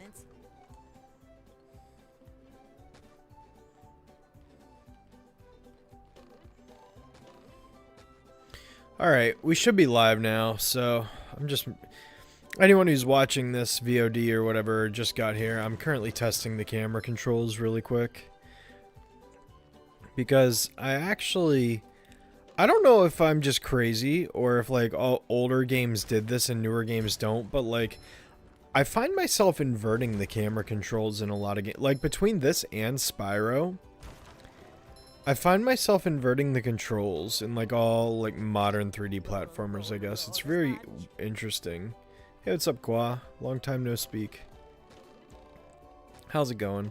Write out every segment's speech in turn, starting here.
Science. Alright, we should be live now, so anyone who's watching this VOD or whatever just got here, I'm currently testing the camera controls really quick. Because I don't know if I'm just crazy or if like all older games did this and newer games don't, but like I find myself inverting the camera controls in a lot of games. Like between this and Spyro, I find myself inverting the controls in like all like modern 3D platformers, I guess. It's very interesting. Hey, what's up, Kwa? Long time no speak. How's it going?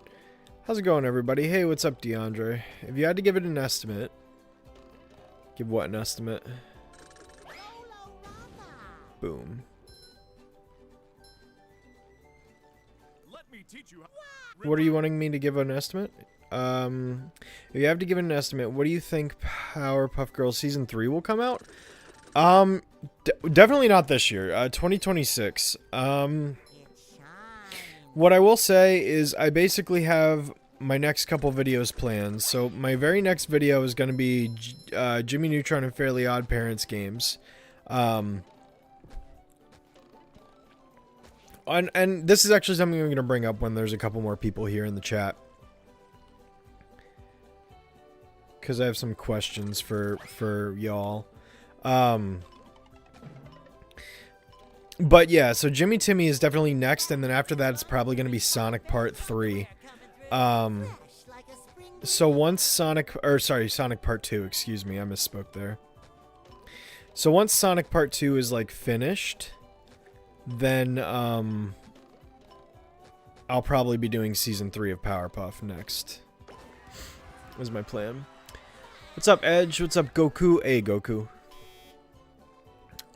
How's it going, everybody? Hey, what's up, DeAndre? If you had to give it an estimate, give what an estimate? Boom. Let me teach you. What are you wanting me to give an estimate? If you have to give it an estimate, what do you think Powerpuff Girls Season 3 will come out? Definitely not this year. 2026. What I will say is I basically have my next couple videos planned. So my very next video is going to be Jimmy Neutron and Fairly Odd Parents games. And this is actually something I'm going to bring up when there's a couple more people here in the chat. Because I have some questions for y'all. But yeah, so Jimmy Timmy is definitely next, and then after that it's probably going to be Sonic Part 3. So once Sonic Part 2, excuse me, I misspoke there. So once Sonic Part 2 is like finished, then I'll probably be doing Season 3 of Powerpuff next. Is my plan. What's up, Edge? What's up, Goku? Hey, Goku.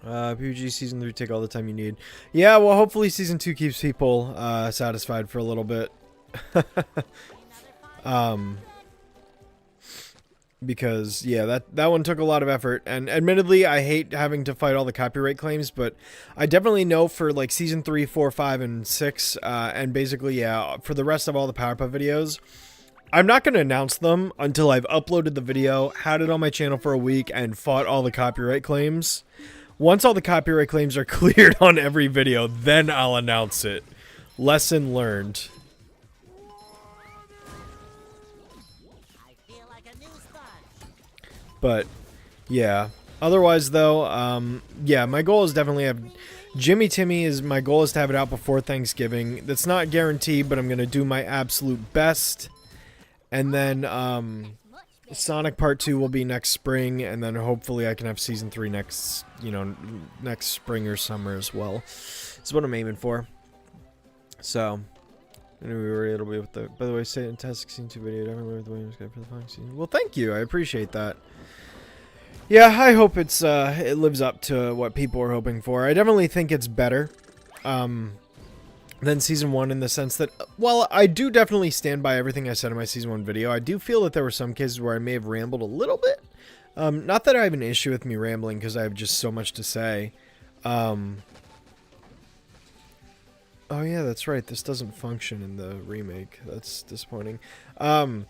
PUBG Season 3 take all the time you need. Yeah, well, hopefully Season 2 keeps people satisfied for a little bit. Because, yeah, that one took a lot of effort. And admittedly, I hate having to fight all the copyright claims, but I definitely know for, like, Season 3, 4, 5, and 6, and basically, yeah, for the rest of all the Powerpuff videos, I'm not going to announce them until I've uploaded the video, had it on my channel for a week, and fought all the copyright claims. Once all the copyright claims are cleared on every video, then I'll announce it. Lesson learned. But, yeah. Otherwise, though, yeah, my goal is definitely have... Jimmy Timmy is... My goal is to have it out before Thanksgiving. That's not guaranteed, but I'm going to do my absolute best. And then, Sonic Part 2 will be next spring, and then hopefully I can have Season 3 next, next spring or summer as well. That's what I'm aiming for. So, anyway, it'll be with the, by the way, say it in Test Season 2 video, definitely with the Williams guy for the following season. Well, thank you, I appreciate that. Yeah, I hope it's, it lives up to what people are hoping for. I definitely think it's better, than Season 1 in the sense that, while I do definitely stand by everything I said in my Season 1 video, I do feel that there were some cases where I may have rambled a little bit. Not that I have an issue with me rambling, because I have just so much to say. Oh yeah, that's right, this doesn't function in the remake. That's disappointing. But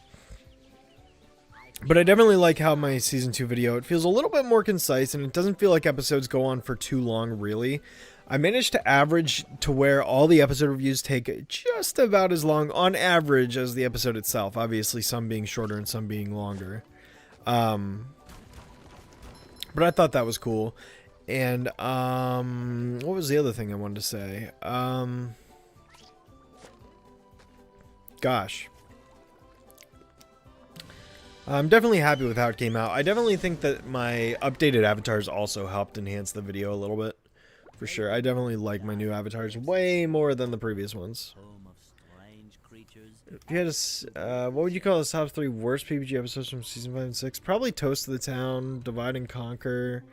I definitely like how my Season 2 video, it feels a little bit more concise, and it doesn't feel like episodes go on for too long, really. I managed to average to where all the episode reviews take just about as long, on average, as the episode itself. Obviously, some being shorter and some being longer. But I thought that was cool. And, what was the other thing I wanted to say? Gosh. I'm definitely happy with how it came out. I definitely think that my updated avatars also helped enhance the video a little bit. For sure. I definitely like my new avatars way more than the previous ones. If you had what would you call the top 3 worst PUBG episodes from Season 5 and 6? Probably Toast of the Town, Divide and Conquer,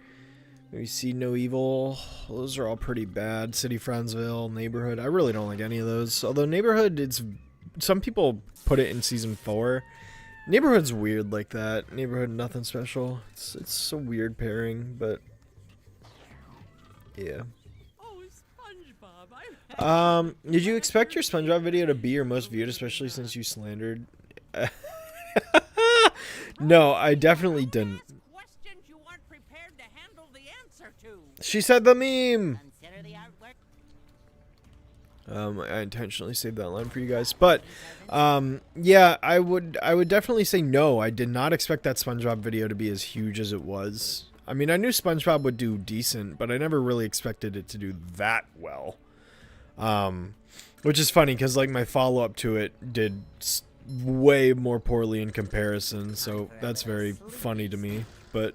maybe See No Evil. Those are all pretty bad. City Friendsville, Neighborhood. I really don't like any of those. Although Neighborhood, it's... Some people put it in Season 4. Neighborhood's weird like that. Neighborhood, nothing special. It's a weird pairing, but... Yeah. Oh, SpongeBob, Did you expect your SpongeBob video to be your most viewed, especially since you slandered? No, I definitely didn't. Questions you aren't prepared to handle the answer to. She said the meme. Consider the artwork. I intentionally saved that line for you guys, but yeah, I would definitely say no. I did not expect that SpongeBob video to be as huge as it was. I mean, I knew SpongeBob would do decent, but I never really expected it to do that well. Which is funny because like my follow-up to it did way more poorly in comparison, so that's very funny to me. But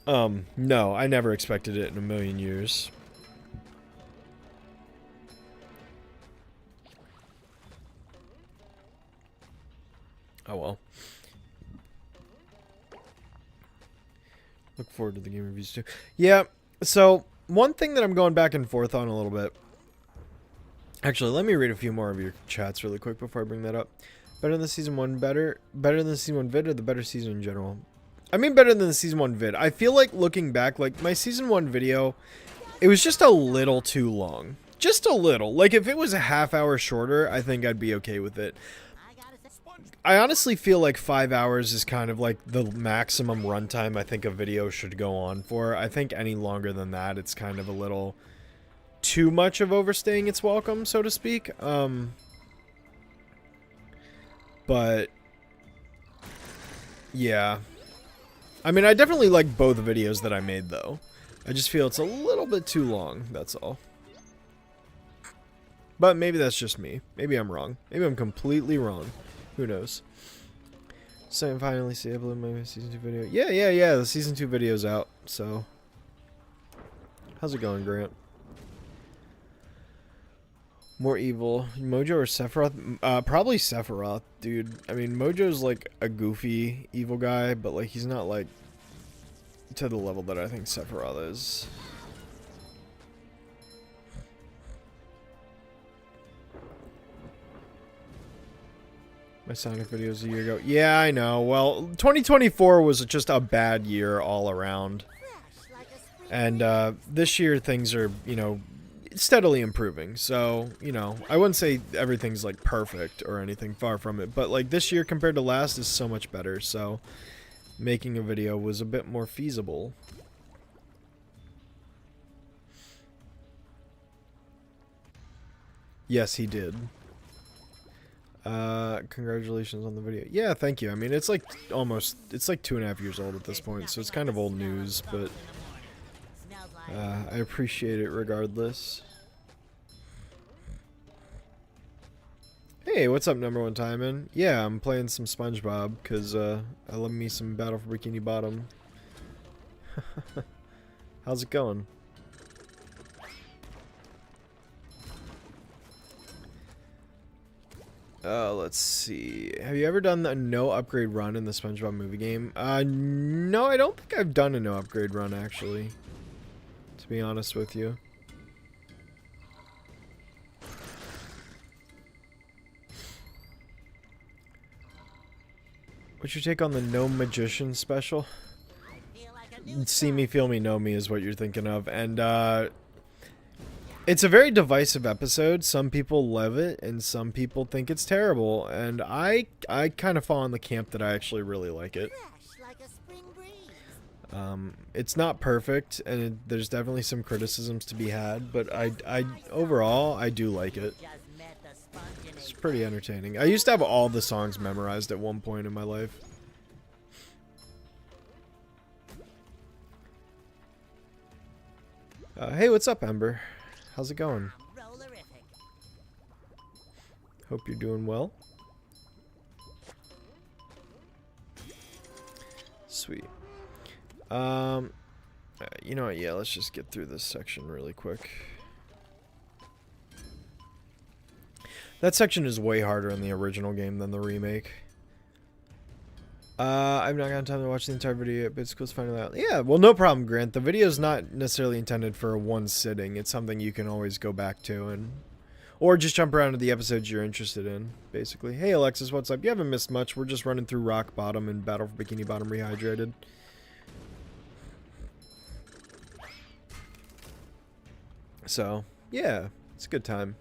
no, I never expected it in a million years. Oh well. Look forward to the game reviews too. Yeah, so one thing that I'm going back and forth on a little bit. Actually, let me read a few more of your chats really quick before I bring that up. Better than season 1 better than the season 1 vid or the better season in general? I mean better than the season 1 vid. I feel like looking back, like my season 1 video, it was just a little too long. Just a little. Like if it was a half hour shorter, I think I'd be okay with it. I honestly feel like 5 hours is kind of like the maximum runtime I think a video should go on for. I think any longer than that, it's kind of a little too much of overstaying its welcome, so to speak. But yeah. I mean, I definitely like both videos that I made, though. I just feel it's a little bit too long, that's all. But maybe that's just me. Maybe I'm wrong. Maybe I'm completely wrong. Who knows? So I'm finally see upload my season 2 video. Yeah. The season 2 video's out. So, how's it going, Grant? More evil, Mojo or Sephiroth? Probably Sephiroth, dude. I mean, Mojo's like a goofy evil guy, but like he's not like to the level that I think Sephiroth is. My Sonic videos a year ago. Yeah, I know. Well, 2024 was just a bad year all around. And this year things are, you know, steadily improving. So, you know, I wouldn't say everything's like perfect or anything, far from it. But like this year compared to last is so much better. So making a video was a bit more feasible. Yes, he did. Congratulations on the video. Yeah, thank you. I mean, it's like almost, it's like 2.5 years old at this point, so it's kind of old news, but I appreciate it regardless. Hey, what's up, #1 Timon? Yeah, I'm playing some SpongeBob, because I love me some Battle for Bikini Bottom. How's it going? Let's see. Have you ever done a no upgrade run in the SpongeBob movie game? No, I don't think I've done a no upgrade run, actually. To be honest with you. What's your take on the No Magician special? See Me, Feel Me, Know Me is what you're thinking of. And, it's a very divisive episode. Some people love it, and some people think it's terrible. And I kind of fall in the camp that I actually really like it. It's not perfect, and there's definitely some criticisms to be had. But overall, I do like it. It's pretty entertaining. I used to have all the songs memorized at one point in my life. Hey, what's up, Ember? How's it going? Hope you're doing well. Sweet. You know what? Yeah, let's just get through this section really quick. That section is way harder in the original game than the remake. I've not gotten time to watch the entire video yet, but it's cool to find out. Yeah, well, no problem, Grant. The video's not necessarily intended for one sitting. It's something you can always go back to, and or just jump around to the episodes you're interested in, basically. Hey, Alexis, what's up? You haven't missed much. We're just running through Rock Bottom and Battle for Bikini Bottom Rehydrated. So, Yeah, it's a good time.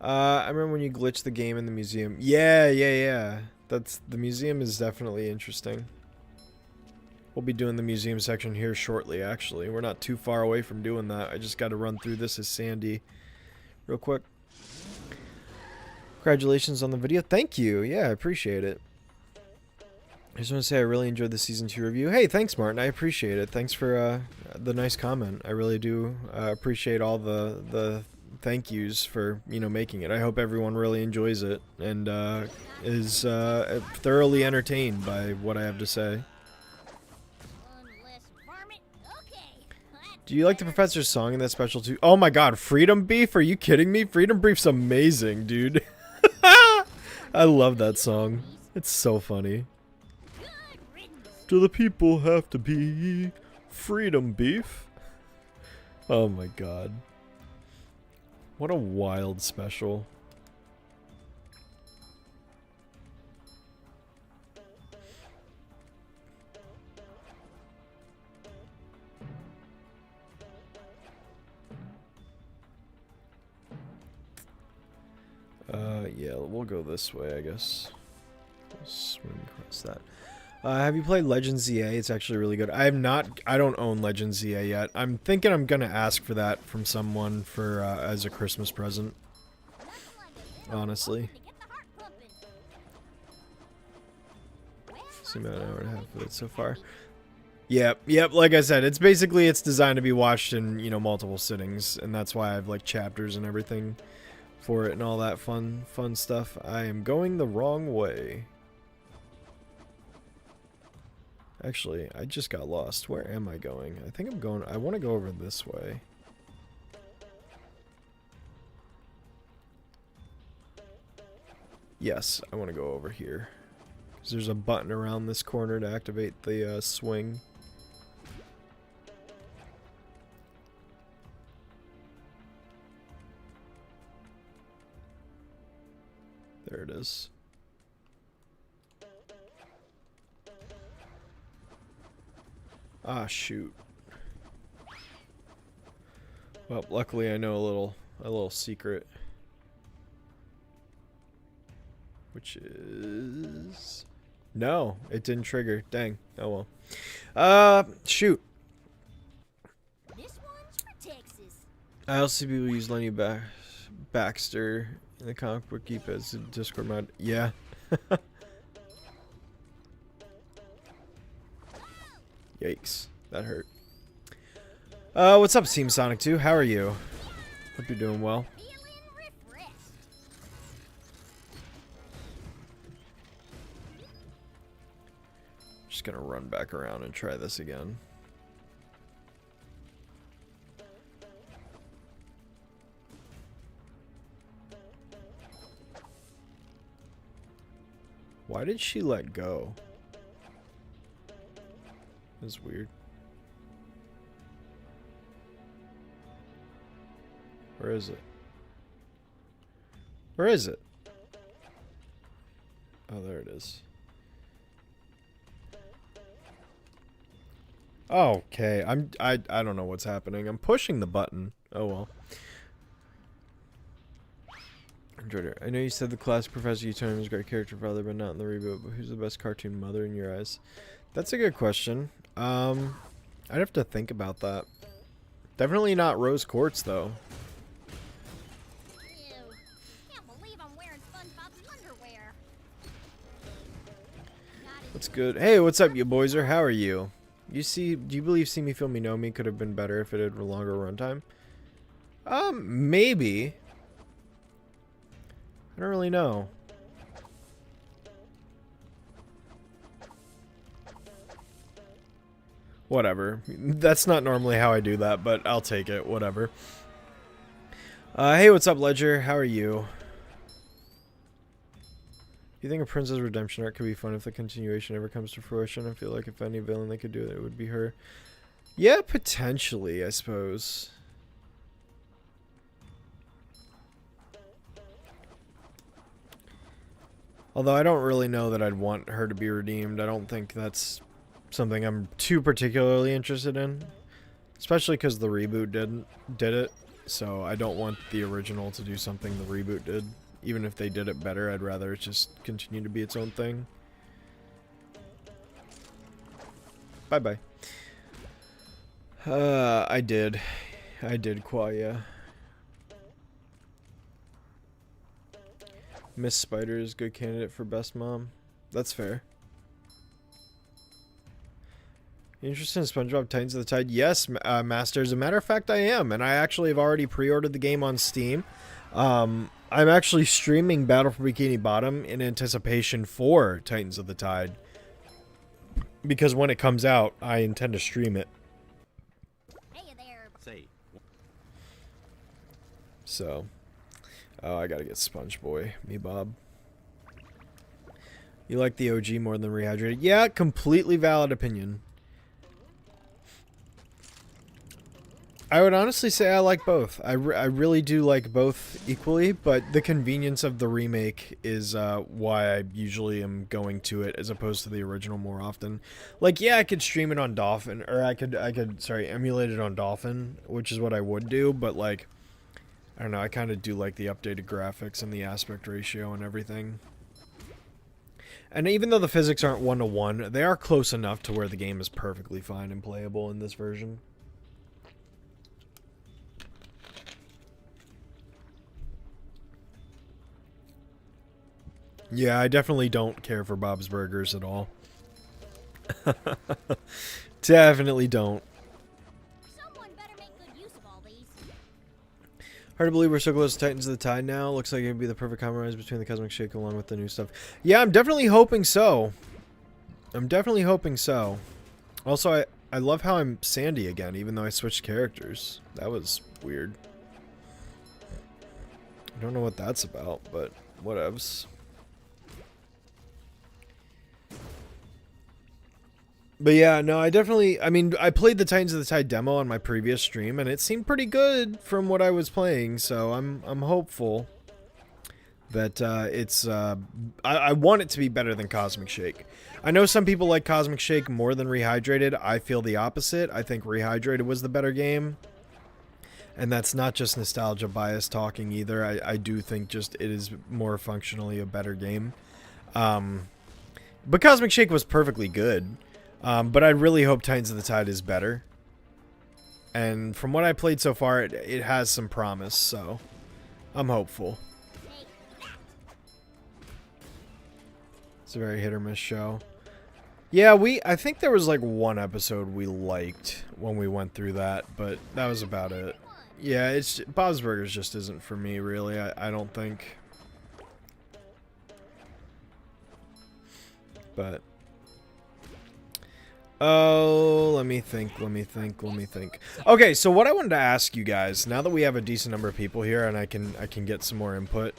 I remember when you glitched the game in the museum. Yeah. The museum is definitely interesting. We'll be doing the museum section here shortly, actually. We're not too far away from doing that. I just got to run through this as Sandy real quick. Congratulations on the video. Thank you. Yeah, I appreciate it. I just want to say I really enjoyed the Season 2 review. Hey, thanks, Martin. I appreciate it. Thanks for the nice comment. I really do appreciate all the thank yous for, you know, making it. I hope everyone really enjoys it and is thoroughly entertained by what I have to say. Do you like the professor's song in that special too? Oh my god, Freedom Beef? Are you kidding me? Freedom Beef's amazing, dude. I love that song. It's so funny. Do the people have to be Freedom Beef? Oh my god. What a wild special. Yeah, we'll go this way, I guess. Swing across that. Have you played Legends ZA? It's actually really good. I have not. I don't own Legends ZA yet. I'm thinking I'm gonna ask for that from someone for as a Christmas present. Honestly. See about an hour and a half of it so far. Yep. Like I said, it's basically designed to be watched in, you know, multiple sittings, and that's why I have like chapters and everything for it and all that fun stuff. I am going the wrong way. Actually, I just got lost. Where am I going? I think I'm going... I want to go over this way. Yes, I want to go over here. Because there's a button around this corner to activate the swing. There it is. Ah, shoot. Well, luckily I know a little secret. Which is... No, it didn't trigger. Dang. Oh well. Shoot. This one's for Texas. I also see people use Lenny Baxter in the comic book keep as a Discord mod. Yeah. Yikes. That hurt. What's up, Team Sonic 2? How are you? Hope you're doing well. Feeling refreshed. Just gonna run back around and try this again. Why did she let go? That's weird. Where is it? Where is it? Oh, there it is. Okay, I don't know what's happening. I'm pushing the button. Oh well. I know you said the classic Professor Utonium was a great character father, but not in the reboot. But who's the best cartoon mother in your eyes? That's a good question. I'd have to think about that. Definitely not Rose Quartz, though. Ew. Can't believe I'm wearing SpongeBob's underwear. What's good? Hey, what's up, you boyser? How are you? Do you believe See Me Feel Me Know Me could have been better if it had a longer runtime? Maybe. I don't really know. Whatever. That's not normally how I do that, but I'll take it. Whatever. Hey, what's up, Ledger? How are you? Do you think a Princess Redemption arc could be fun if the continuation ever comes to fruition? I feel like if any villain they could do it, it would be her. Yeah, potentially, I suppose. Although I don't really know that I'd want her to be redeemed. I don't think that's something I'm too particularly interested in. Especially because the reboot did it. So I don't want the original to do something the reboot did. Even if they did it better, I'd rather it just continue to be its own thing. Bye-bye. I did, Qualia. Miss Spider is good candidate for best mom. That's fair. You interested in SpongeBob Titans of the Tide? Yes, Master. As a matter of fact, I am, and I actually have already pre-ordered the game on Steam. I'm actually streaming Battle for Bikini Bottom in anticipation for Titans of the Tide. Because when it comes out, I intend to stream it. Hey there. Say, So, oh, I gotta get Sponge Boy. Me, Bob. You like the OG more than Rehydrated? Yeah, completely valid opinion. I would honestly say I like both. I really do like both equally, but the convenience of the remake is why I usually am going to it as opposed to the original more often. Like, yeah, I could stream it on Dolphin, or I could emulate it on Dolphin, which is what I would do, but like, I don't know, I kind of do like the updated graphics and the aspect ratio and everything. And even though the physics aren't 1-to-1, they are close enough to where the game is perfectly fine and playable in this version. Yeah, I definitely don't care for Bob's Burgers at all. Definitely don't. Someone better make good use of all these. Hard to believe we're so close to Titans of the Tide now. Looks like it'd be the perfect compromise between the Cosmic Shake along with the new stuff. Yeah, I'm definitely hoping so. I'm definitely hoping so. Also, I love how I'm Sandy again, even though I switched characters. That was weird. I don't know what that's about, but whatevs. But yeah, no, I mean, I played the Titans of the Tide demo on my previous stream, and it seemed pretty good from what I was playing, so I'm hopeful that it's, I want it to be better than Cosmic Shake. I know some people like Cosmic Shake more than Rehydrated. I feel the opposite. I think Rehydrated was the better game. And that's not just nostalgia bias talking either. I do think just it is more functionally a better game. But Cosmic Shake was perfectly good. But I really hope Titans of the Tide is better. And from what I played so far, it has some promise, so I'm hopeful. It's a very hit or miss show. Yeah, I think there was like one episode we liked when we went through that, but that was about it. Yeah, Bob's Burgers just isn't for me, really. I don't think. But oh, let me think. Okay, so what I wanted to ask you guys, now that we have a decent number of people here and I can get some more input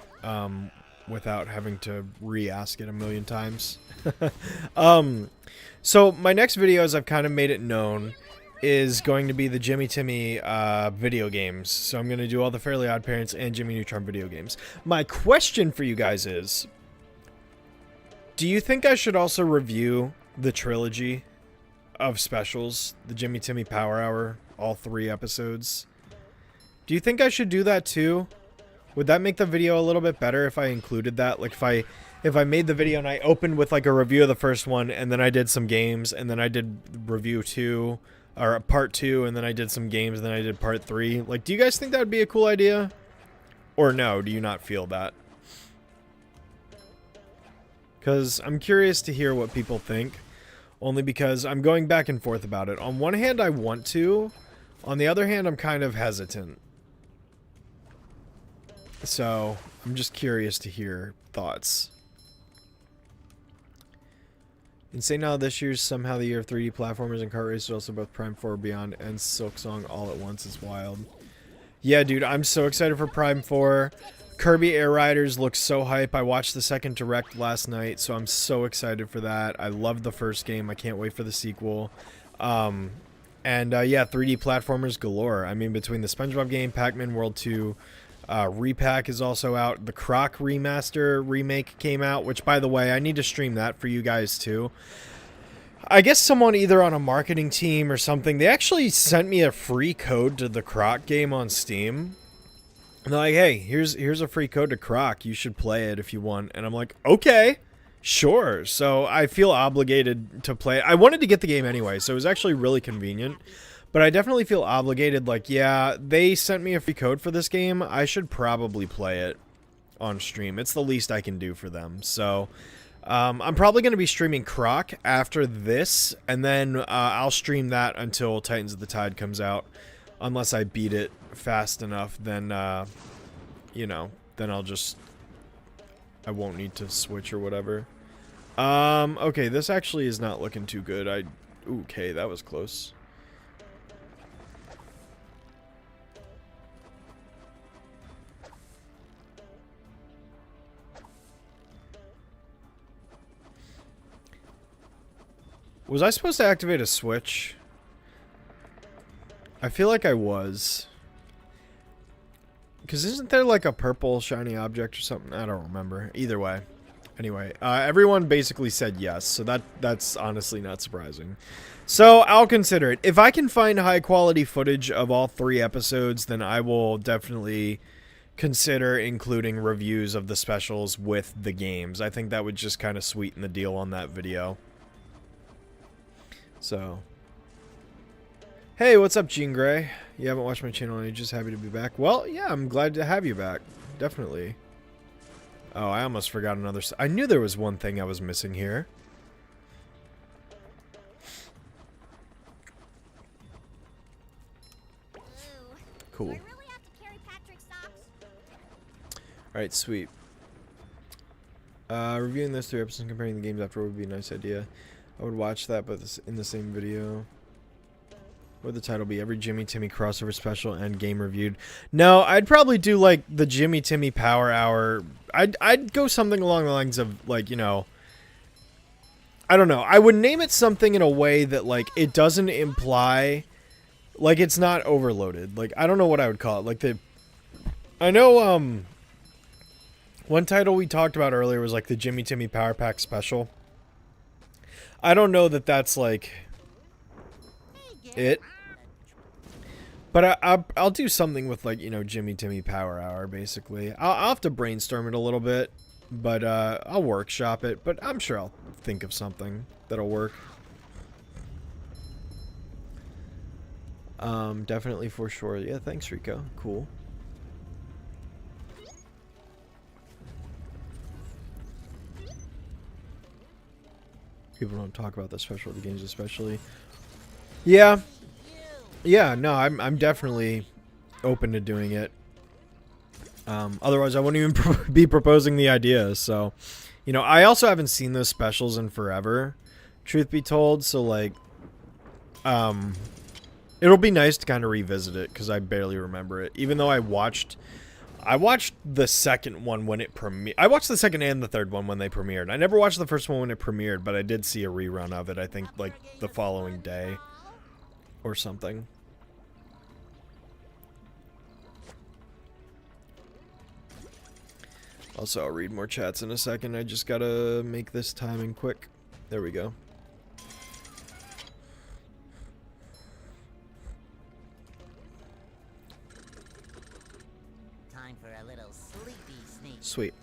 without having to re-ask it a million times. So my next video, as I've kind of made it known, is going to be the Jimmy Timmy video games. So I'm going to do all the Fairly Odd Parents and Jimmy Neutron video games. My question for you guys is, do you think I should also review the trilogy of specials, the Jimmy Timmy Power Hour, all 3 episodes? Do you think I should do that too? Would that make the video a little bit better if I included that? Like if I made the video and I opened with like a review of the first one, and then I did some games, and then I did review 2 or part 2, and then I did some games, and then I did part 3. Like, do you guys think that would be a cool idea? Or no, do you not feel that? Because I'm curious to hear what people think. Only because I'm going back and forth about it. On one hand, I want to. On the other hand, I'm kind of hesitant. So, I'm just curious to hear thoughts. Insane how this year's somehow the year of 3D platformers and kart races, also both Prime 4 Beyond and Silk Song all at once is wild. Yeah, dude, I'm so excited for Prime 4. Kirby Air Riders looks so hype. I watched the second direct last night, so I'm so excited for that. I loved the first game. I can't wait for the sequel. Yeah, 3D platformers galore. I mean, between the SpongeBob game, Pac-Man World 2, Repack is also out. The Croc Remaster remake came out, which, by the way, I need to stream that for you guys, too. I guess someone either on a marketing team or something, they actually sent me a free code to the Croc game on Steam. And they're like, hey, here's a free code to Croc. You should play it if you want. And I'm like, okay, sure. So I feel obligated to play it. I wanted to get the game anyway, so it was actually really convenient. But I definitely feel obligated, like, yeah, they sent me a free code for this game. I should probably play it on stream. It's the least I can do for them. So I'm probably going to be streaming Croc after this, and then I'll stream that until Titans of the Tide comes out. Unless I beat it fast enough, then, you know, then I won't need to switch or whatever. Okay, this actually is not looking too good. Okay, that was close. Was I supposed to activate a switch? I feel like I was. Because isn't there like a purple shiny object or something? I don't remember. Either way. Anyway, everyone basically said yes, so that's honestly not surprising. So I'll consider it. If I can find high quality footage of all 3 episodes, then I will definitely consider including reviews of the specials with the games. I think that would just kind of sweeten the deal on that video. So, hey, what's up, Jean Grey? You haven't watched my channel and you're just happy to be back? Well, yeah, I'm glad to have you back. Definitely. Oh, I almost forgot another... I knew there was one thing I was missing here. Cool. Do I really have to carry Patrick's socks? Alright, sweet. Reviewing those 3 episodes and comparing the games afterward would be a nice idea. I would watch that, but in the same video. What would the title be? Every Jimmy Timmy crossover special and game reviewed. No, I'd probably do like the Jimmy Timmy Power Hour. I'd go something along the lines of like, you know, I don't know. I would name it something in a way that like it doesn't imply like it's not overloaded. Like I don't know what I would call it. Like I know one title we talked about earlier was like the Jimmy Timmy Power Pack special. I don't know that that's like it, but I'll do something with like, you know, Jimmy Timmy Power Hour basically. I'll have to brainstorm it a little bit, but I'll workshop it. But I'm sure I'll think of something that'll work. Definitely for sure. Yeah, thanks, Rico. Cool. People don't talk about the special the games especially. Yeah. Yeah, no, I'm definitely open to doing it. Otherwise I wouldn't even be proposing the idea, so you know, I also haven't seen those specials in forever, truth be told, so like it'll be nice to kind of revisit it because I barely remember it. Even though I watched the second one when it premiered. I watched the second and the third one when they premiered. I never watched the first one when it premiered, but I did see a rerun of it, I think, like, the following day. Or something. Also, I'll read more chats in a second. I just gotta make this timing quick. There we go. Sweet.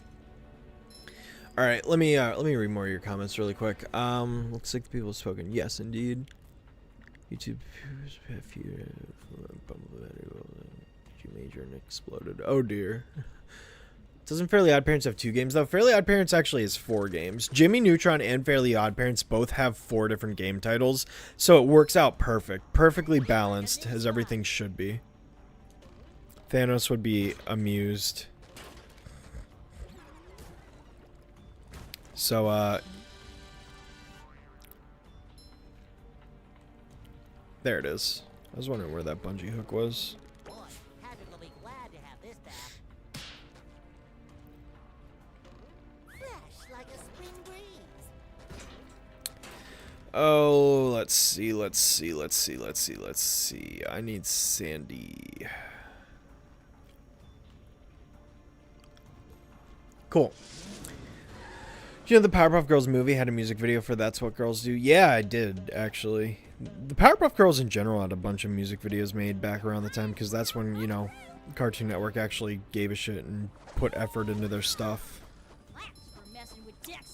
All right, let me read more of your comments really quick. Looks like the people have spoken. Yes, indeed. YouTube major and exploded. Oh dear. Doesn't Fairly Odd Parents have 2 games though? Fairly Odd Parents actually has 4 games. Jimmy Neutron and Fairly Odd Parents both have 4 different game titles, so it works out perfect, perfectly balanced as everything should be. Thanos would be amused. So, there it is. I was wondering where that bungee hook was. Oh, let's see. I need Sandy. Cool. You know the Powerpuff Girls movie had a music video for That's What Girls Do? Yeah, I did, actually. The Powerpuff Girls in general had a bunch of music videos made back around the time, because that's when, you know, Cartoon Network actually gave a shit and put effort into their stuff.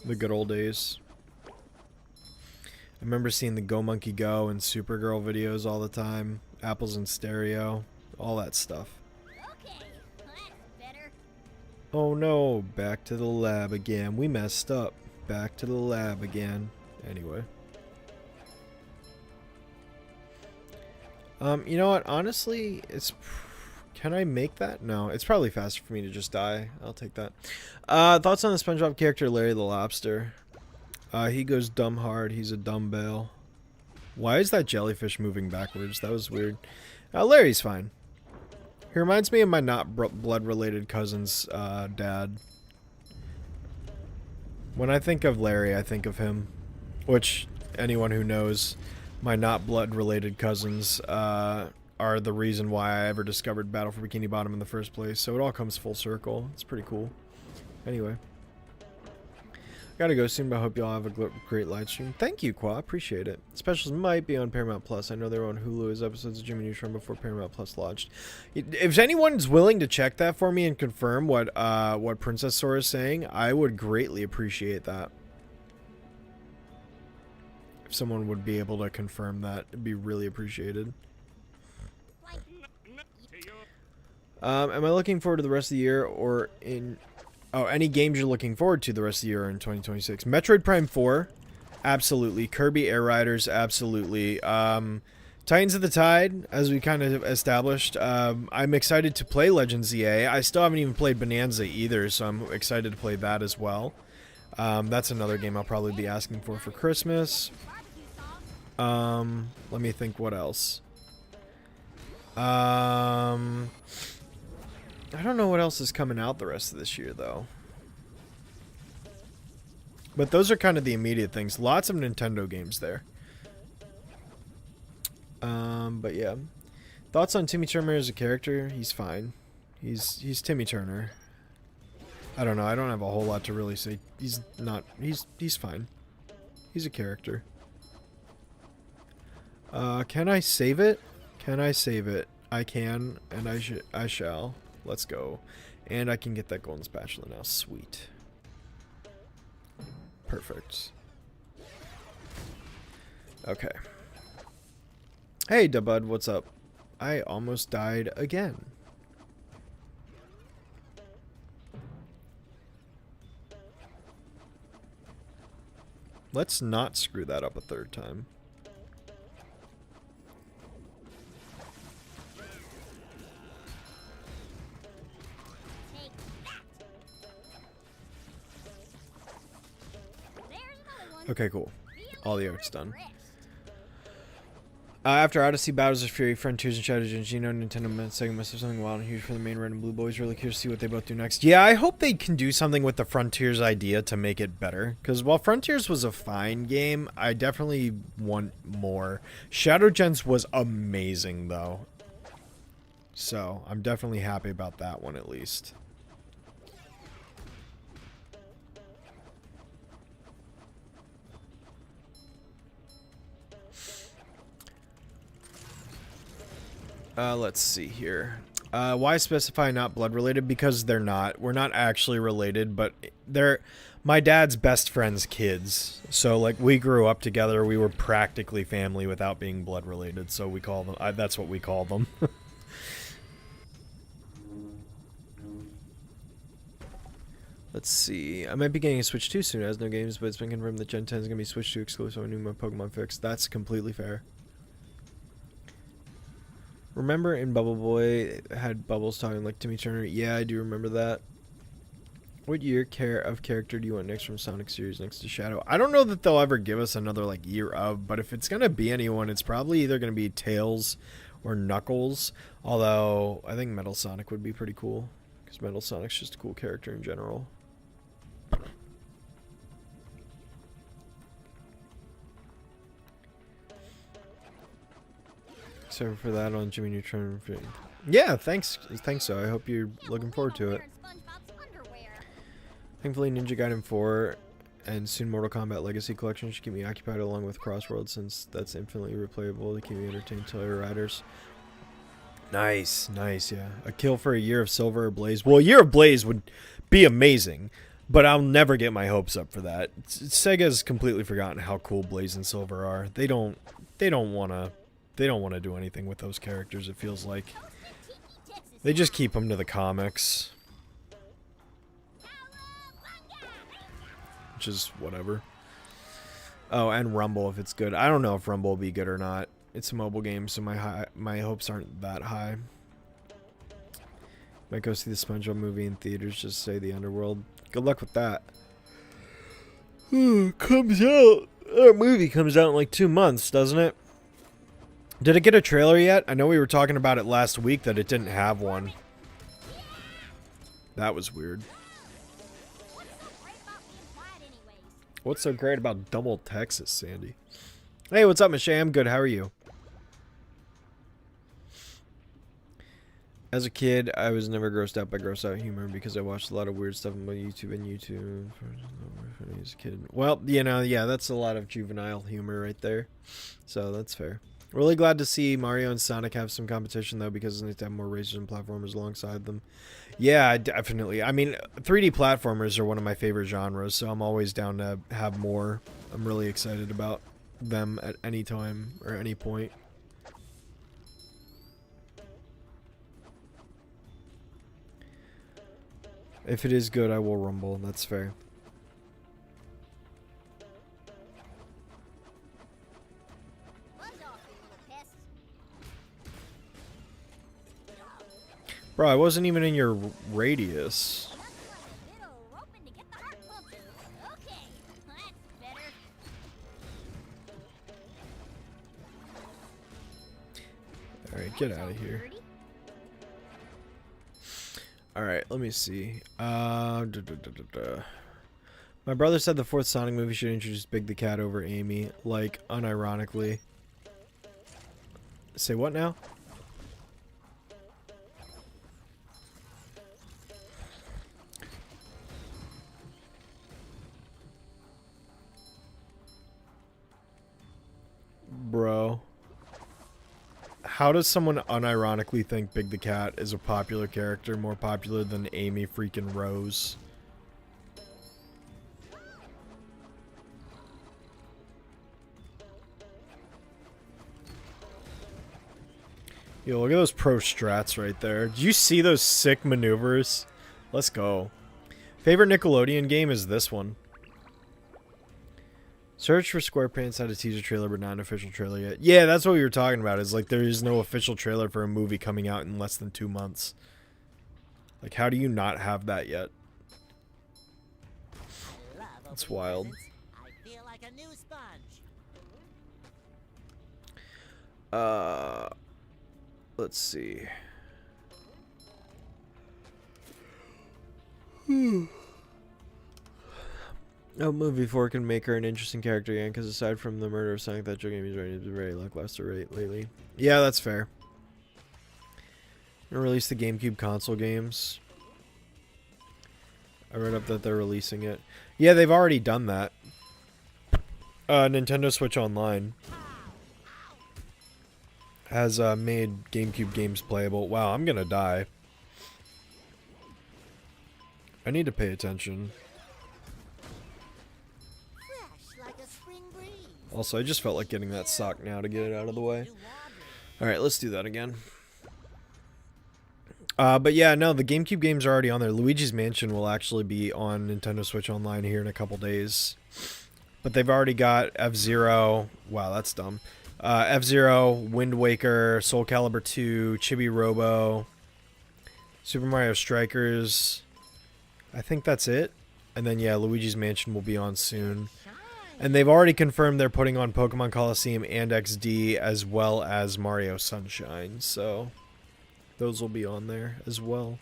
The good old days. I remember seeing the Go Monkey Go and Supergirl videos all the time. Apples in Stereo. All that stuff. Okay, that's better. Oh no, back to the lab again. We messed up. Back to the lab again. Anyway. You know what? Honestly, it's... Can I make that? No, it's probably faster for me to just die. I'll take that. Thoughts on the SpongeBob character, Larry the Lobster? He goes dumb hard. He's a dumbbell. Why is that jellyfish moving backwards? That was weird. Larry's fine. He reminds me of my not blood-related cousin's dad. When I think of Larry, I think of him. Which, anyone who knows, my not blood-related cousins are the reason why I ever discovered Battle for Bikini Bottom in the first place. So it all comes full circle. It's pretty cool. Anyway. Gotta go soon, but I hope y'all have a great live stream. Thank you, Qua. Appreciate it. Specials might be on Paramount Plus. I know they were on Hulu as episodes of Jimmy Neutron before Paramount Plus launched. If anyone's willing to check that for me and confirm what Princess Sora is saying, I would greatly appreciate that. If someone would be able to confirm that, it'd be really appreciated. Am I looking forward to the rest of the year or in... Oh, any games you're looking forward to the rest of the year or in 2026? Metroid Prime 4, absolutely. Kirby Air Riders, absolutely. Titans of the Tide, as we kind of established. I'm excited to play Legends EA. I still haven't even played Bonanza either, so I'm excited to play that as well. That's another game I'll probably be asking for Christmas. Let me think what else. I don't know what else is coming out the rest of this year, though. But those are kind of the immediate things. Lots of Nintendo games there. But yeah. Thoughts on Timmy Turner as a character? He's fine. He's Timmy Turner. I don't know. I don't have a whole lot to really say. He's fine. He's a character. Can I save it? Can I save it? I can, and I shall. Let's go. And I can get that golden spatula now. Sweet. Perfect. Okay. Hey, Dubud, what's up? I almost died again. Let's not screw that up a third time. Okay, cool. All the art's done. After Odyssey, Battles of Fury, Frontiers, and Shadow of Geno, Nintendo and Sega must have something wild and huge for the main Red and Blue boys. Really curious to see what they both do next. Yeah, I hope they can do something with the Frontiers idea to make it better. Because while Frontiers was a fine game, I definitely want more. Shadow Gens was amazing, though. So, I'm definitely happy about that one, at least. Let's see here. Why specify not blood related? Because they're not. We're not actually related, but they're my dad's best friend's kids. So, like, we grew up together. We were practically family without being blood related. So we call them. That's what we call them. Let's see. I might be getting a Switch 2 soon. It has no games, but it's been confirmed that Gen 10 is going to be Switch 2 exclusive on new Pokemon Fix. That's completely fair. Remember in Bubble Boy had Bubbles talking like Timmy Turner? Yeah, I do remember that. What year of character do you want next from Sonic series next to Shadow? I don't know that they'll ever give us another like year of, but if it's gonna be anyone, it's probably either gonna be Tails or Knuckles. Although I think Metal Sonic would be pretty cool because Metal Sonic's just a cool character in general. So for that on Jimmy Neutron. Yeah, thanks so. I hope you're looking forward to it. Thankfully Ninja Gaiden 4 and soon Mortal Kombat Legacy Collection should keep me occupied along with Crossworld, since that's infinitely replayable to keep me entertained till your riders. Nice, nice, yeah. A kill for a Year of Silver or Blaze. Well, a Year of Blaze would be amazing, but I'll never get my hopes up for that. Sega's completely forgotten how cool Blaze and Silver are. They don't want to do anything with those characters, it feels like. They just keep them to the comics. Which is whatever. Oh, and Rumble if it's good. I don't know if Rumble will be good or not. It's a mobile game, so my hopes aren't that high. Might go see the SpongeBob movie in theaters, just say the Underworld. Good luck with that. Comes out. That movie comes out in like 2 months, doesn't it? Did it get a trailer yet? I know we were talking about it last week that it didn't have one. That was weird. What's so great about Double Texas, Sandy? Hey, what's up, Michelle? I'm good. How are you? As a kid, I was never grossed out by gross out humor because I watched a lot of weird stuff on YouTube and YouTube. As a kid. Well, you know, yeah, that's a lot of juvenile humor right there. So that's fair. Really glad to see Mario and Sonic have some competition, though, because they need to have more racers and platformers alongside them. Yeah, definitely. I mean, 3D platformers are one of my favorite genres, so I'm always down to have more. I'm really excited about them at any time or any point. If it is good, I will rumble. That's fair. Bro, I wasn't even in your radius. Alright, get out of here. Alright, let me see. My brother said the 4th Sonic movie should introduce Big the Cat over Amy, like, unironically. Say what now? Bro. How does someone unironically think Big the Cat is a popular character, more popular than Amy freaking Rose? Yo, look at those pro strats right there. Did you see those sick maneuvers? Let's go. Favorite Nickelodeon game is this one. Search for SquarePants had a teaser trailer but not an official trailer yet. Yeah, that's what we were talking about. Is like there is no official trailer for a movie coming out in less than 2 months. Like, how do you not have that yet? That's wild. I feel like a new sponge. Let's see. No movie 4 can make her an interesting character again, because aside from the murder of Sonic, that Joe game is very lackluster lately. Yeah, that's fair. Gonna release the GameCube console games. I read up that they're releasing it. Yeah, they've already done that. Nintendo Switch Online has made GameCube games playable. Wow, I'm gonna die. I need to pay attention. Also, I just felt like getting that sock now to get it out of the way. Alright, let's do that again. But yeah, no, the GameCube games are already on there. Luigi's Mansion will actually be on Nintendo Switch Online here in a couple days. But they've already got F-Zero. Wow, that's dumb. F-Zero, Wind Waker, Soul Calibur 2, Chibi Robo, Super Mario Strikers. I think that's it. And then, yeah, Luigi's Mansion will be on soon. And they've already confirmed they're putting on Pokemon Coliseum and XD as well as Mario Sunshine. So those will be on there as well.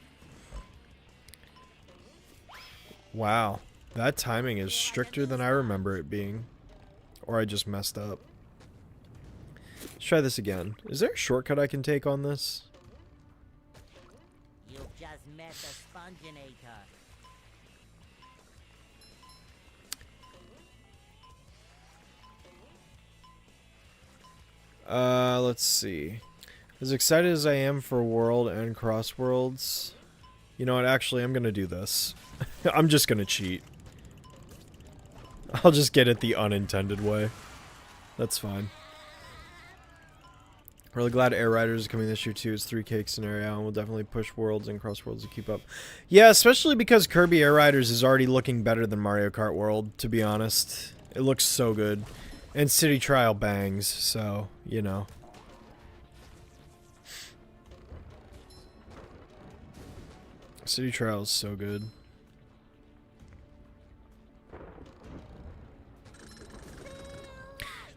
Wow. That timing is stricter than I remember it being. Or I just messed up. Let's try this again. Is there a shortcut I can take on this? You've just met the Sponginator. Let's see. As excited as I am for World and Crossworlds, you know what? Actually, I'm gonna do this. I'm just gonna cheat. I'll just get it the unintended way. That's fine. Really glad Air Riders is coming this year too. It's 3 cake scenario, and we'll definitely push Worlds and Crossworlds to keep up. Yeah, especially because Kirby Air Riders is already looking better than Mario Kart World, to be honest. It looks so good. And City Trial bangs, so, you know. City Trial is so good.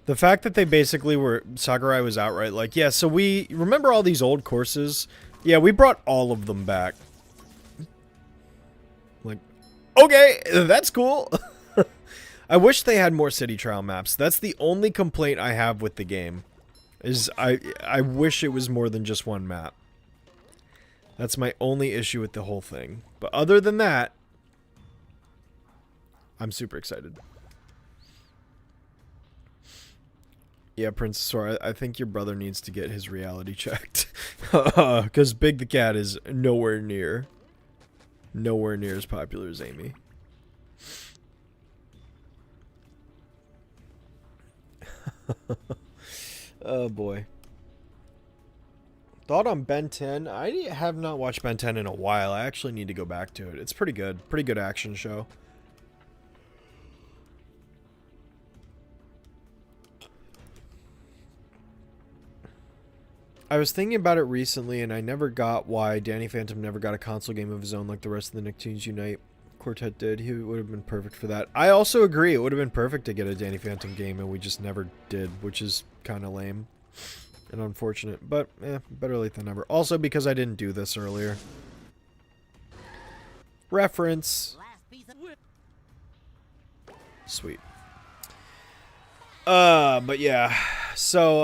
The fact that they basically were, Sakurai was outright like, yeah, so we, remember all these old courses? Yeah, we brought all of them back. Like, okay, that's cool. I wish they had more city trial maps. That's the only complaint I have with the game. Is I wish it was more than just one map. That's my only issue with the whole thing. But other than that, I'm super excited. Yeah, Princess Sora, I think your brother needs to get his reality checked. Because Big the Cat is nowhere near as popular as Amy. Oh boy. Thought on Ben 10? I have not watched Ben 10 in a while. I actually need to go back to it. It's pretty good. Pretty good action show. I was thinking about it recently, and I never got why Danny Phantom never got a console game of his own like the rest of the Nicktoons Unite Quartet did. He would have been perfect for that. I also agree. It would have been perfect to get a Danny Phantom game, and we just never did, which is kind of lame and unfortunate. But, better late than never. Also, because I didn't do this earlier. Reference. Sweet. But yeah. So,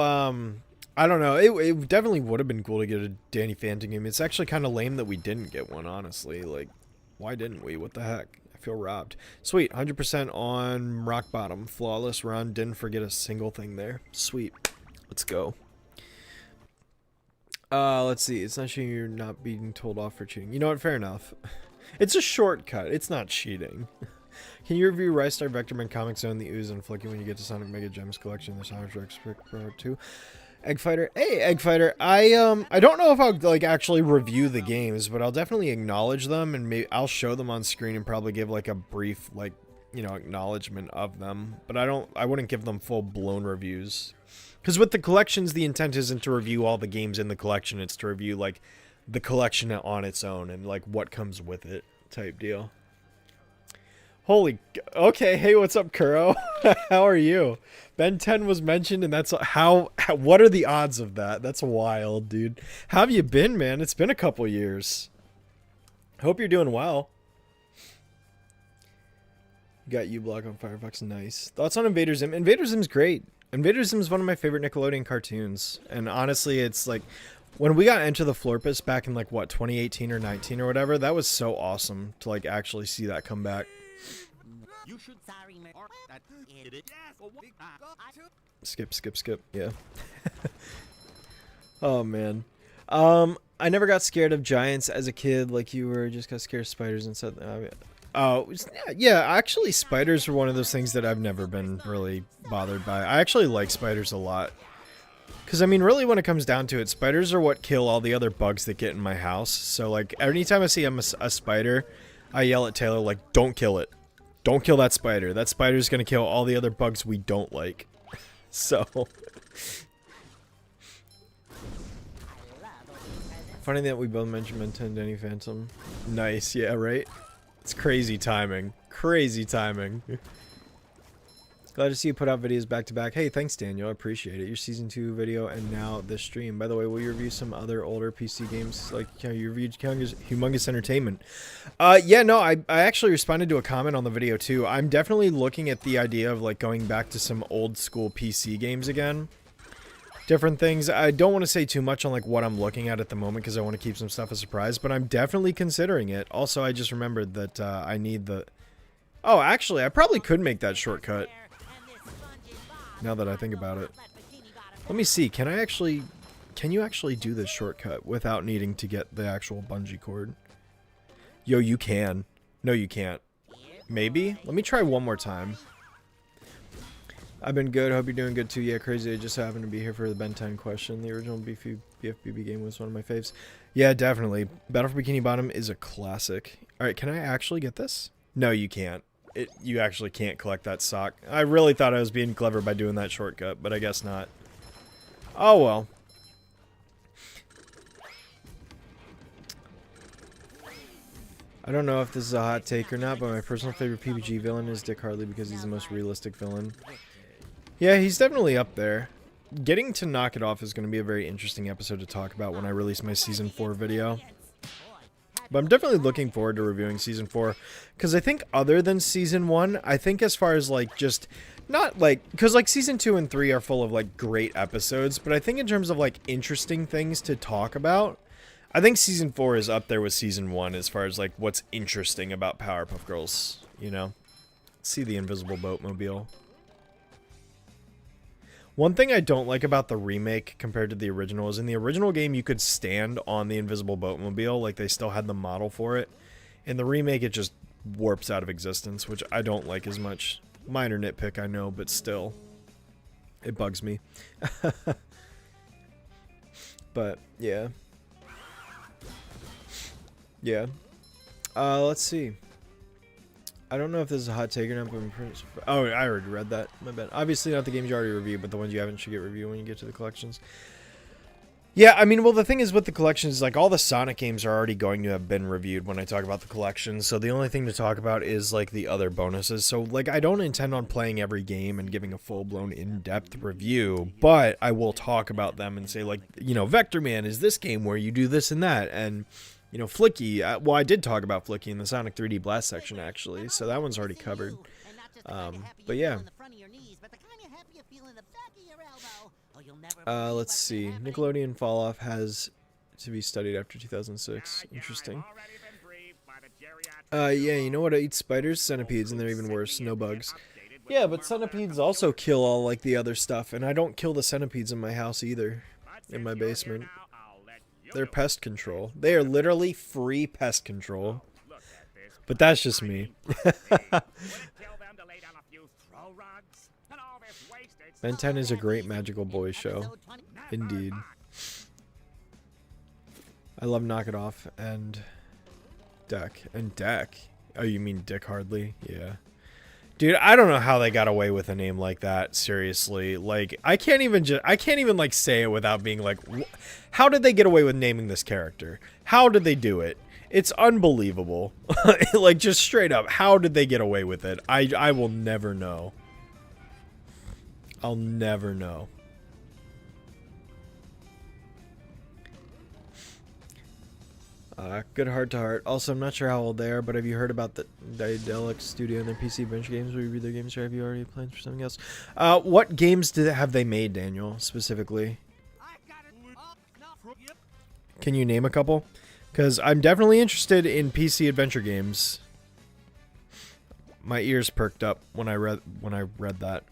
I don't know. It definitely would have been cool to get a Danny Phantom game. It's actually kind of lame that we didn't get one, honestly. Like, why didn't we? What the heck? I feel robbed. Sweet. 100% on rock bottom. Flawless run. Didn't forget a single thing there. Sweet. Let's go. Let's see. It's not cheating. You're not being told off for cheating. You know what? Fair enough. It's a shortcut. It's not cheating. Can you review Rise Star Vectorman Comic Zone, the Ooze and Flicky when you get to Sonic Mega Gems Collection, the Sonic Rex Pro 2? Egg Fighter. Hey, Egg Fighter. I don't know if I'll like actually review the games, but I'll definitely acknowledge them, and maybe I'll show them on screen and probably give like a brief like, you know, acknowledgement of them. But I wouldn't give them full blown reviews. Because with the collections, the intent isn't to review all the games in the collection, it's to review like the collection on its own and like what comes with it type deal. Holy, okay, hey, what's up, Kuro? How are you? Ben 10 was mentioned, and that's what are the odds of that? That's wild, dude. How have you been, man? It's been a couple years. Hope you're doing well. You got U-Block on Firefox, nice. Thoughts on Invader Zim? Invader Zim's great. Invader Zim's one of my favorite Nickelodeon cartoons, and honestly, it's like, when we got Enter the Florpus back in like, what, 2018 or 19 or whatever, that was so awesome to like actually see that come back. You should Skip. Yeah. Oh, man. I never got scared of giants as a kid like you were. Just got scared of spiders and said, yeah, actually, spiders are one of those things that I've never been really bothered by. I actually like spiders a lot. Because, I mean, really, when it comes down to it, spiders are what kill all the other bugs that get in my house. So, like, anytime I see a spider, I yell at Taylor, like, don't kill it. Don't kill that spider. That spider's gonna kill all the other bugs we don't like. So. Funny that we both mentioned Ben 10 Danny Phantom. Nice, yeah, right? It's crazy timing. Crazy timing. Glad to see you put out videos back to back. Hey, thanks, Daniel. I appreciate it. Your season 2 video and now this stream. By the way, will you review some other older PC games? Like, you reviewed Humongous Entertainment. Yeah, no, I actually responded to a comment on the video too. I'm definitely looking at the idea of like going back to some old school PC games again. Different things. I don't want to say too much on like what I'm looking at the moment because I want to keep some stuff a surprise, but I'm definitely considering it. Also, I just remembered that I need the... Oh, actually, I probably could make that shortcut. Now that I think about it. Let me see. Can you actually do this shortcut without needing to get the actual bungee cord? Yo, you can. No, you can't. Maybe? Let me try one more time. I've been good. Hope you're doing good too. Yeah, crazy. I just happened to be here for the Ben 10 question. The original BFBB game was one of my faves. Yeah, definitely. Battle for Bikini Bottom is a classic. Alright, can I actually get this? No, you can't. You actually can't collect that sock. I really thought I was being clever by doing that shortcut, but I guess not. Oh well. I don't know if this is a hot take or not, but my personal favorite PBG villain is Dick Harley because he's the most realistic villain. Yeah, he's definitely up there. Getting to knock it off is going to be a very interesting episode to talk about when I release my Season 4 video. But I'm definitely looking forward to reviewing Season 4, because I think other than Season 1, I think as far as, like, just, not, like, because, like, Season 2 and 3 are full of, like, great episodes, but I think in terms of, like, interesting things to talk about, I think Season 4 is up there with Season 1 as far as, like, what's interesting about Powerpuff Girls, you know? See the invisible boatmobile. One thing I don't like about the remake compared to the original is in the original game you could stand on the invisible boatmobile, like they still had the model for it. In the remake it just warps out of existence, which I don't like as much. Minor nitpick, I know, but still. It bugs me. But, yeah. Yeah. Let's see. I don't know if this is a hot take or not, but oh, I already read that. My bad. Obviously not the games you already reviewed, but the ones you haven't should get reviewed when you get to the collections. Yeah, I mean, well, the thing is with the collections, like, all the Sonic games are already going to have been reviewed when I talk about the collections, so the only thing to talk about is, like, the other bonuses. So, like, I don't intend on playing every game and giving a full-blown in-depth review, but I will talk about them and say, like, you know, Vector Man is this game where you do this and that, and... You know, Flicky, well, I did talk about Flicky in the Sonic 3D Blast section, actually, so that one's already covered. But yeah. Let's see. Nickelodeon Falloff has to be studied after 2006. Interesting. Yeah, you know what? I eat spiders, centipedes, and they're even worse. No bugs. Yeah, but centipedes also kill all, like, the other stuff, and I don't kill the centipedes in my house either. In my basement. They're pest control. They are literally free pest control. But that's just me. Ben 10 is a great magical boy show. Indeed. I love Knock It Off and Deck. And Deck. Oh, you mean Dick Hardly? Yeah. Dude, I don't know how they got away with a name like that, seriously. Like, I can't even, like, say it without being like, how did they get away with naming this character? How did they do it? It's unbelievable. Like, just straight up, how did they get away with it? I will never know. I'll never know. Good heart to heart. Also, I'm not sure how old they are, but have you heard about the Daedalic Studio and their PC adventure games? Will you review their games, or have you already planned for something else? What games have they made, Daniel, specifically? Can you name a couple? Because I'm definitely interested in PC adventure games. My ears perked up when I read that.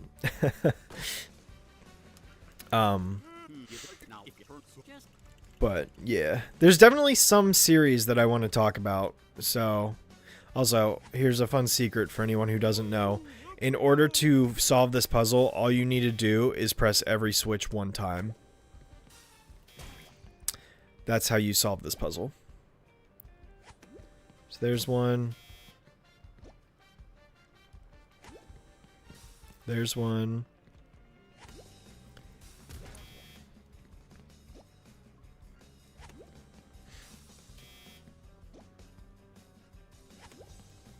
But yeah, there's definitely some series that I want to talk about. So, also, here's a fun secret for anyone who doesn't know. In order to solve this puzzle, all you need to do is press every switch one time. That's how you solve this puzzle. So there's one. There's one.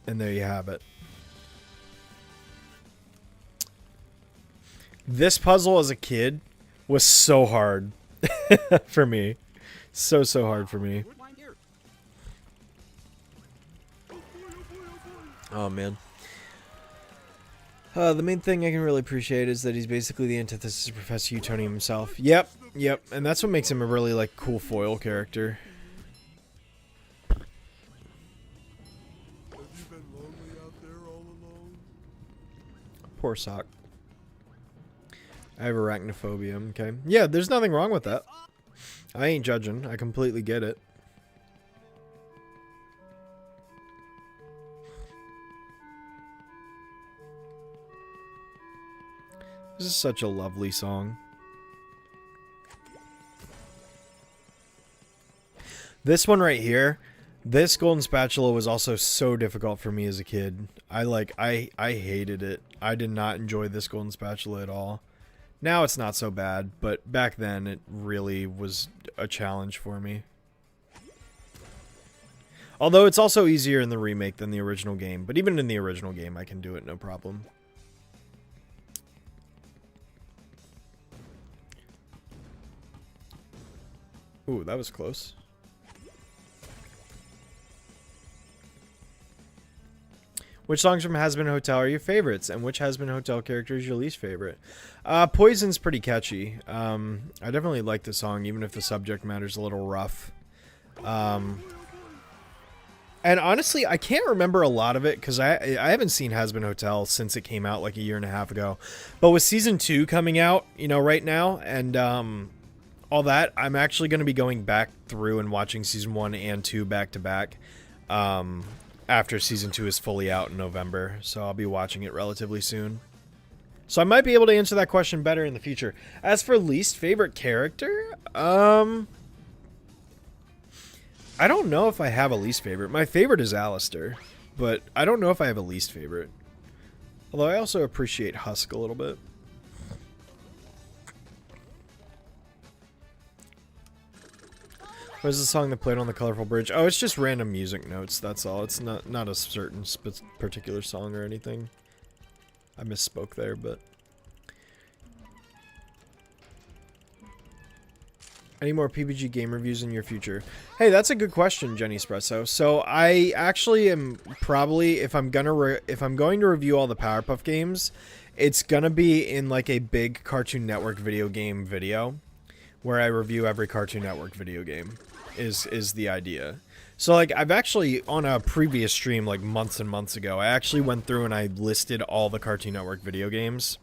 And there you have it. This puzzle as a kid was so hard for me. So hard for me. Oh, man. The main thing I can really appreciate is that he's basically the antithesis of Professor Utonium himself. Yep. And that's what makes him a really, like, cool foil character. Poor Sock. I have arachnophobia. Okay. Yeah, there's nothing wrong with that. I ain't judging. I completely get it. This is such a lovely song. This one right here, this golden spatula was also so difficult for me as a kid. I hated it. I did not enjoy this golden spatula at all. Now it's not so bad, but back then it really was a challenge for me. Although it's also easier in the remake than the original game, but even in the original game I can do it no problem. Ooh, that was close. Which songs from Has Been Hotel are your favorites, and which Has Been Hotel character is your least favorite? Poison's pretty catchy. I definitely like the song, even if the subject matter's a little rough. And honestly, I can't remember a lot of it, because I haven't seen Has Been Hotel since it came out like a year and a half ago. But with Season 2 coming out, you know, right now, and all that, I'm actually going to be going back through and watching Season 1 and 2 back-to-back. After Season 2 is fully out in November, so I'll be watching it relatively soon. So I might be able to answer that question better in the future. As for least favorite character, I don't know if I have a least favorite. My favorite is Alistair, but I don't know if I have a least favorite. Although I also appreciate Husk a little bit. What is the song that played on the colorful bridge? Oh, it's just random music notes, that's all. It's not a certain particular song or anything. I misspoke there, but... Any more PBG game reviews in your future? Hey, that's a good question, Jenny Espresso. So I actually am probably, if I'm going to review all the Powerpuff games, it's gonna be in like a big Cartoon Network video game video, where I review every Cartoon Network video game. Is the idea. So like I've actually on a previous stream like months and months ago, I actually went through and I listed all the Cartoon Network video games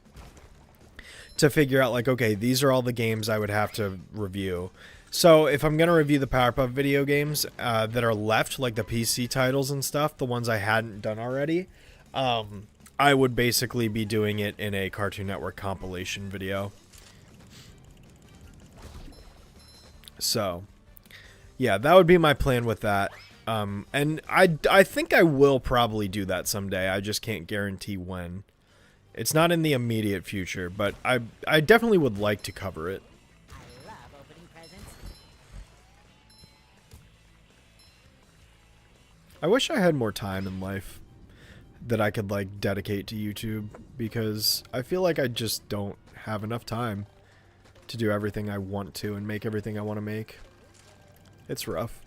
to figure out like, okay, these are all the games I would have to review. So if I'm gonna review the Powerpuff video games that are left, like the PC titles and stuff, the ones I hadn't done already, I would basically be doing it in a Cartoon Network compilation video. So yeah, that would be my plan with that. And I think I will probably do that someday. I just can't guarantee when. It's not in the immediate future, but I definitely would like to cover it. I love opening presents. I wish I had more time in life that I could like dedicate to YouTube, because I feel like I just don't have enough time to do everything I want to and make everything I want to make. It's rough.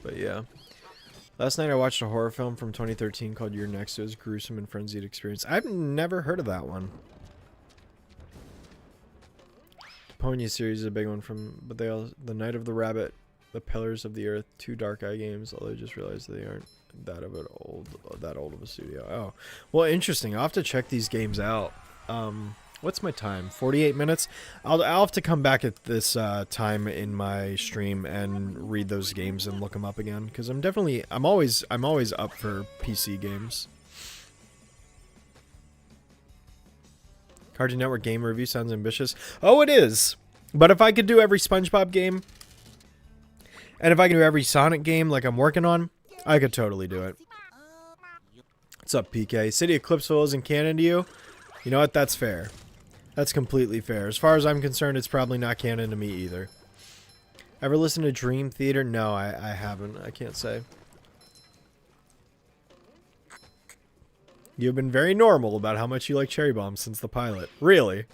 But yeah. Last night I watched a horror film from 2013 called You're Next. It was a gruesome and frenzied experience. I've never heard of that one. The Pony series is a big one from, but they all, The Night of the Rabbit, The Pillars of the Earth, 2 Dark Eye games, although I just realized they aren't that old of a studio. Oh, well, interesting. I'll have to check these games out. What's my time? 48 minutes? I'll have to come back at this time in my stream and read those games and look them up again, because I'm always up for PC games. Cartoon Network game review sounds ambitious. Oh, it is. But if I could do every SpongeBob game, and if I could do every Sonic game like I'm working on, I could totally do it. What's up, PK? City of Clipsville isn't canon to you? You know what? That's fair. That's completely fair. As far as I'm concerned, it's probably not canon to me either. Ever listen to Dream Theater? No, I haven't. I can't say. You've been very normal about how much you like Cherry Bomb since the pilot. Really?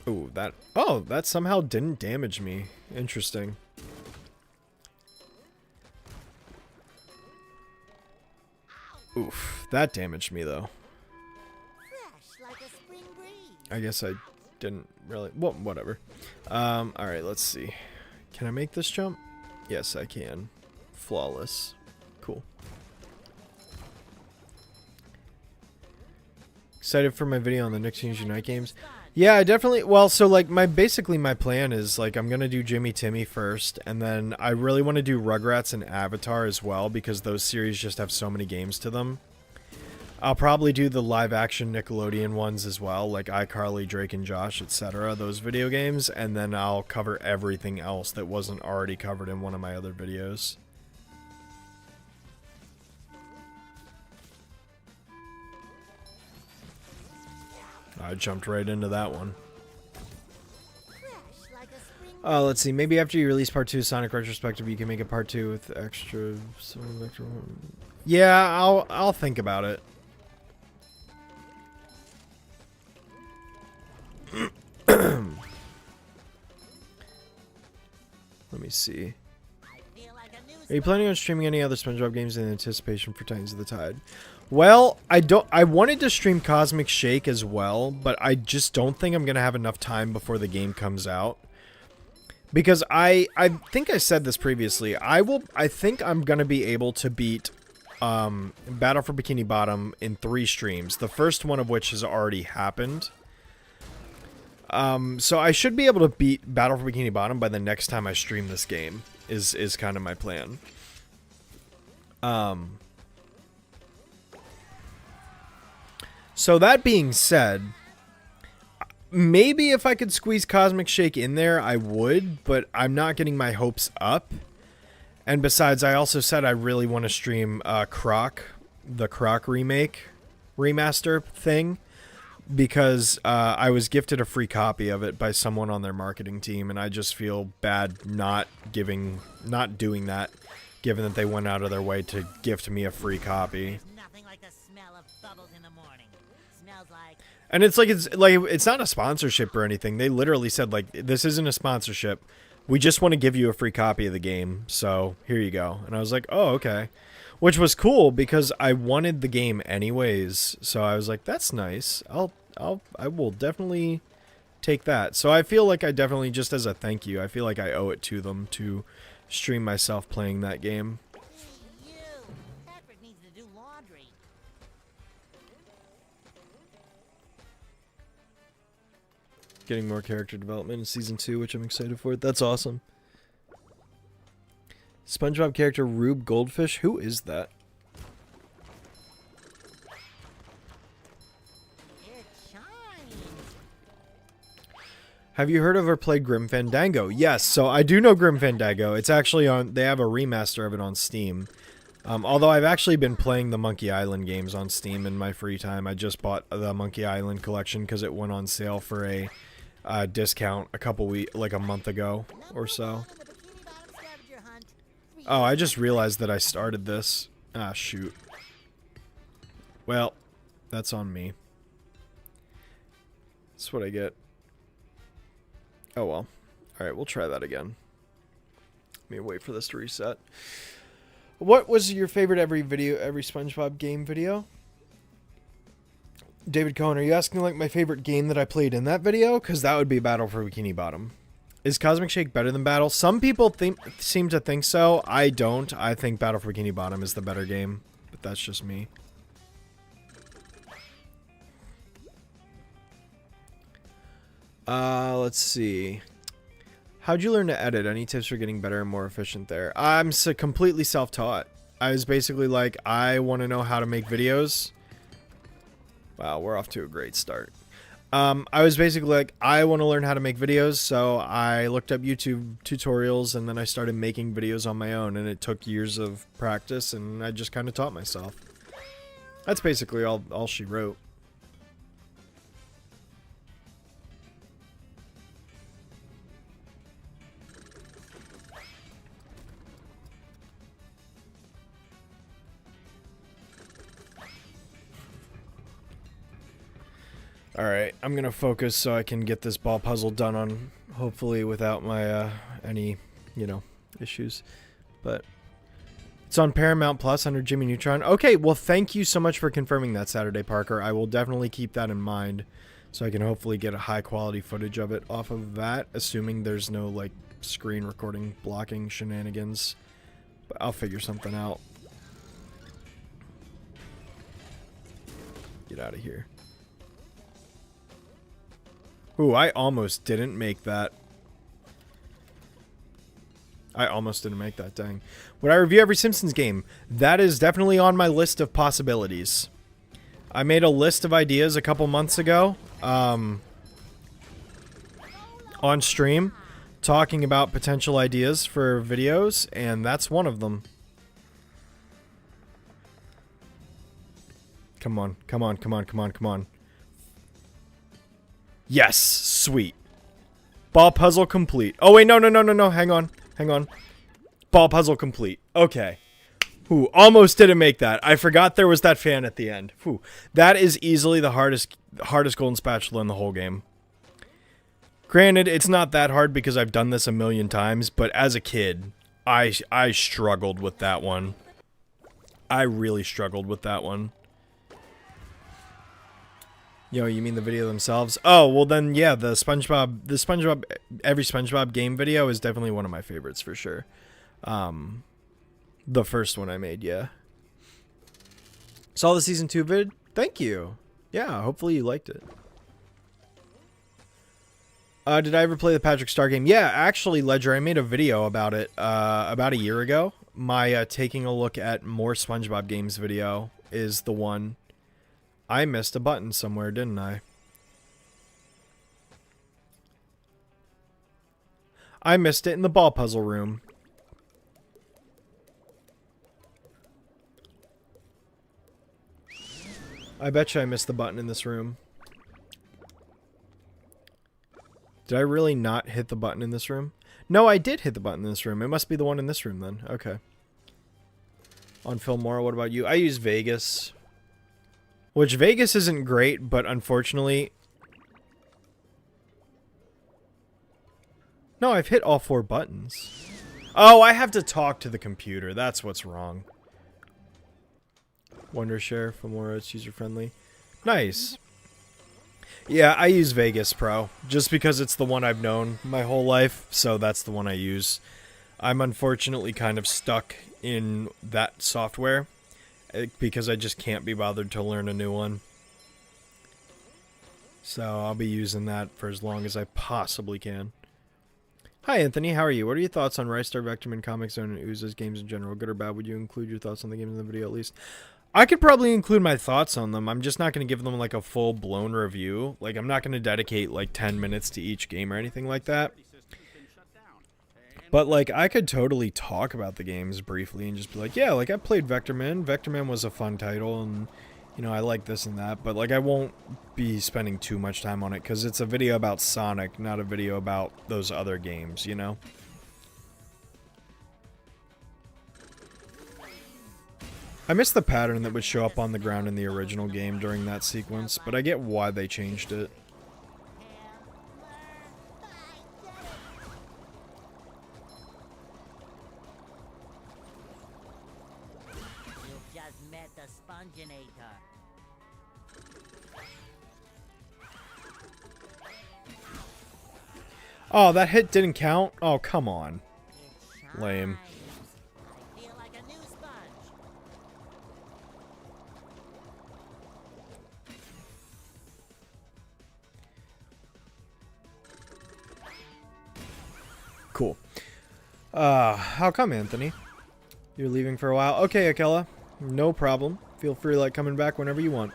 Ooh, that somehow didn't damage me. Interesting. Oof, that damaged me though. Fresh like a spring breeze. I guess I didn't really... Well, whatever. Alright, let's see. Can I make this jump? Yes, I can. Flawless. Cool. Excited for my video on the Nicktoons Unite games? Yeah, I definitely... Well, so, like, basically my plan is, like, I'm gonna do Jimmy Timmy first, and then I really want to do Rugrats and Avatar as well, because those series just have so many games to them. I'll probably do the live-action Nickelodeon ones as well, like iCarly, Drake and Josh, etc., those video games, and then I'll cover everything else that wasn't already covered in one of my other videos. I jumped right into that one. Let's see. Maybe after you release part 2 of Sonic Retrospective, you can make a part 2 with extra... Yeah, I'll think about it. Let me see. Are you planning on streaming any other SpongeBob games in anticipation for Titans of the Tide? Well, I wanted to stream Cosmic Shake as well, but I just don't think I'm going to have enough time before the game comes out. Because I think I said this previously. I think I'm going to be able to beat Battle for Bikini Bottom in 3 streams. The first one of which has already happened. So I should be able to beat Battle for Bikini Bottom by the next time I stream this game. Is kind of my plan. So that being said, maybe if I could squeeze Cosmic Shake in there, I would, but I'm not getting my hopes up. And besides, I also said I really want to stream Croc, the Croc remaster thing, because I was gifted a free copy of it by someone on their marketing team, and I just feel bad not doing that, given that they went out of their way to gift me a free copy. Nothing like the smell of bubbles in the morning. Smells like... And it's not a sponsorship or anything. They literally said, like, this isn't a sponsorship. We just want to give you a free copy of the game, so here you go. And I was like, oh, okay. Which was cool because I wanted the game anyways. So I was like, that's nice. I will definitely take that. So I feel like I definitely, just as a thank you, I feel like I owe it to them to stream myself playing that game. Hey, you! Patrick needs to do laundry. Getting more character development in Season 2, which I'm excited for. That's awesome. SpongeBob character Rube Goldfish? Who is that? It shines. Have you heard of or played Grim Fandango? Yes, so I do know Grim Fandango. It's actually on... They have a remaster of it on Steam. Although I've actually been playing the Monkey Island games on Steam in my free time. I just bought the Monkey Island collection because it went on sale for a discount a month ago or so. Oh, I just realized that I started this. Ah, shoot. Well, that's on me. That's what I get. Oh, well. Alright, we'll try that again. Let me wait for this to reset. What was your favorite every SpongeBob game video? David Cohen, are you asking like my favorite game that I played in that video? Because that would be Battle for Bikini Bottom. Is Cosmic Shake better than Battle? Some people seem to think so. I don't. I think Battle for Bikini Bottom is the better game. But that's just me. Let's see. How'd you learn to edit? Any tips for getting better and more efficient there? I'm completely self-taught. I was basically like, I want to know how to make videos. Wow, we're off to a great start. I was basically like, I want to learn how to make videos, so I looked up YouTube tutorials, and then I started making videos on my own, and it took years of practice, and I just kind of taught myself. That's basically all she wrote. Alright, I'm going to focus so I can get this ball puzzle done on, hopefully without my, any, issues. But it's on Paramount Plus under Jimmy Neutron. Okay, well, thank you so much for confirming that, Saturday Parker. I will definitely keep that in mind So I can hopefully get a high quality footage of it off of that, assuming there's no like screen recording blocking shenanigans. But I'll figure something out. Get out of here. Ooh, I almost didn't make that. I almost didn't make that, dang. Would I review every Simpsons game? That is definitely on my list of possibilities. I made a list of ideas a couple months ago on stream talking about potential ideas for videos, and that's one of them. Come on, come on, come on, come on, come on. Yes, sweet. Ball puzzle complete. Oh, wait, no, no, no, no, no, hang on, hang on. Ball puzzle complete. Okay. Ooh, almost didn't make that. I forgot there was that fan at the end. Ooh, that is easily the hardest golden spatula in the whole game. Granted, it's not that hard because I've done this a million times, but as a kid, I struggled with that one. I really struggled with that one. Yo, you mean the video themselves? Oh, well then, yeah, every SpongeBob game video is definitely one of my favorites for sure. The first one I made, yeah. Saw the season 2 vid? Thank you. Yeah, hopefully you liked it. Did I ever play the Patrick Star game? Yeah, actually, Ledger, I made a video about it about a year ago. My taking a look at more SpongeBob games video is the one. I missed a button somewhere, didn't I? I missed it in the ball puzzle room. I bet you I missed the button in this room. Did I really not hit the button in this room? No, I did hit the button in this room. It must be the one in this room then. Okay. On Fillmore, what about you? I use Vegas. Which Vegas isn't great, but unfortunately... No, I've hit all 4 buttons. Oh, I have to talk to the computer. That's what's wrong. Wondershare, Fillmore, it's user-friendly. Nice. Yeah, I use Vegas Pro, just because it's the one I've known my whole life, so that's the one I use. I'm unfortunately kind of stuck in that software, because I just can't be bothered to learn a new one. So I'll be using that for as long as I possibly can. Hi Anthony, how are you? What are your thoughts on Rystar, Vectorman, Comic Zone, and Ooza's games in general? Good or bad? Would you include your thoughts on the game in the video at least? I could probably include my thoughts on them. I'm just not going to give them like a full-blown review. Like, I'm not going to dedicate like 10 minutes to each game or anything like that. But like, I could totally talk about the games briefly and just be like, yeah, like I played Vectorman. Vectorman was a fun title and, you know, I like this and that. But like, I won't be spending too much time on it because it's a video about Sonic, not a video about those other games, you know? I missed the pattern that would show up on the ground in the original game during that sequence, but I get why they changed it. You've just met the Sponginator. Oh, that hit didn't count? Oh, come on. Lame. I feel like a new sponge. Cool. How come, Anthony? You're leaving for a while? Okay, Akela. No problem. Feel free to like coming back whenever you want.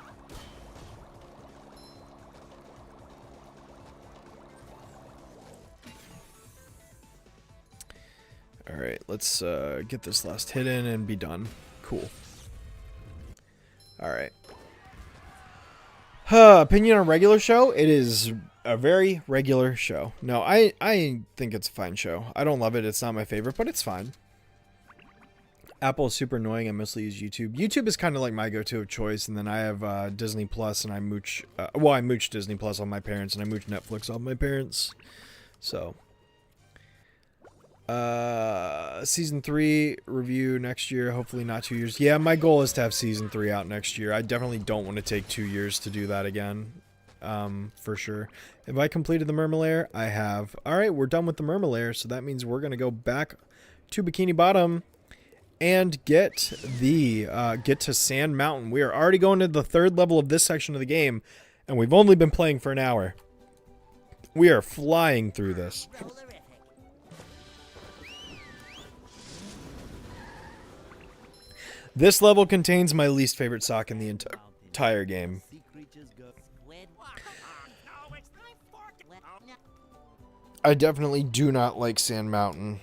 Alright, let's get this last hit in and be done. Cool. Alright. Opinion on regular show? It is a very regular show. No, I think it's a fine show. I don't love it. It's not my favorite, but it's fine. Apple is super annoying. I mostly use YouTube. YouTube is kind of like my go-to of choice, and then I have Disney Plus, and I mooch... well, I mooch Disney Plus on my parents, and I mooch Netflix on my parents. So... Season 3 review next year, hopefully not 2 years. Yeah, my goal is to have Season 3 out next year. I definitely don't want to take 2 years to do that again. for sure. Have I completed the Murmur I have. All right, we're done with the Murmur, so that means we're going to go back to Bikini Bottom and get to Sand Mountain. We are already going to the 3rd level of this section of the game, and we've only been playing for an hour. We are flying through this. This level contains my least favorite sock in the entire game. I definitely do not like Sand Mountain.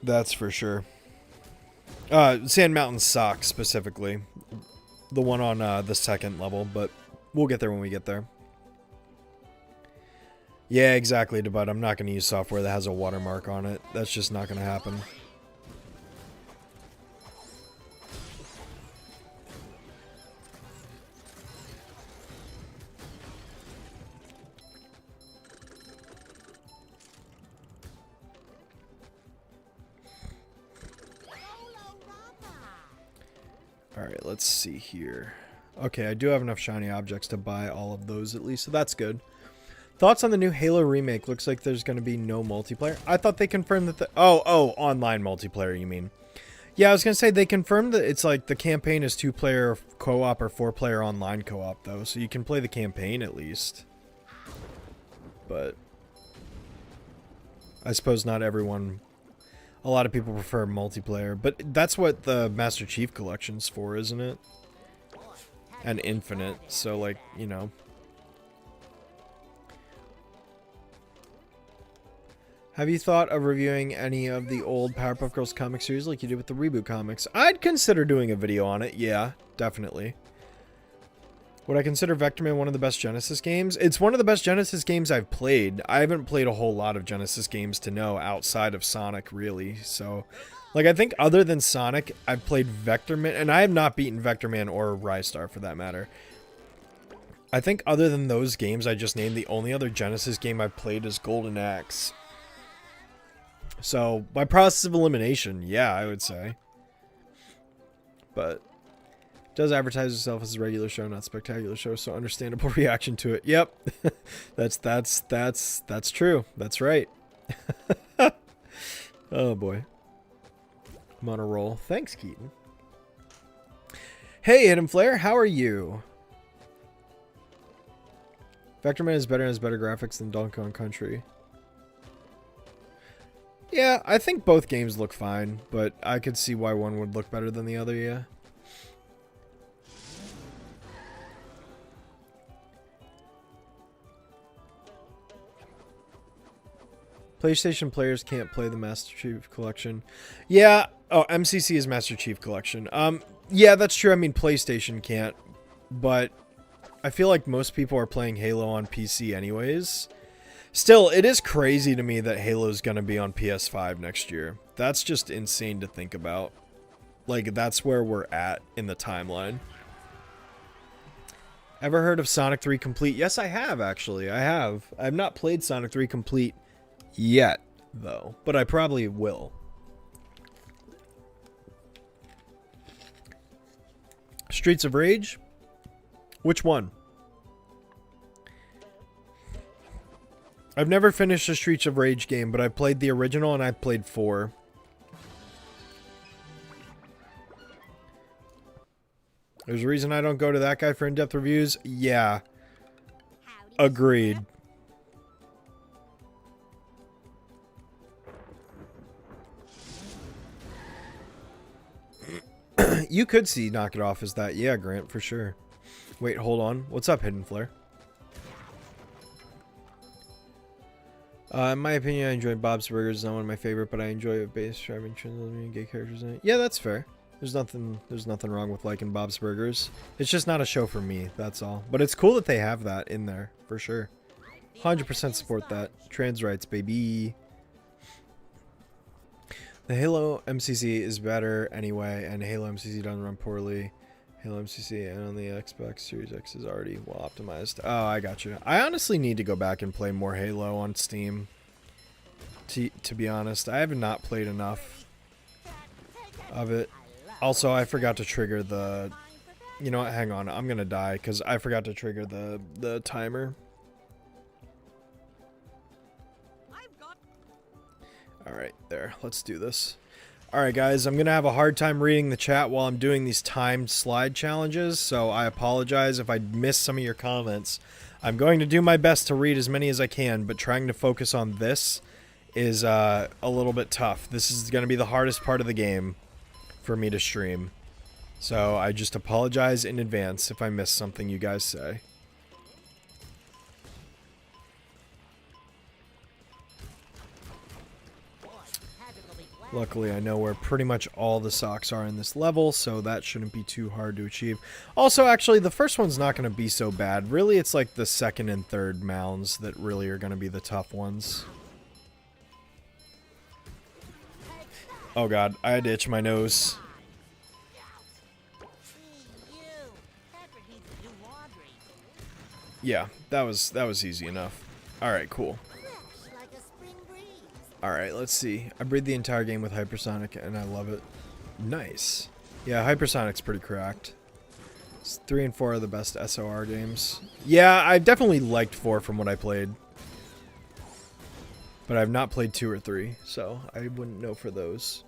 That's for sure. Sand Mountain sock specifically. The one on the 2nd level, but we'll get there when we get there. Yeah, exactly, but I'm not going to use software that has a watermark on it. That's just not going to happen. Alright, let's see here. Okay, I do have enough shiny objects to buy all of those at least, so that's good. Thoughts on the new Halo remake? Looks like there's going to be no multiplayer. I thought they confirmed that Oh, online multiplayer, you mean. Yeah, I was going to say they confirmed that it's like the campaign is 2-player co-op or 4-player online co-op, though, so you can play the campaign at least. But I suppose not everyone... A lot of people prefer multiplayer, but that's what the Master Chief Collection's for, isn't it? And Infinite, so like, you know. Have you thought of reviewing any of the old Powerpuff Girls comic series like you did with the reboot comics? I'd consider doing a video on it, yeah, definitely. Would I consider Vectorman one of the best Genesis games? It's one of the best Genesis games I've played. I haven't played a whole lot of Genesis games to know outside of Sonic, really. So, like, I think other than Sonic, I've played Vectorman, and I have not beaten Vectorman or Rystar for that matter. I think other than those games I just named, the only other Genesis game I've played is Golden Axe. So, by process of elimination, yeah, I would say. But... does advertise itself as a regular show, not spectacular show, so understandable reaction to it. Yep. that's true. That's right. Oh boy. I'm on a roll. Thanks, Keaton. Hey, Hidden Flare, how are you? Vectorman is better and has better graphics than Donkey Kong Country. Yeah, I think both games look fine, but I could see why one would look better than the other, yeah. PlayStation players can't play the Master Chief Collection. Yeah. Oh, MCC is Master Chief Collection. Yeah, that's true. I mean, PlayStation can't. But I feel like most people are playing Halo on PC anyways. Still, it is crazy to me that Halo's going to be on PS5 next year. That's just insane to think about. Like, that's where we're at in the timeline. Ever heard of Sonic 3 Complete? Yes, I have, actually. I have. I have not played Sonic 3 Complete yet, though, but I probably will. Streets of Rage? Which one? I've never finished a Streets of Rage game, but I've played the original and I've played 4. There's a reason I don't go to that guy for in-depth reviews? Yeah. Agreed. You could see Knock It Off as that. Yeah, Grant, for sure. Wait, hold on. What's up, Hidden Flare? In my opinion, I enjoy Bob's Burgers. It's not one of my favorite, but I enjoy it based driving and gay characters in it. Yeah, that's fair. There's nothing wrong with liking Bob's Burgers. It's just not a show for me, that's all. But it's cool that they have that in there, for sure. 100% support that. Trans rights, baby. The Halo MCC is better anyway, and Halo MCC doesn't run poorly. Halo MCC and on the Xbox Series X is already well optimized. Oh, I got you. I honestly need to go back and play more Halo on Steam. To be honest, I have not played enough of it. Also, I forgot to trigger the You know what? Hang on. I'm going to die because I forgot to trigger the timer. Alright, there. Let's do this. Alright, guys. I'm going to have a hard time reading the chat while I'm doing these timed slide challenges, so I apologize if I miss some of your comments. I'm going to do my best to read as many as I can, but trying to focus on this is a little bit tough. This is going to be the hardest part of the game for me to stream. So I just apologize in advance if I miss something you guys say. Luckily, I know where pretty much all the socks are in this level, so that shouldn't be too hard to achieve. Also, actually, the first one's not going to be so bad. Really, it's like the second and third mounds that really are going to be the tough ones. Oh god, I had to itch my nose. Yeah, that was easy enough. Alright, cool. Alright, let's see. I breathe the entire game with hypersonic and I love it. Nice. Yeah, hypersonic's pretty cracked. 3 and 4 are the best SOR games. Yeah, I definitely liked 4 from what I played. But I've not played 2 or 3, so I wouldn't know for those.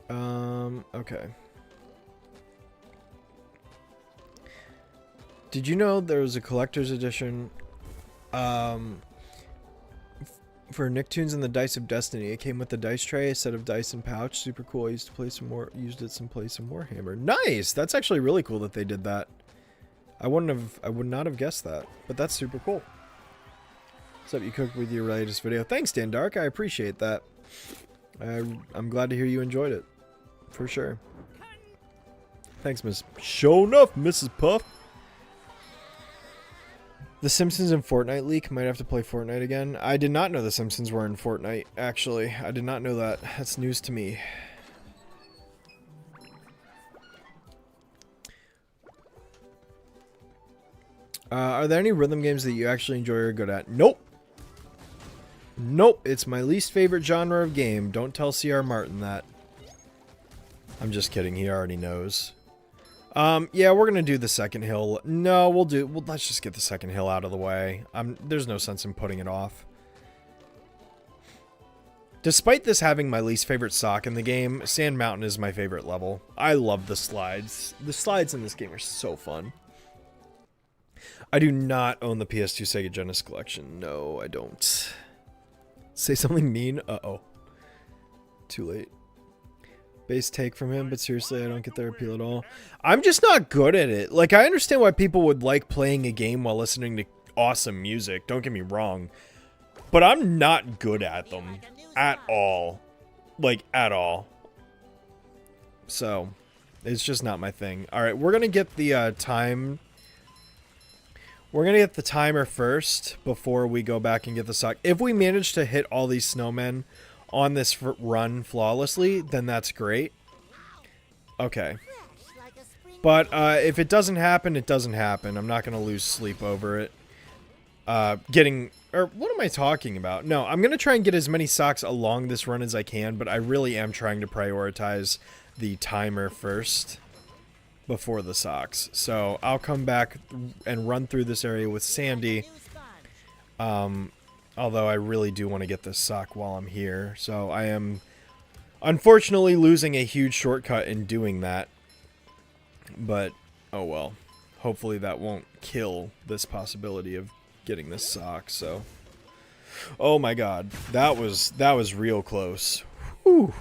Okay. Did you know there was a collector's edition for Nicktoons and the Dice of Destiny? It came with the dice tray, a set of dice and pouch. Super cool. I used to play some more, used it some play some Warhammer. Nice. That's actually really cool that they did that. I would not have guessed that, but that's super cool. What's up? You cooked with your latest video. Thanks, Dan Dark. I appreciate that. I'm glad to hear you enjoyed it, for sure. Thanks, Miss. Show enough, Mrs. Puff. The Simpsons in Fortnite leak. Might have to play Fortnite again. I did not know the Simpsons were in Fortnite, actually. I did not know that. That's news to me. Are there any rhythm games that you actually enjoy or are good at? Nope. Nope. It's my least favorite genre of game. Don't tell C.R. Martin that. I'm just kidding. He already knows. Yeah, we're gonna do the second hill. No, let's just get the second hill out of the way. There's no sense in putting it off. Despite this having my least favorite sock in the game, Sand Mountain is my favorite level. I love the slides. The slides in this game are so fun. I do not own the PS2 Sega Genesis collection. No, I don't. Say something mean? Uh-oh. Too late. Base take from him, but seriously, I don't get their appeal at all. I'm just not good at it. Like, I understand why people would like playing a game while listening to awesome music. Don't get me wrong. But I'm not good at them. At all. Like, at all. So, it's just not my thing. Alright, we're gonna get the time... We're gonna get the timer first before we go back and get the sock. If we manage to hit all these snowmen on this run flawlessly, then that's great. Okay. But if it doesn't happen, it doesn't happen. I'm not going to lose sleep over it. What am I talking about? No, I'm going to try and get as many socks along this run as I can, but I really am trying to prioritize the timer first before the socks. So I'll come back and run through this area with Sandy. Although I really do want to get this sock while I'm here. So I am unfortunately losing a huge shortcut in doing that. But, oh well. Hopefully that won't kill this possibility of getting this sock, so. Oh my god. That was real close. Whew.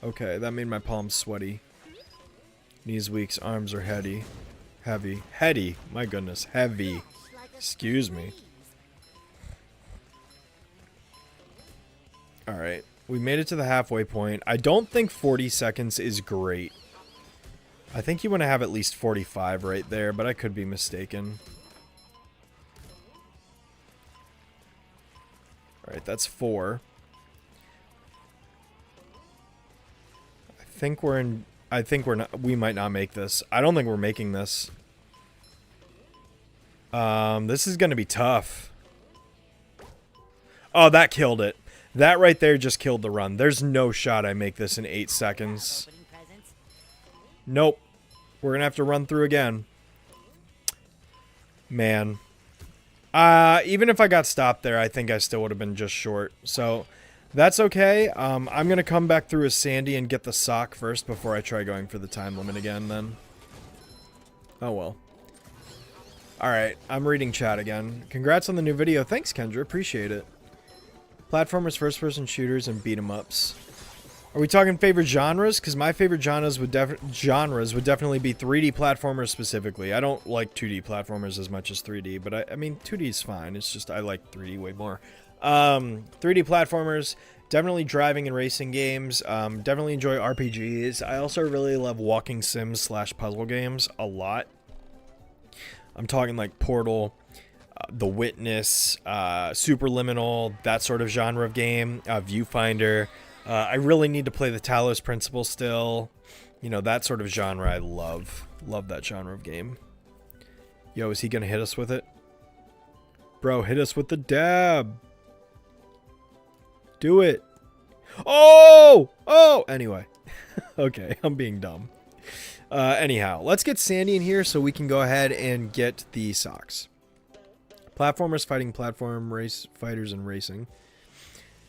Okay, that made my palms sweaty. Knees weak, arms are heady. Heavy. Heady. My goodness. Heavy. Excuse me. Alright, we made it to the halfway point. I don't think 40 seconds is great. I think you want to have at least 45 right there, but I could be mistaken. Alright, that's 4. We might not make this. I don't think we're making this. This is gonna be tough. Oh, that killed it. That right there just killed the run. There's no shot I make this in 8 seconds. Nope. We're gonna have to run through again. Man. Even if I got stopped there, I think I still would have been just short. So, that's okay. I'm gonna come back through as Sandy and get the sock first before I try going for the time limit again, then. Oh, well. Alright, I'm reading chat again. Congrats on the new video. Thanks, Kendra. Appreciate it. Platformers, first-person shooters, and beat-em-ups. Are we talking favorite genres? Because my favorite genres would definitely be 3D platformers specifically. I don't like 2D platformers as much as 3D, but I mean 2D is fine. It's just I like 3D way more. 3D platformers, definitely driving and racing games. Definitely enjoy RPGs. I also really love walking sims / puzzle games a lot. I'm talking like Portal, The Witness, Superliminal, that sort of genre of game, Viewfinder. I really need to play the Talos Principle still. You know, that sort of genre I love. Love that genre of game. Yo, is he gonna hit us with it? Bro, hit us with the dab. Do it. Oh! Oh! Anyway. Okay, I'm being dumb. Anyhow, let's get Sandy in here so we can go ahead and get the socks. Platformers fighting platform, race fighters, and racing.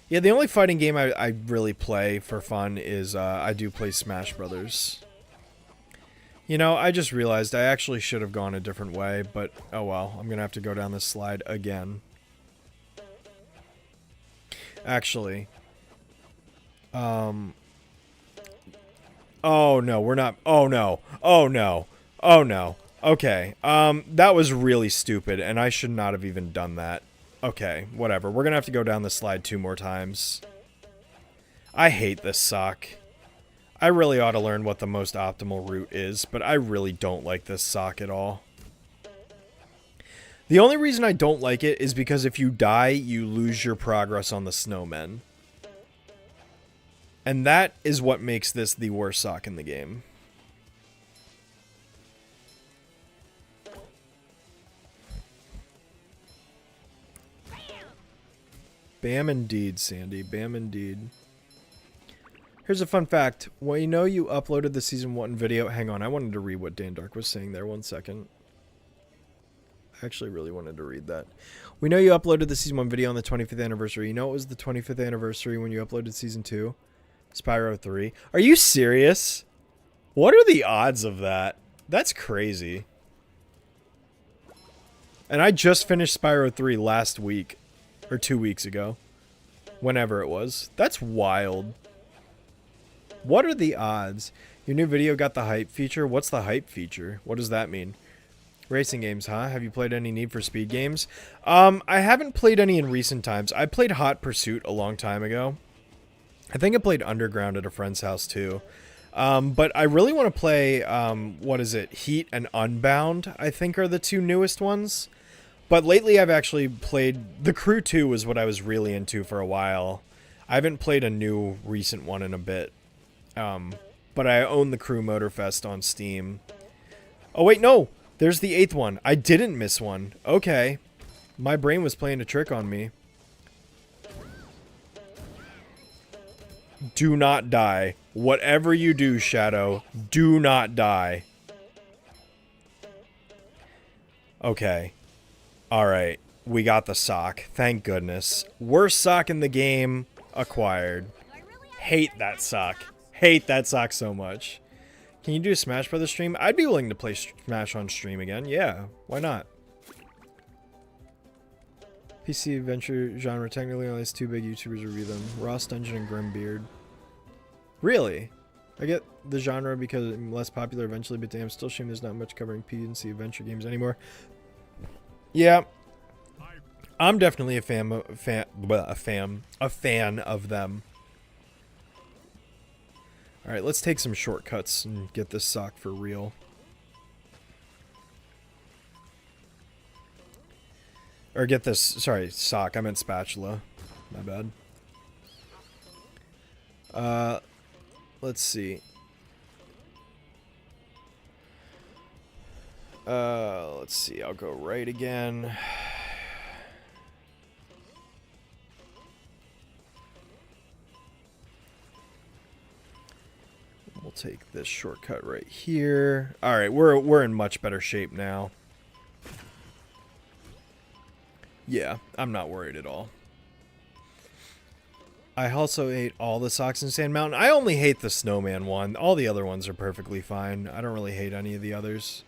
Yeah, the only fighting game I really play for fun is I do play Smash Brothers. You know, I just realized I actually should have gone a different way, but oh well. I'm going to have to go down this slide again. Actually. Oh no, we're not. Oh no. Oh no. Oh no. Okay. That was really stupid, and I should not have even done that. Okay, whatever. We're gonna have to go down this slide 2 more times. I hate this sock. I really ought to learn what the most optimal route is, but I really don't like this sock at all. The only reason I don't like it is because if you die, you lose your progress on the snowmen. And that is what makes this the worst sock in the game. Bam indeed, Sandy. Bam indeed. Here's a fun fact. Well, you know you uploaded the Season 1 video. Hang on, I wanted to read what Dan Dark was saying there. 1 second. I actually really wanted to read that. We know you uploaded the Season 1 video on the 25th anniversary. You know it was the 25th anniversary when you uploaded Season 2? Spyro 3. Are you serious? What are the odds of that? That's crazy. And I just finished Spyro 3 last week. Or 2 weeks ago. Whenever it was. That's wild. What are the odds? Your new video got the hype feature? What's the hype feature? What does that mean? Racing games, huh? Have you played any Need for Speed games? I haven't played any in recent times. I played Hot Pursuit a long time ago. I think I played Underground at a friend's house too. But I really want to play, what is it? Heat and Unbound, I think are the 2 newest ones. But lately I've actually played... The Crew 2 was what I was really into for a while. I haven't played a new recent one in a bit. But I own the Crew Motorfest on Steam. Oh wait, no! There's the 8th one. I didn't miss one. Okay. My brain was playing a trick on me. Do not die. Whatever you do, Shadow, do not die. Okay. Alright. We got the sock. Thank goodness. Worst sock in the game acquired. Hate that sock. Hate that sock so much. Can you do a Smash Brothers stream? I'd be willing to play Smash on stream again. Yeah, why not? PC adventure genre technically only has 2 big YouTubers review them. Ross Dungeon and Grimbeard. Really? I get the genre because it's less popular eventually, but damn, still shame there's not much covering PC adventure games anymore. Yeah. I'm definitely a fan of them. Alright, let's take some shortcuts and get this sock for real. Or get this, sorry, sock. I meant spatula. My bad. Let's see. Let's see. I'll go right again. We'll take this shortcut right here. All right, we're in much better shape now. Yeah, I'm not worried at all. I also ate all the socks in Sand Mountain. I only hate the snowman one. All the other ones are perfectly fine. I don't really hate any of the others.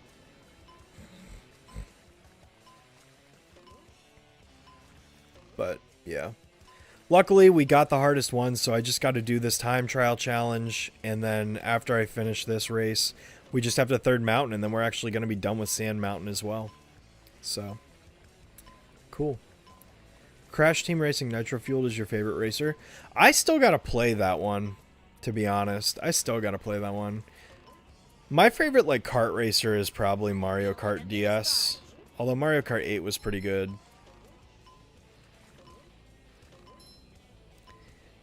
But, yeah. Luckily, we got the hardest one, so I just got to do this time trial challenge. And then after I finish this race, we just have the third mountain, and then we're actually going to be done with Sand Mountain as well. So, cool. Crash Team Racing Nitro Fueled is your favorite racer. I still got to play that one, to be honest. I still got to play that one. My favorite, like, kart racer is probably Mario Kart DS. Although Mario Kart 8 was pretty good.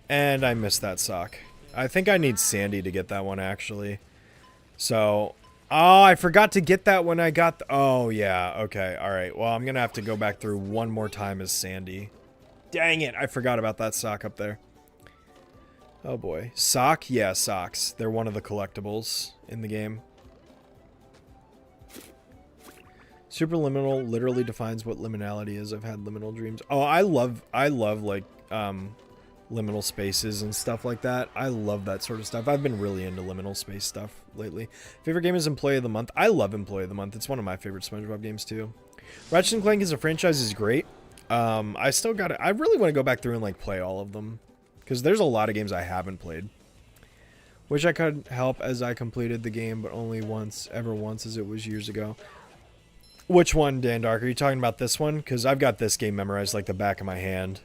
And I missed that sock. I think I need Sandy to get that one, actually. So, oh, I forgot to get that when I got... oh, yeah. Okay, alright. Well, I'm going to have to go back through one more time as Sandy. Dang it, I forgot about that sock up there. Oh, boy. Sock? Yeah, socks. They're one of the collectibles in the game. Superliminal literally defines what liminality is. I've had liminal dreams. Oh, I love like, liminal spaces and stuff like that. I love that sort of stuff. I've been really into liminal space stuff lately. Favorite game is Employee of the Month. I love Employee of the Month. It's one of my favorite SpongeBob games too. Ratchet & Clank as a franchise is great. I still got it. I really want to go back through and like play all of them because there's a lot of games I haven't played. Wish I could help as I completed the game, but only once, ever once, as it was years ago. Which one, Dan Dark? Are you talking about this one? Because I've got this game memorized like the back of my hand.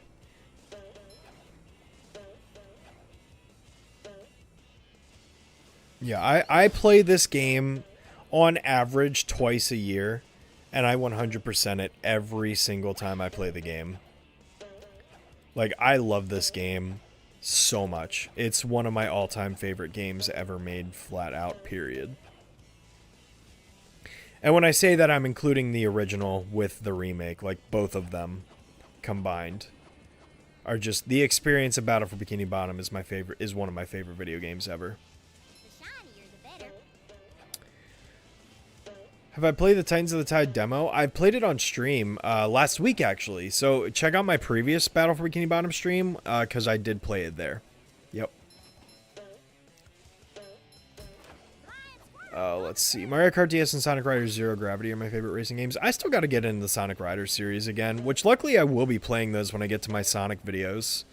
Yeah, I play this game on average twice a year, and I 100% it every single time I play the game. Like, I love this game so much. It's one of my all-time favorite games ever made, flat out, period. And when I say that, I'm including the original with the remake, like both of them combined are just the experience of Battle for Bikini Bottom is one of my favorite video games ever. Have I played the Titans of the Tide demo? I played it on stream last week, actually. So check out my previous Battle for Bikini Bottom stream, because I did play it there. Yep. Let's see. Mario Kart DS and Sonic Riders Zero Gravity are my favorite racing games. I still got to get into the Sonic Riders series again, which luckily I will be playing those when I get to my Sonic videos,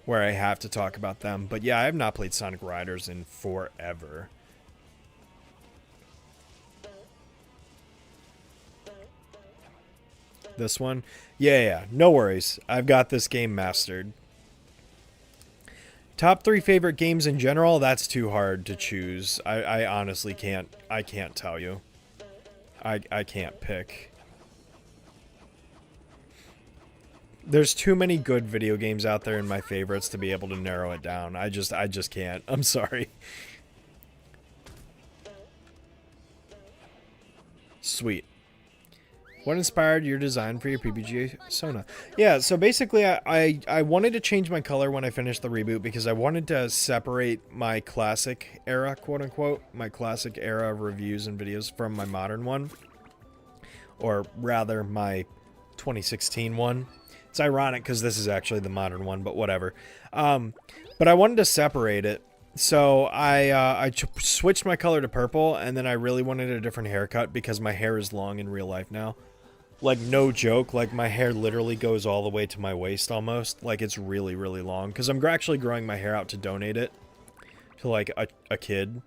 where I have to talk about them. But yeah, I have not played Sonic Riders in forever. This one? Yeah, no worries. I've got this game mastered. Top 3 favorite games in general? That's too hard to choose. I honestly can't. I can't tell you. I can't pick. There's too many good video games out there in my favorites to be able to narrow it down. I just can't. I'm sorry. Sweet. What inspired your design for your PPG Sona? Yeah, so basically I wanted to change my color when I finished the reboot because I wanted to separate my classic era, quote unquote, my classic era of reviews and videos from my modern one. Or rather, my 2016 one. It's ironic because this is actually the modern one, but whatever. But I wanted to separate it. So I switched my color to purple, and then I really wanted a different haircut because my hair is long in real life now. Like, no joke, like, my hair literally goes all the way to my waist almost. Like, it's really, really long. Because I'm actually growing my hair out to donate it to, like, a kid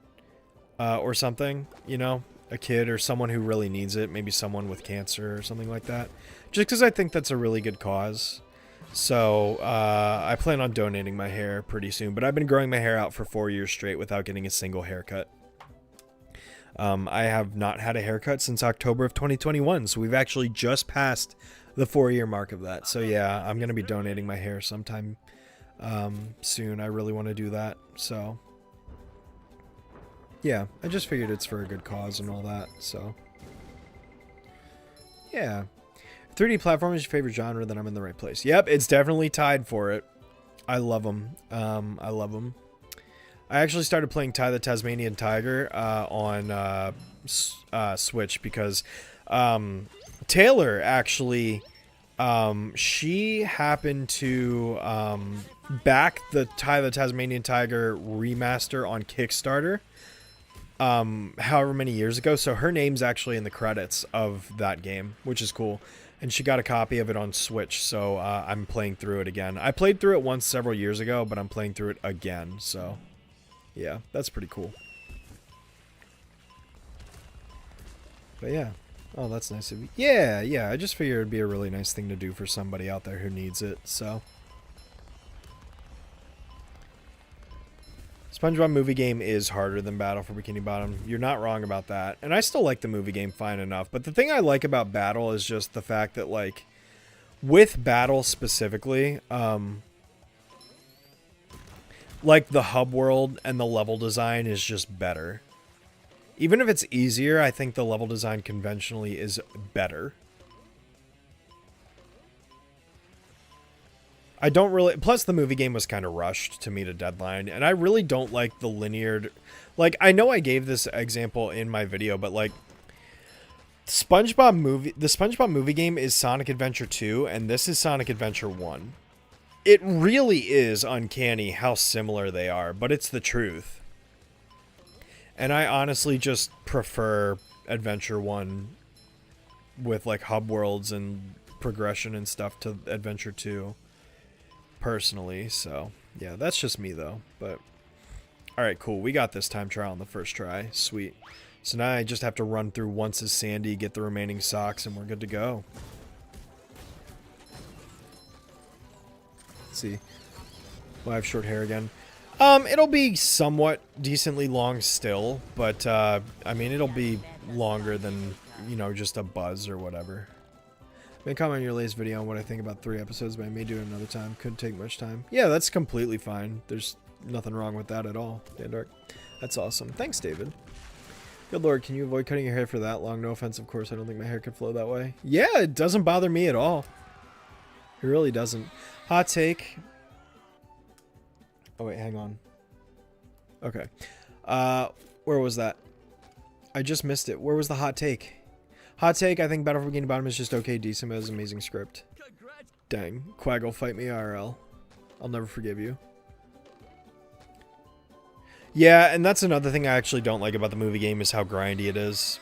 or something, you know? A kid or someone who really needs it. Maybe someone with cancer or something like that. Just because I think that's a really good cause. So, I plan on donating my hair pretty soon. But I've been growing my hair out for 4 years straight without getting a single haircut. I have not had a haircut since October of 2021, so we've actually just passed the 4-year mark of that. So yeah, I'm going to be donating my hair sometime soon. I really want to do that, so yeah, I just figured it's for a good cause and all that, so yeah. 3D platform is your favorite genre, then I'm in the right place. Yep, it's definitely tied for it. I love them. I love them. I actually started playing Ty the Tasmanian Tiger on Switch because Taylor actually she happened to back the Ty the Tasmanian Tiger remaster on Kickstarter however many years ago, so her name's actually in the credits of that game, which is cool. And she got a copy of it on Switch, so I'm playing through it again. I played through it once several years ago, but I'm playing through it again, so yeah, that's pretty cool. But yeah. Oh, that's nice of you. Yeah, yeah, I just figured it'd be a really nice thing to do for somebody out there who needs it, so. SpongeBob movie game is harder than Battle for Bikini Bottom. You're not wrong about that. And I still like the movie game fine enough. But the thing I like about Battle is just the fact that, like, with Battle specifically, like, the hub world and the level design is just better. Even if it's easier, I think the level design conventionally is better. I don't really... Plus, the movie game was kind of rushed to meet a deadline. And I really don't like the linear... Like, I know I gave this example in my video, but, like... The SpongeBob movie game is Sonic Adventure 2, and this is Sonic Adventure 1. It really is uncanny how similar they are, but it's the truth. And I honestly just prefer Adventure 1 with, like, hub worlds and progression and stuff to Adventure 2. Personally, so yeah, that's just me though. But alright, cool, we got this time trial on the first try. Sweet. So now I just have to run through once as Sandy, get the remaining socks, and we're good to go. Let's see. Well, I have short hair again. It'll be somewhat decently long still, but I mean, it'll be longer than, you know, just a buzz or whatever. May comment on your latest video on what I think about 3 episodes, but I may do it another time. Couldn't take much time. Yeah, that's completely fine. There's nothing wrong with that at all. Yeah, Dark. That's awesome. Thanks, David. Good lord, can you avoid cutting your hair for that long? No offense, of course. I don't think my hair could flow that way. Yeah, it doesn't bother me at all. It really doesn't. Hot take. Oh, wait, hang on. Okay. Where was that? I just missed it. Where was the hot take? Hot take, I think Battle for Bikini Bottom is just okay decent, but it's an amazing script. Dang. Quaggle, fight me IRL. I'll never forgive you. Yeah, and that's another thing I actually don't like about the movie game is how grindy it is.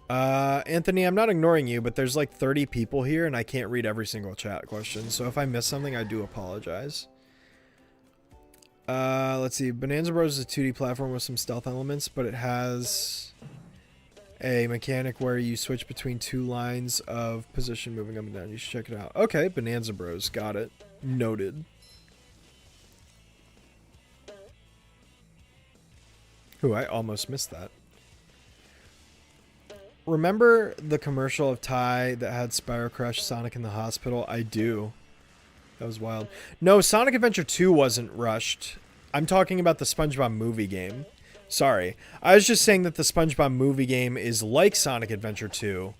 Anthony, I'm not ignoring you, but there's like 30 people here and I can't read every single chat question. So if I miss something, I do apologize. Let's see. Bonanza Bros is a 2D platform with some stealth elements, but it has a mechanic where you switch between 2 lines of position moving up and down. You should check it out. Okay, Bonanza Bros. Got it. Noted. Ooh, I almost missed that. Remember the commercial of Ty that had Spyro Crush Sonic in the hospital? I do. That was wild. No, Sonic Adventure 2 wasn't rushed. I'm talking about the SpongeBob movie game. Sorry. I was just saying that the SpongeBob movie game is like Sonic Adventure 2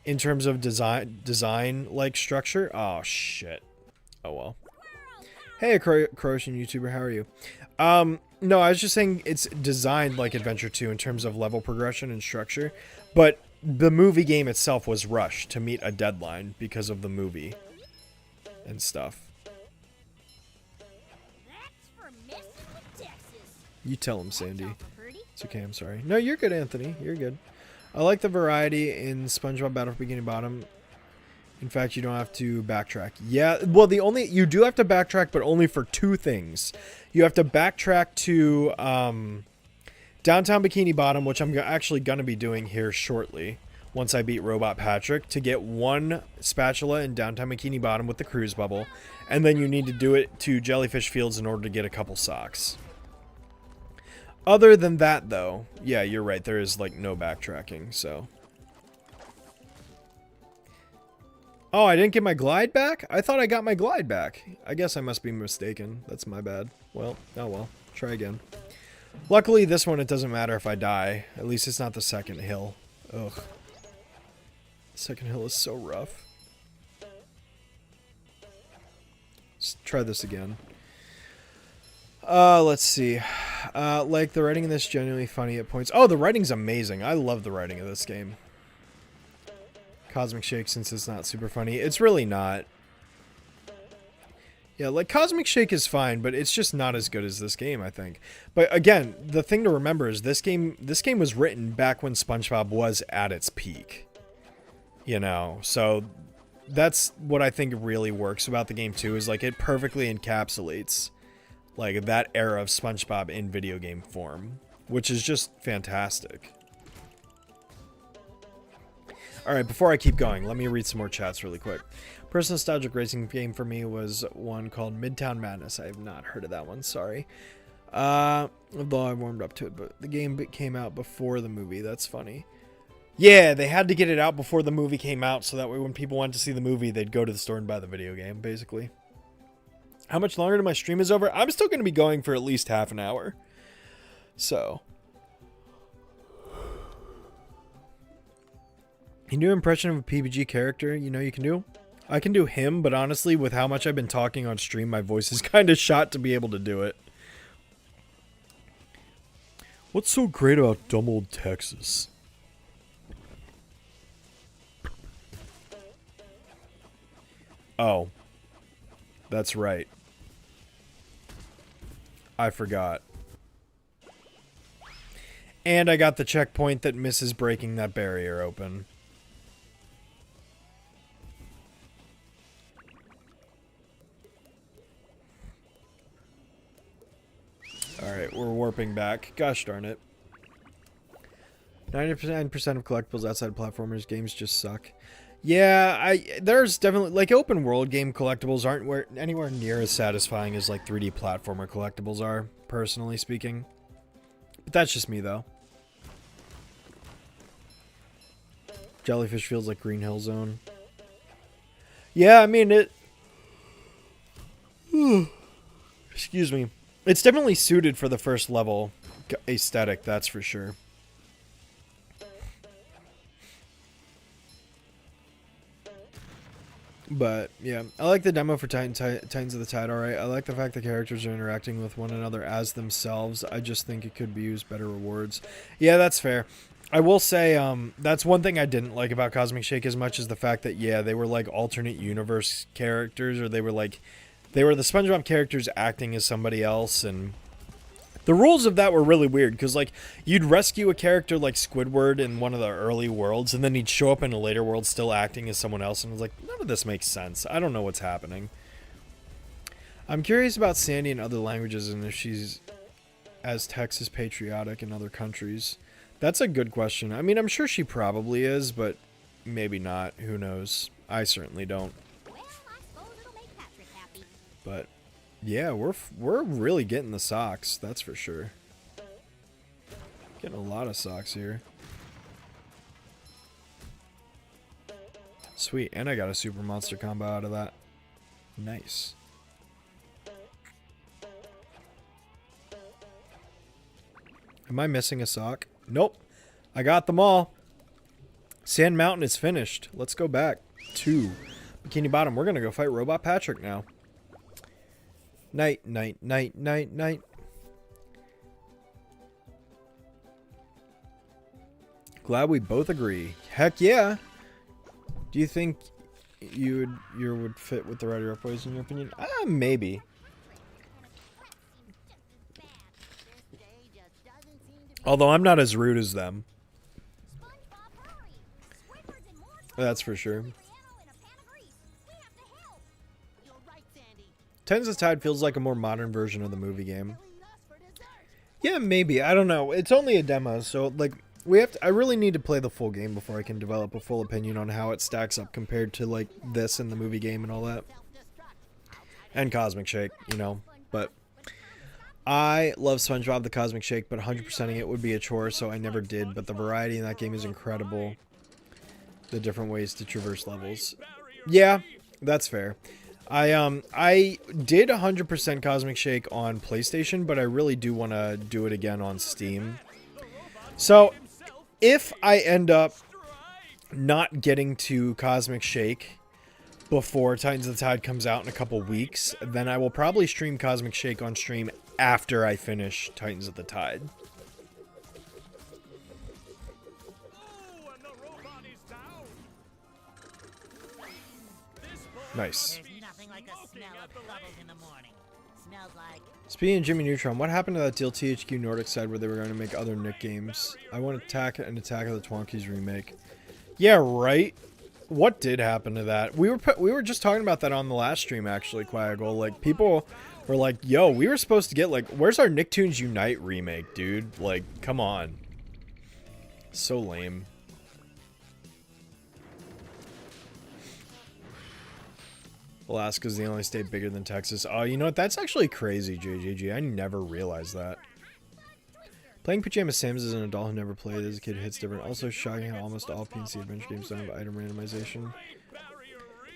in terms of design like structure. Oh, shit. Oh, well. Hey, a Croatian YouTuber. How are you? No, I was just saying it's designed like Adventure 2 in terms of level progression and structure. But the movie game itself was rushed to meet a deadline because of the movie and stuff. You tell him, Sandy. It's okay, I'm sorry. No, you're good, Anthony. You're good. I like the variety in SpongeBob Battle for Bikini Bottom. In fact, you don't have to backtrack. Yeah, well, you do have to backtrack, but only for 2 things. You have to backtrack to Downtown Bikini Bottom, which I'm actually going to be doing here shortly, once I beat Robot Patrick, to get 1 spatula in Downtown Bikini Bottom with the cruise bubble. And then you need to do it to Jellyfish Fields in order to get a couple socks. Other than that, though, yeah, you're right. There is, like, no backtracking, so. Oh, I didn't get my glide back? I thought I got my glide back. I guess I must be mistaken. That's my bad. Well, oh well. Try again. Luckily, this one, it doesn't matter if I die. At least it's not the second hill. Ugh. The second hill is so rough. Let's try this again. Let's see. Like, the writing in this genuinely funny at points. Oh, the writing's amazing. I love the writing of this game. Cosmic Shake, since it's not super funny. It's really not. Yeah, like, Cosmic Shake is fine, but it's just not as good as this game, I think. But again, the thing to remember is this game was written back when SpongeBob was at its peak. You know, so that's what I think really works about the game too, is like it perfectly encapsulates like that era of SpongeBob in video game form, which is just fantastic. Alright, before I keep going, let me read some more chats really quick. First nostalgic racing game for me was one called Midtown Madness. I have not heard of that one, sorry. Although I warmed up to it, but the game came out before the movie. That's funny. Yeah, they had to get it out before the movie came out, so that way when people wanted to see the movie, they'd go to the store and buy the video game, basically. How much longer till my stream is over? I'm still going to be going for at least half an hour. So. Can you do an impression of a PBG character you know you can do? I can do him, but honestly, with how much I've been talking on stream, my voice is kind of shot to be able to do it. What's so great about dumb old Texas? Oh. That's right. I forgot. And I got the checkpoint that misses breaking that barrier open. Alright, we're warping back. Gosh darn it. 99% of collectibles outside platformers games just suck. Yeah, there's definitely, like, open world game collectibles aren't anywhere near as satisfying as, like, 3D platformer collectibles are, personally speaking. But that's just me, though. Jellyfish feels like Green Hill Zone. Yeah, I mean, it... Excuse me. It's definitely suited for the first level aesthetic, that's for sure. But, yeah. I like the demo for Titans of the Tide, alright. I like the fact that characters are interacting with one another as themselves. I just think it could be used better rewards. Yeah, that's fair. I will say, that's one thing I didn't like about Cosmic Shake as much as the fact that, yeah, they were like alternate universe characters, or they were the SpongeBob characters acting as somebody else, and the rules of that were really weird, because, like, you'd rescue a character like Squidward in one of the early worlds, and then he'd show up in a later world still acting as someone else, and I was like, none of this makes sense. I don't know what's happening. I'm curious about Sandy in other languages, and if she's as Texas patriotic in other countries. That's a good question. I mean, I'm sure she probably is, but maybe not. Who knows? I certainly don't. Well, I suppose it'll make Patrick happy. But yeah, we're really getting the socks, that's for sure. Getting a lot of socks here. Sweet, and I got a super monster combo out of that. Nice. Am I missing a sock? Nope. I got them all. Sand Mountain is finished. Let's go back to Bikini Bottom. We're going to go fight Robot Patrick now. Night, night, night, night, night. Glad we both agree. Heck yeah. Do you think you would fit with the Rider Up Boys in your opinion? Maybe. Although I'm not as rude as them. That's for sure. Titans of the Tide feels like a more modern version of the movie game. Yeah, maybe. I don't know. It's only a demo, so like I really need to play the full game before I can develop a full opinion on how it stacks up compared to like this and the movie game and all that. And Cosmic Shake, you know, but I love SpongeBob the Cosmic Shake, but 100%ing it would be a chore, so I never did. But the variety in that game is incredible. The different ways to traverse levels. Yeah, that's fair. I did 100% Cosmic Shake on PlayStation, but I really do want to do it again on Steam. So, if I end up not getting to Cosmic Shake, before Titans of the Tide comes out in a couple weeks. Then I will probably stream Cosmic Shake on stream after I finish Titans of the Tide. Nice. There's nothing like the smell of bubbles in the morning. Smells like... Speaking of Jimmy Neutron, what happened to that deal THQ Nordic said where they were going to make other Nick games? I want Attack of the Twonkies remake. Yeah, right. What did happen to that? We were just talking about that on the last stream, actually, Quaggle. Like, people were like, yo, we were supposed to get, like, where's our Nicktoons Unite remake, dude? Like, come on. So lame. Alaska's the only state bigger than Texas. Oh, you know what? That's actually crazy, JJG. I never realized that. Playing Pajama Sims as an adult who never played as a kid hits different. Also shocking how almost all PNC adventure games don't have item randomization.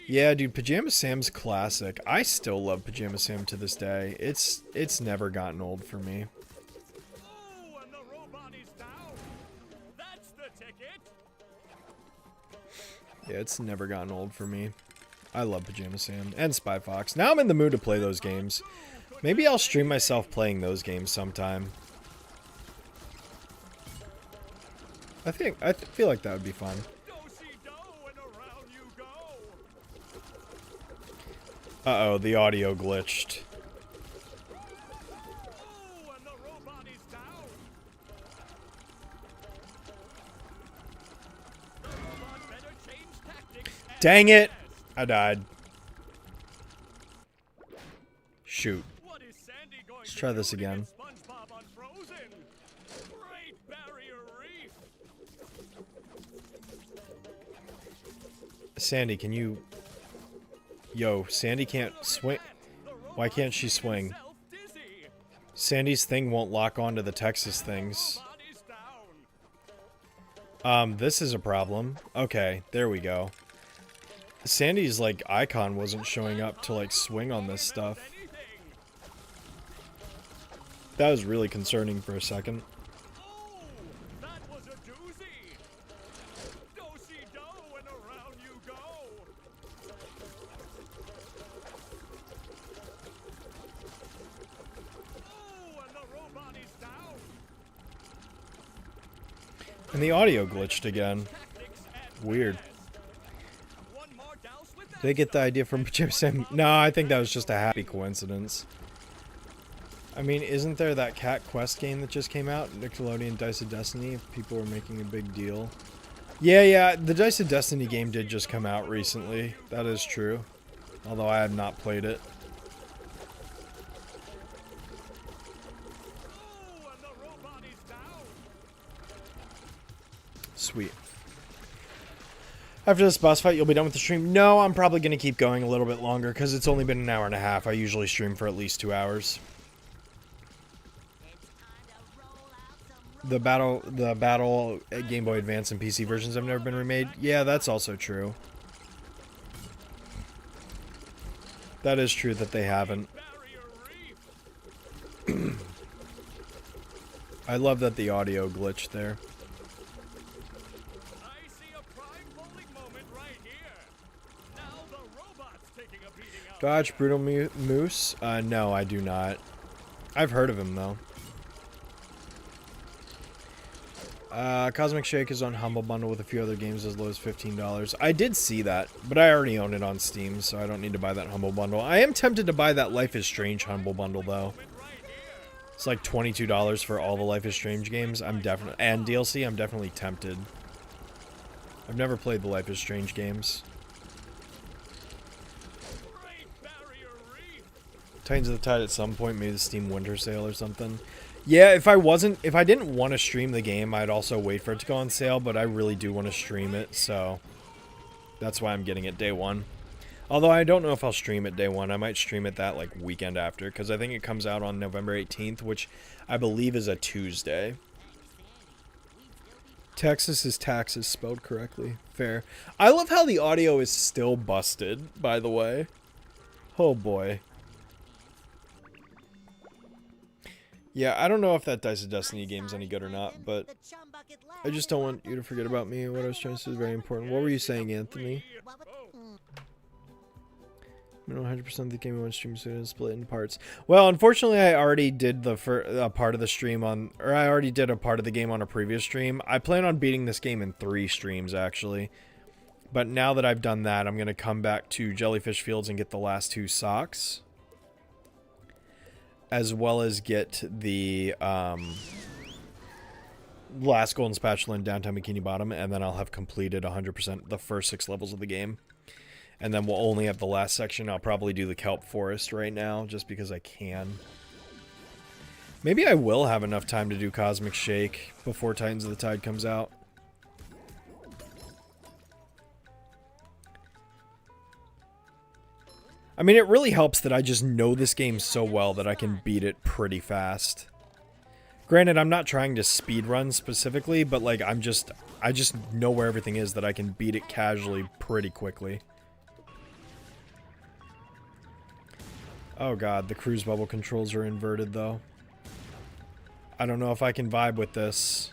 Yeah, dude, Pajama Sam's classic. I still love Pajama Sam to this day. It's never gotten old for me. Yeah, it's never gotten old for me. I love Pajama Sam and Spy Fox. Now I'm in the mood to play those games. Maybe I'll stream myself playing those games sometime. I feel like that would be fun. Uh-oh, the audio glitched. Dang it! I died. Shoot. Let's try this again. Sandy, can you... Yo, Sandy can't swing... Why can't she swing? Sandy's thing won't lock onto the Texas things. This is a problem. Okay, there we go. Sandy's, like, icon wasn't showing up to, like, swing on this stuff. That was really concerning for a second. And the audio glitched again. Weird. Did they get the idea from Pajama Sam? No, I think that was just a happy coincidence. I mean, isn't there that Cat Quest game that just came out? Nickelodeon Dice of Destiny? If people were making a big deal. Yeah, the Dice of Destiny game did just come out recently. That is true. Although I have not played it. Sweet. After this boss fight, you'll be done with the stream? No, I'm probably going to keep going a little bit longer because it's only been an hour and a half. I usually stream for at least 2 hours. The battle Game Boy Advance and PC versions have never been remade. Yeah, that's also true. That is true that they haven't. I love that the audio glitched there. Dodge Brutal Moose? No, I do not. I've heard of him, though. Cosmic Shake is on Humble Bundle with a few other games as low as $15. I did see that, but I already own it on Steam, so I don't need to buy that Humble Bundle. I am tempted to buy that Life is Strange Humble Bundle, though. It's like $22 for all the Life is Strange games. And DLC, I'm definitely tempted. I've never played the Life is Strange games. Titans of the Tide at some point, maybe the Steam Winter Sale or something. Yeah, if I didn't want to stream the game, I'd also wait for it to go on sale, but I really do want to stream it, so that's why I'm getting it day one. Although I don't know if I'll stream it day one. I might stream it that, like, weekend after, because I think it comes out on November 18th, which I believe is a Tuesday. Texas is taxes spelled correctly. Fair. I love how the audio is still busted, by the way. Oh, boy. Yeah, I don't know if that Dice of Destiny game's any good or not, but I just don't want you to forget about me. What I was trying to say is very important. What were you saying, Anthony? You know, 100% of the game in one stream, so it's split into parts. Well, unfortunately, I already did the part of the stream on, or I already did a part of the game on a previous stream. I plan on beating this game in 3 streams, actually. But now that I've done that, I'm going to come back to Jellyfish Fields and get the last 2 socks. As well as get the last golden spatula in downtown Bikini Bottom, and then I'll have completed 100% the first 6 levels of the game. And then we'll only have the last section. I'll probably do the kelp forest right now, just because I can. Maybe I will have enough time to do Cosmic Shake before Titans of the Tide comes out. I mean, it really helps that I just know this game so well that I can beat it pretty fast. Granted, I'm not trying to speedrun specifically, but like I just know where everything is, that I can beat it casually pretty quickly. Oh god, the cruise bubble controls are inverted though. I don't know if I can vibe with this.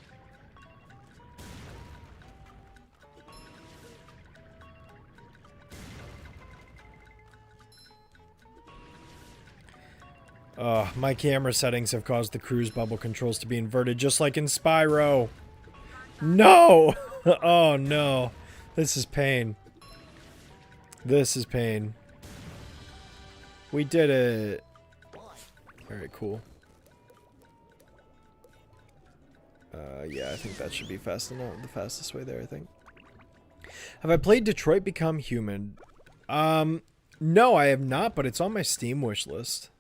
My camera settings have caused the cruise bubble controls to be inverted, just like in Spyro. No! Oh no. This is pain. This is pain. We did it. Alright, cool. Yeah, I think that should be fast enough. The fastest way there, I think. Have I played Detroit Become Human? No, I have not, but it's on my Steam wish list.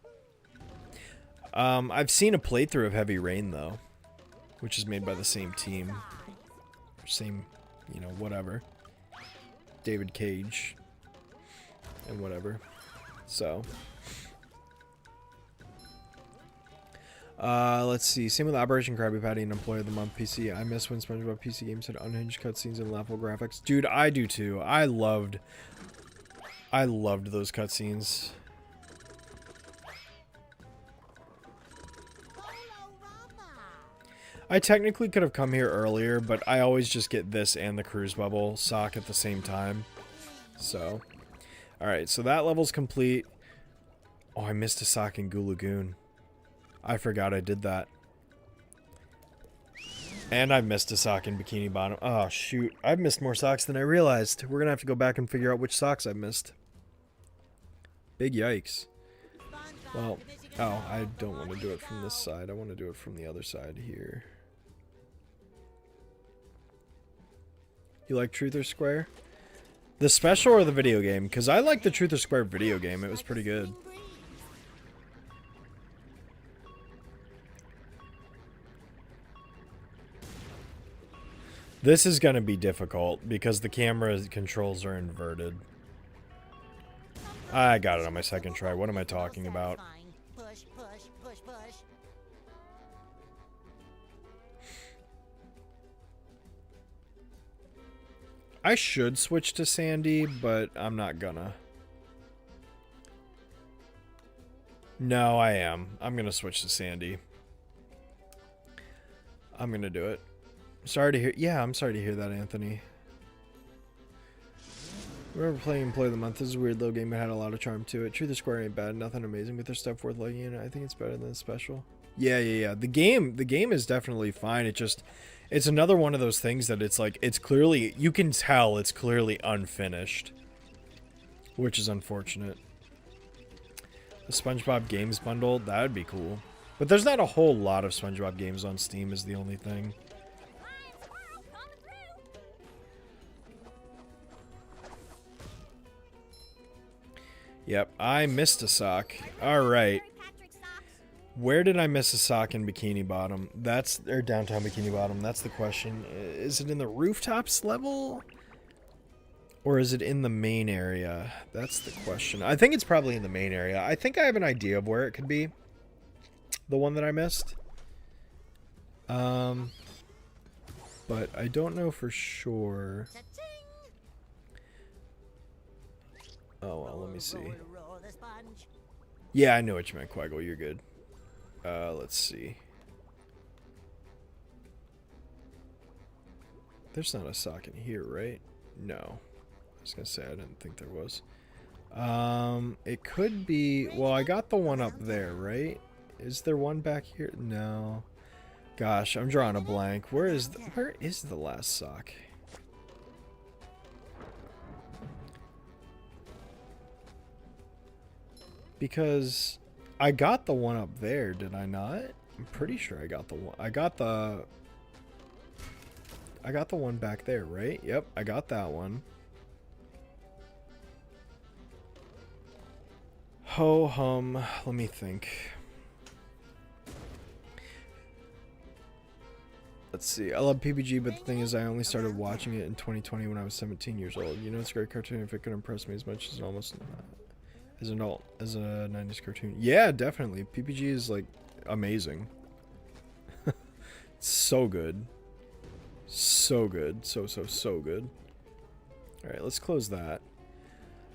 I've seen a playthrough of Heavy Rain, though. Which is made by the same team. Same, you know, whatever. David Cage. And whatever. So. Let's see. Same with Operation Krabby Patty and Employee of the Month PC. I miss when SpongeBob PC games had unhinged cutscenes and laughable graphics. Dude, I do too. I loved those cutscenes. I technically could have come here earlier, but I always just get this and the cruise bubble sock at the same time. So, alright, so that level's complete. Oh, I missed a sock in Goo Lagoon. I forgot I did that. And I missed a sock in Bikini Bottom. Oh, shoot. I've missed more socks than I realized. We're going to have to go back and figure out which socks I missed. Big yikes. Well, oh, I don't want to do it from this side. I want to do it from the other side here. You like Truth or Square? The special or the video game? Because I like the Truth or Square video game. It was pretty good. This is going to be difficult because the camera controls are inverted. I got it on my second try. What am I talking about? Push, push, push, push. I should switch to Sandy, but I'm not gonna. No, I am. I'm gonna switch to Sandy. I'm gonna do it. Sorry to hear. Yeah, I'm sorry to hear that, Anthony. I remember playing Employee of the Month. This is a weird little game, but had a lot of charm to it. Truth or Square ain't bad. Nothing amazing, but there's stuff worth looking in. I think it's better than the special. Yeah. The game is definitely fine. It's another one of those things that it's like, it's clearly, you can tell it's clearly unfinished. Which is unfortunate. The SpongeBob Games bundle, that would be cool. But there's not a whole lot of SpongeBob games on Steam is the only thing. Yep, I missed a sock. Alright. Where did I miss a sock in Bikini Bottom? Or downtown Bikini Bottom. That's the question. Is it in the rooftops level? Or is it in the main area? That's the question. I think it's probably in the main area. I think I have an idea of where it could be. The one that I missed. But I don't know for sure. Oh, well, let me see. Yeah, I know what you meant, Quaggle. You're good. Let's see. There's not a sock in here, right? No. I was gonna say, I didn't think there was. It could be... Well, I got the one up there, right? Is there one back here? No. Gosh, I'm drawing a blank. Where is the last sock? Because I got the one up there, did I not? I'm pretty sure I got the one. I got the one back there, right? Yep, I got that one. Ho hum, let me think. Let's see. I love PBG, but the thing is I only started watching it in 2020 when I was 17 years old. You know, it's a great cartoon if it could impress me as much as almost as an adult, as a 90s cartoon. Yeah, definitely. PBG is like amazing. It's so good. So good. So good. Alright, let's close that.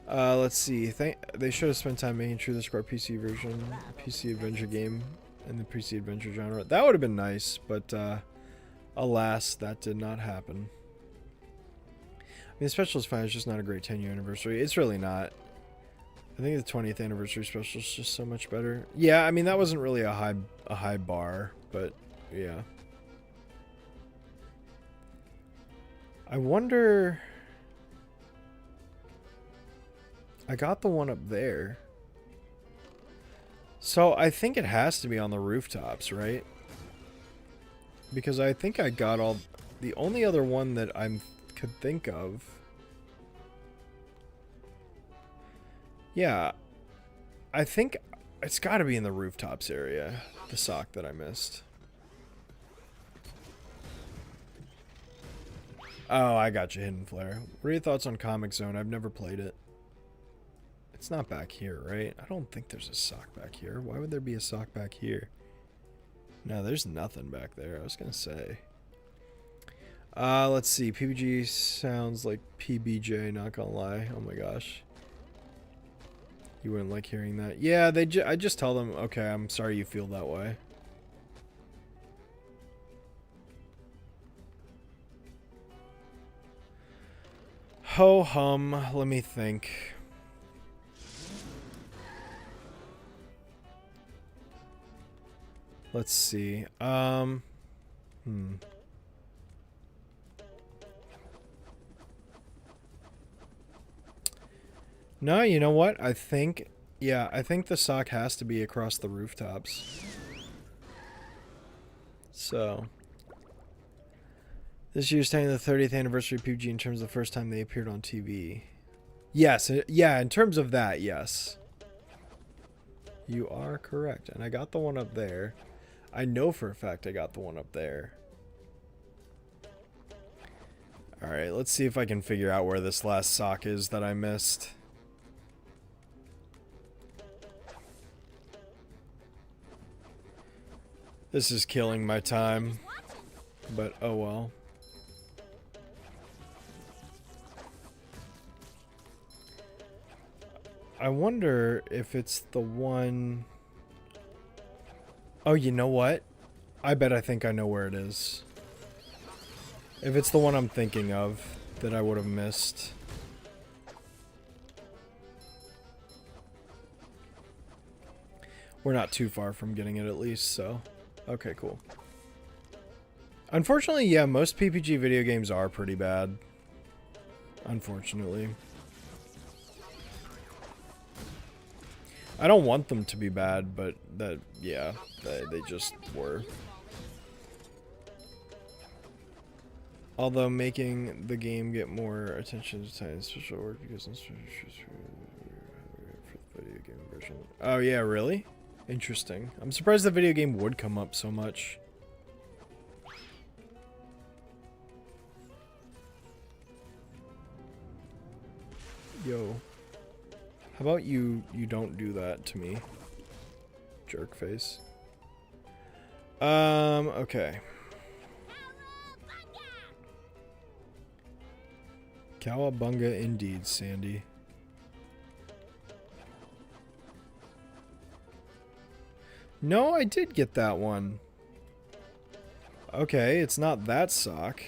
Let's see. They should have spent time making True the Square PC version, PC adventure game in the PC adventure genre. That would have been nice, but alas, that did not happen. I mean, the special is fine. It's just not a great 10-year anniversary. It's really not. I think the 20th anniversary special is just so much better. Yeah, I mean, that wasn't really a high bar, but yeah. I wonder... I got the one up there. So I think it has to be on the rooftops, right? Because I think I got all... The only other one that I could think of... Yeah. I think it's got to be in the rooftops area. The sock that I missed. Oh, I got you, Hidden Flare. What are your thoughts on Comic Zone? I've never played it. It's not back here, right? I don't think there's a sock back here. Why would there be a sock back here? No, there's nothing back there. I was gonna say. Let's see. PBG sounds like PBJ, not gonna lie. Oh my gosh. You wouldn't like hearing that. Yeah, I just tell them, okay, I'm sorry you feel that way. Ho hum, let me think. Let's see. No, you know what? I think the sock has to be across the rooftops. So, this year's turning the 30th anniversary of PUBG in terms of the first time they appeared on TV. Yes, yeah, in terms of that, yes. You are correct. And I got the one up there. I know for a fact I got the one up there. Alright, let's see if I can figure out where this last sock is that I missed. This is killing my time. But oh well. I wonder if it's the one... Oh, you know what? I think I know where it is. If it's the one I'm thinking of that I would have missed. We're not too far from getting it at least, so... Okay, cool. Unfortunately, yeah, most PPG video games are pretty bad. Unfortunately. I don't want them to be bad, but yeah, they just were. Although making the game get more attention to time special work because for the video game version. Oh yeah, really? Interesting. I'm surprised the video game would come up so much. Yo. How about you don't do that to me? Jerk face. Okay. Cowabunga indeed, Sandy. No, I did get that one. Okay, it's not that sock.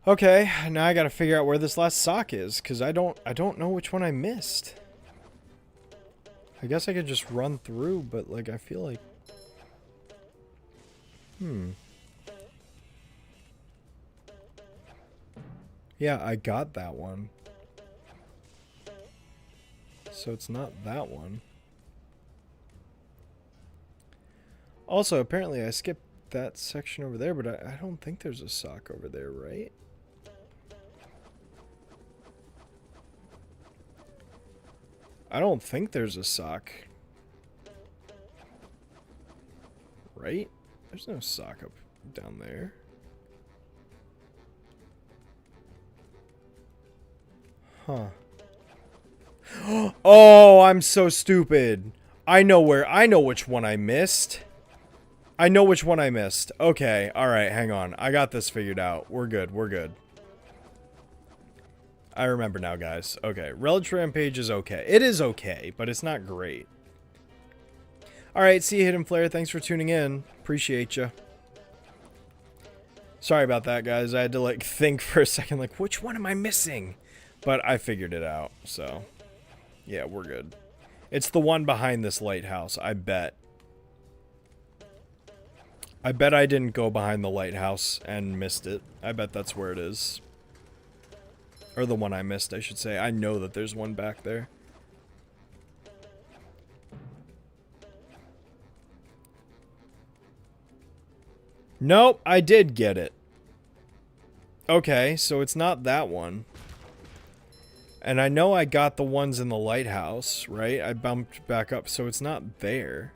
Okay, now I gotta figure out where this last sock is, because I don't know which one I missed. I guess I could just run through, but like I feel like yeah, I got that one. So it's not that one. Also, apparently I skipped that section over there, but I don't think there's a sock over there, right? I don't think there's a sock. Right? There's no sock up down there. Huh. Oh, I'm so stupid. I know which one I missed. I know which one I missed. Okay, alright, hang on. I got this figured out. We're good, we're good. I remember now, guys. Okay, Relic Rampage is okay. It is okay, but it's not great. Alright, see you, Hidden Flare. Thanks for tuning in. Appreciate you. Sorry about that, guys. I had to, like, think for a second, like, which one am I missing? But I figured it out, so... yeah, we're good. It's the one behind this lighthouse, I bet. I bet I didn't go behind the lighthouse and missed it. I bet that's where it is. Or the one I missed, I should say. I know that there's one back there. Nope, I did get it. Okay, so it's not that one. And I know I got the ones in the lighthouse, right? I bumped back up, so it's not there.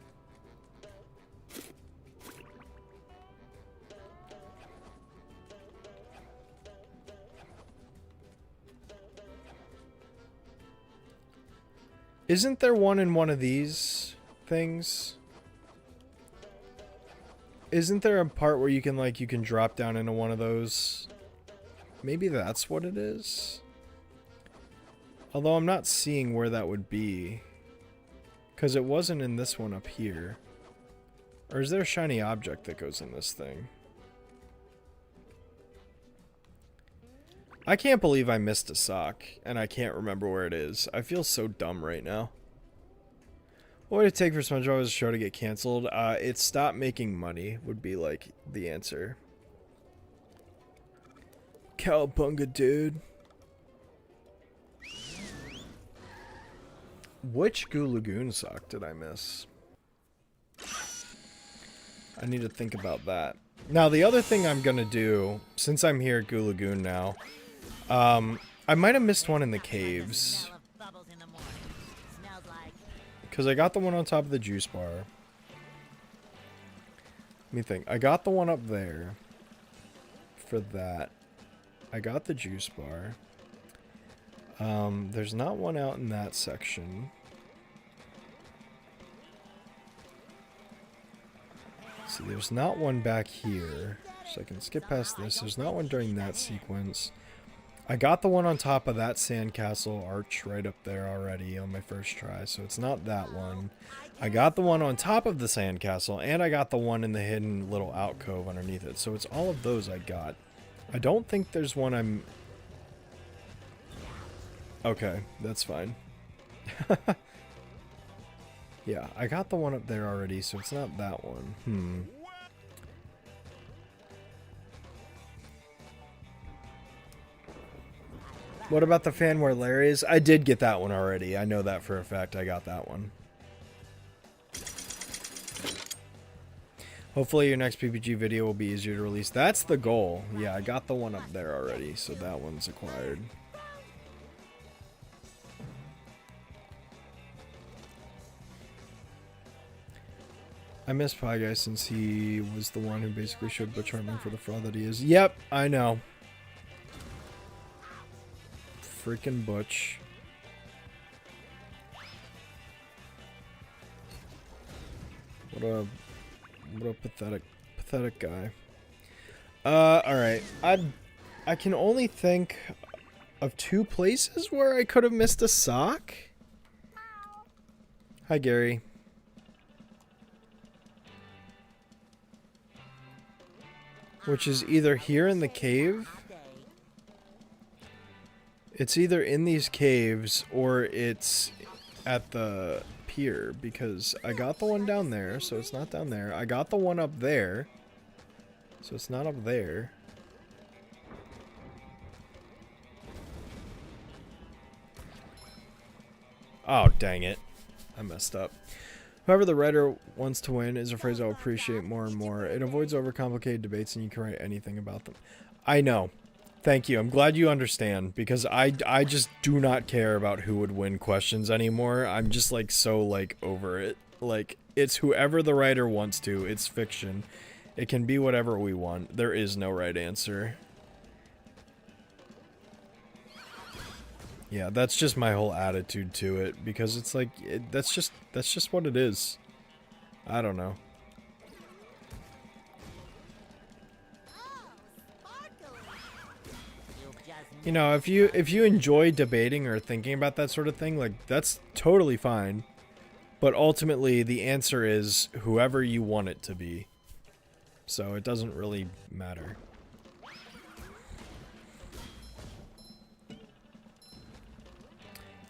Isn't there one in one of these things? Isn't there a part where you can drop down into one of those? Maybe that's what it is? Although I'm not seeing where that would be. Because it wasn't in this one up here. Or is there a shiny object that goes in this thing? I can't believe I missed a sock, and I can't remember where it is. I feel so dumb right now. What would it take for SpongeBob's show to get canceled? It stopped making money, would be, like, the answer. Cowabunga, dude. Which Goo Lagoon sock did I miss? I need to think about that. Now, the other thing I'm gonna do, since I'm here at Goo Lagoon now, I might have missed one in the caves. Because I got the one on top of the juice bar. Let me think. I got the one up there. For that. I got the juice bar. There's not one out in that section. See, there's not one back here. So I can skip past this. There's not one during that sequence. I got the one on top of that sandcastle arch right up there already on my first try, so it's not that one. I got the one on top of the sandcastle, and I got the one in the hidden little alcove underneath it, so it's all of those I got. I don't think there's one I'm... Okay, that's fine. Yeah, I got the one up there already, so it's not that one. What about the fan where Larry is? I did get that one already. I know that for a fact. I got that one. Hopefully your next PPG video will be easier to release. That's the goal. Yeah, I got the one up there already, so that one's acquired. I miss Pie Guy since he was the one who basically showed Butch Hartman for the fraud that he is. Yep, I know. Freaking Butch. What a pathetic guy. Alright. I can only think of 2 places where I could have missed a sock. Hi, Gary. Which is either here in the cave It's either in these caves or it's at the pier, because I got the one down there, so it's not down there. I got the one up there, so it's not up there. Oh, dang it. I messed up. Whoever the writer wants to win is a phrase I'll appreciate more and more. It avoids overcomplicated debates and you can write anything about them. I know. Thank you. I'm glad you understand, because I just do not care about who would win questions anymore. I'm just like so like over it. Like, it's whoever the writer wants to. It's fiction. It can be whatever we want. There is no right answer. Yeah, that's just my whole attitude to it, because it's like that's just what it is. I don't know. You know, if you enjoy debating or thinking about that sort of thing, like, that's totally fine. But ultimately, the answer is whoever you want it to be. So it doesn't really matter.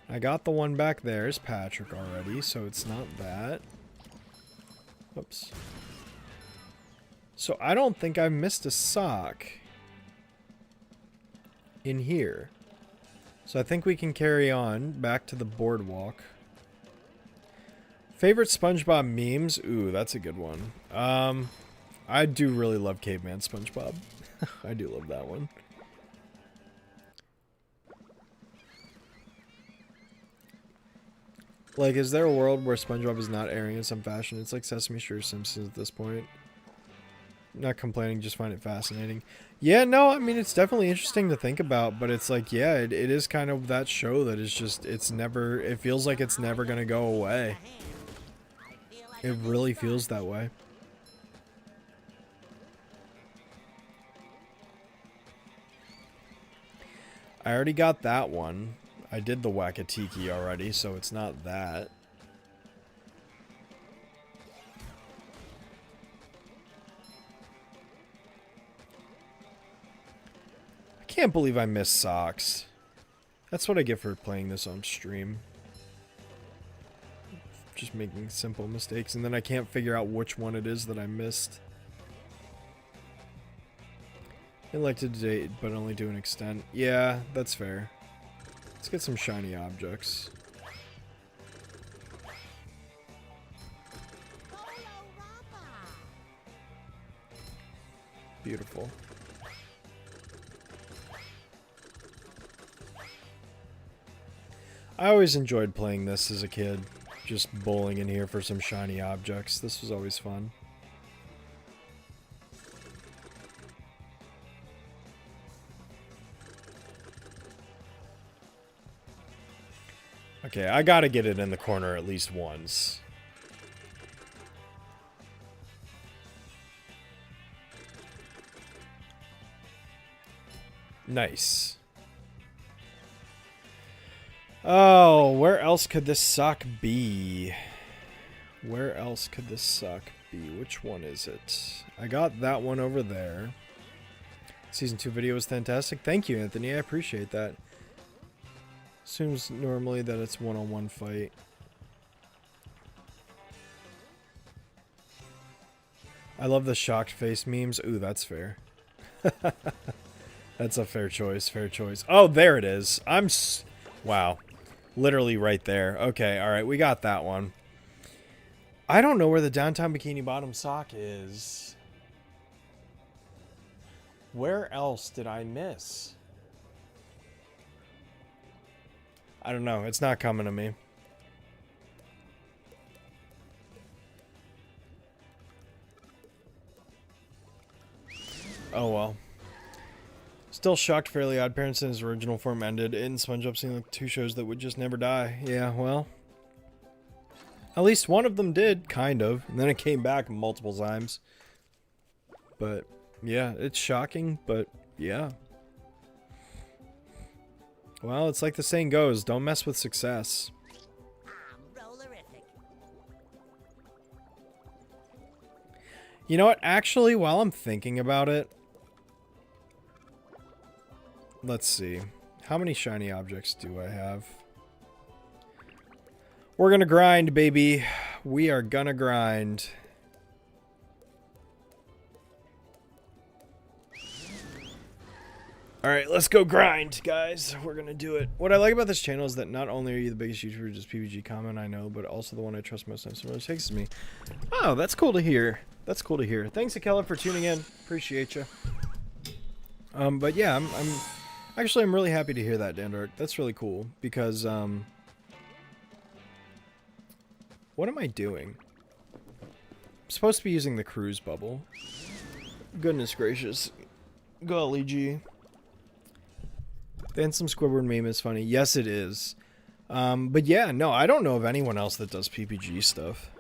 I got the one back there is Patrick already, so it's not that. Whoops. So I don't think I missed a sock in here. So I think we can carry on back to the boardwalk. Favorite SpongeBob memes? Ooh, that's a good one. I do really love Caveman SpongeBob. I do love that one. Like, is there a world where SpongeBob is not airing in some fashion? It's like Sesame Street or Simpsons at this point. Not complaining, just find it fascinating. Yeah, no, I mean, it's definitely interesting to think about, but it's like, yeah, it is kind of that show that is just, it's never, it feels like it's never gonna go away. It really feels that way. I already got that one. I did the Wakatiki already, so it's not that. I can't believe I missed socks. That's what I get for playing this on stream. Just making simple mistakes, and then I can't figure out which one it is that I missed. I like to date, but only to an extent. Yeah, that's fair. Let's get some shiny objects. Beautiful. I always enjoyed playing this as a kid. Just bowling in here for some shiny objects. This was always fun. Okay, I gotta get it in the corner at least once. Nice. Oh, where else could this sock be? Where else could this sock be? Which one is it? I got that one over there. Season 2 video was fantastic. Thank you, Anthony. I appreciate that. Assumes normally that it's one-on-one fight. I love the shocked face memes. Ooh, that's fair. That's a fair choice. Fair choice. Oh, there it is. Wow. Literally right there. Okay, alright. We got that one. I don't know where the downtown Bikini Bottom sock is. Where else did I miss? I don't know. It's not coming to me. Oh well. Still shocked Fairly Odd Parents in his original form ended. It and SpongeBob seemed like two shows that would just never die. Yeah, well. At least one of them did, kind of. And then it came back multiple times. But, yeah, it's shocking, but yeah. Well, it's like the saying goes, don't mess with success. Rollerific. You know what? Actually, while I'm thinking about it, let's see. How many shiny objects do I have? We're gonna grind, baby. We are gonna grind. Alright, let's go grind, guys. We're gonna do it. What I like about this channel is that not only are you the biggest YouTuber, just PvG comment I know, but also the one I trust most and someone who takes me. Oh, that's cool to hear. That's cool to hear. Thanks, Akela, for tuning in. Appreciate you. But yeah, I'm really happy to hear that, Dandark. That's really cool because what am I doing? I'm supposed to be using the cruise bubble. Goodness gracious. Golly gee. Then some Squidward meme is funny. Yes, it is. But yeah, no, I don't know of anyone else that does PPG stuff.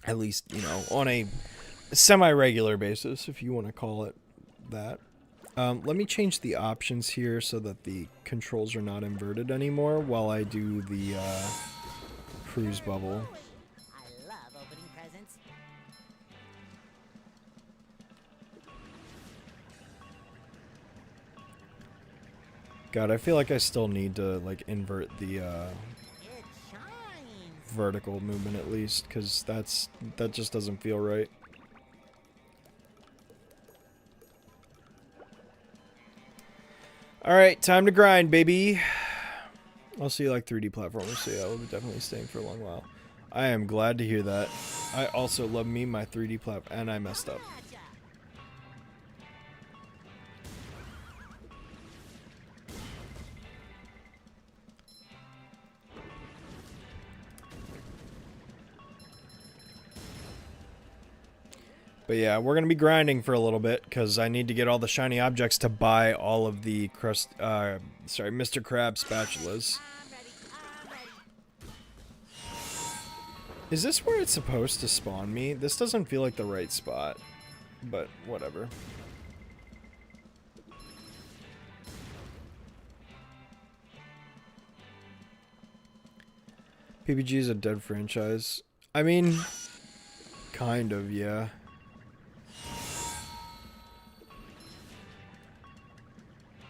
At least, you know, on a semi-regular basis, if you want to call it that. Let me change the options here so that the controls are not inverted anymore while I do the cruise bubble. I love opening presents. God, I feel like I still need to like invert the It shines. vertical movement at least, because that just doesn't feel right. Alright, time to grind, baby. I'll see you like 3D platformers, so yeah, we'll be definitely staying for a long while. I am glad to hear that. I also love me my 3D platform, and I messed up. Gotcha. But yeah, we're going to be grinding for a little bit because I need to get all the shiny objects to buy all of the Mr. Crab spatulas. I'm ready. I'm ready. Is this where it's supposed to spawn me? This doesn't feel like the right spot, but whatever. PPG is a dead franchise. I mean, kind of, yeah.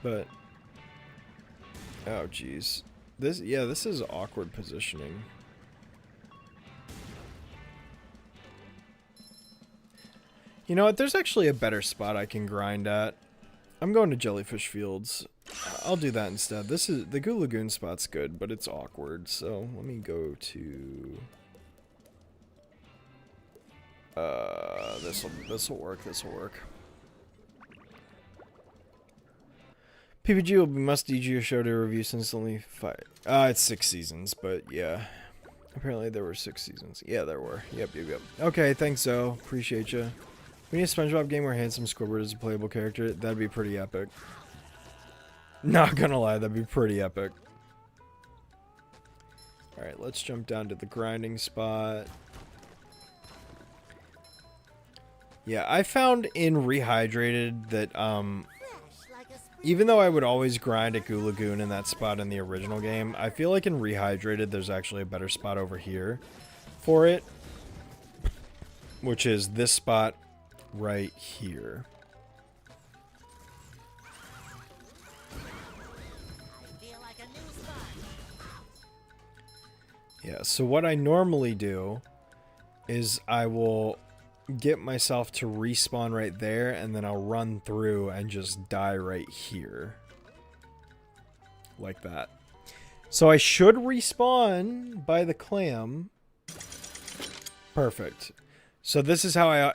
But oh geez, this is awkward positioning. You know what? There's actually a better spot I can grind at. I'm going to Jellyfish Fields. I'll do that instead. This is the Goo Lagoon spot's good, but it's awkward. So let me go to this'll work. This'll work. PPG will be must DG show to review since only 5. It's 6 seasons, but yeah. Apparently there were 6 seasons. Yeah, there were. Yep. Okay, thanks, Zoe. Appreciate you. We need a SpongeBob game where Handsome Squidward is a playable character. That'd be pretty epic. Not gonna lie, that'd be pretty epic. Alright, let's jump down to the grinding spot. Yeah, I found in Rehydrated that, even though I would always grind at Goo Lagoon in that spot in the original game, I feel like in Rehydrated there's actually a better spot over here for it. Which is this spot right here. I feel like a new sponge. Yeah, so what I normally do is I will get myself to respawn right there, and then I'll run through and just die right here. Like that. So I should respawn by the clam. Perfect. So this is how I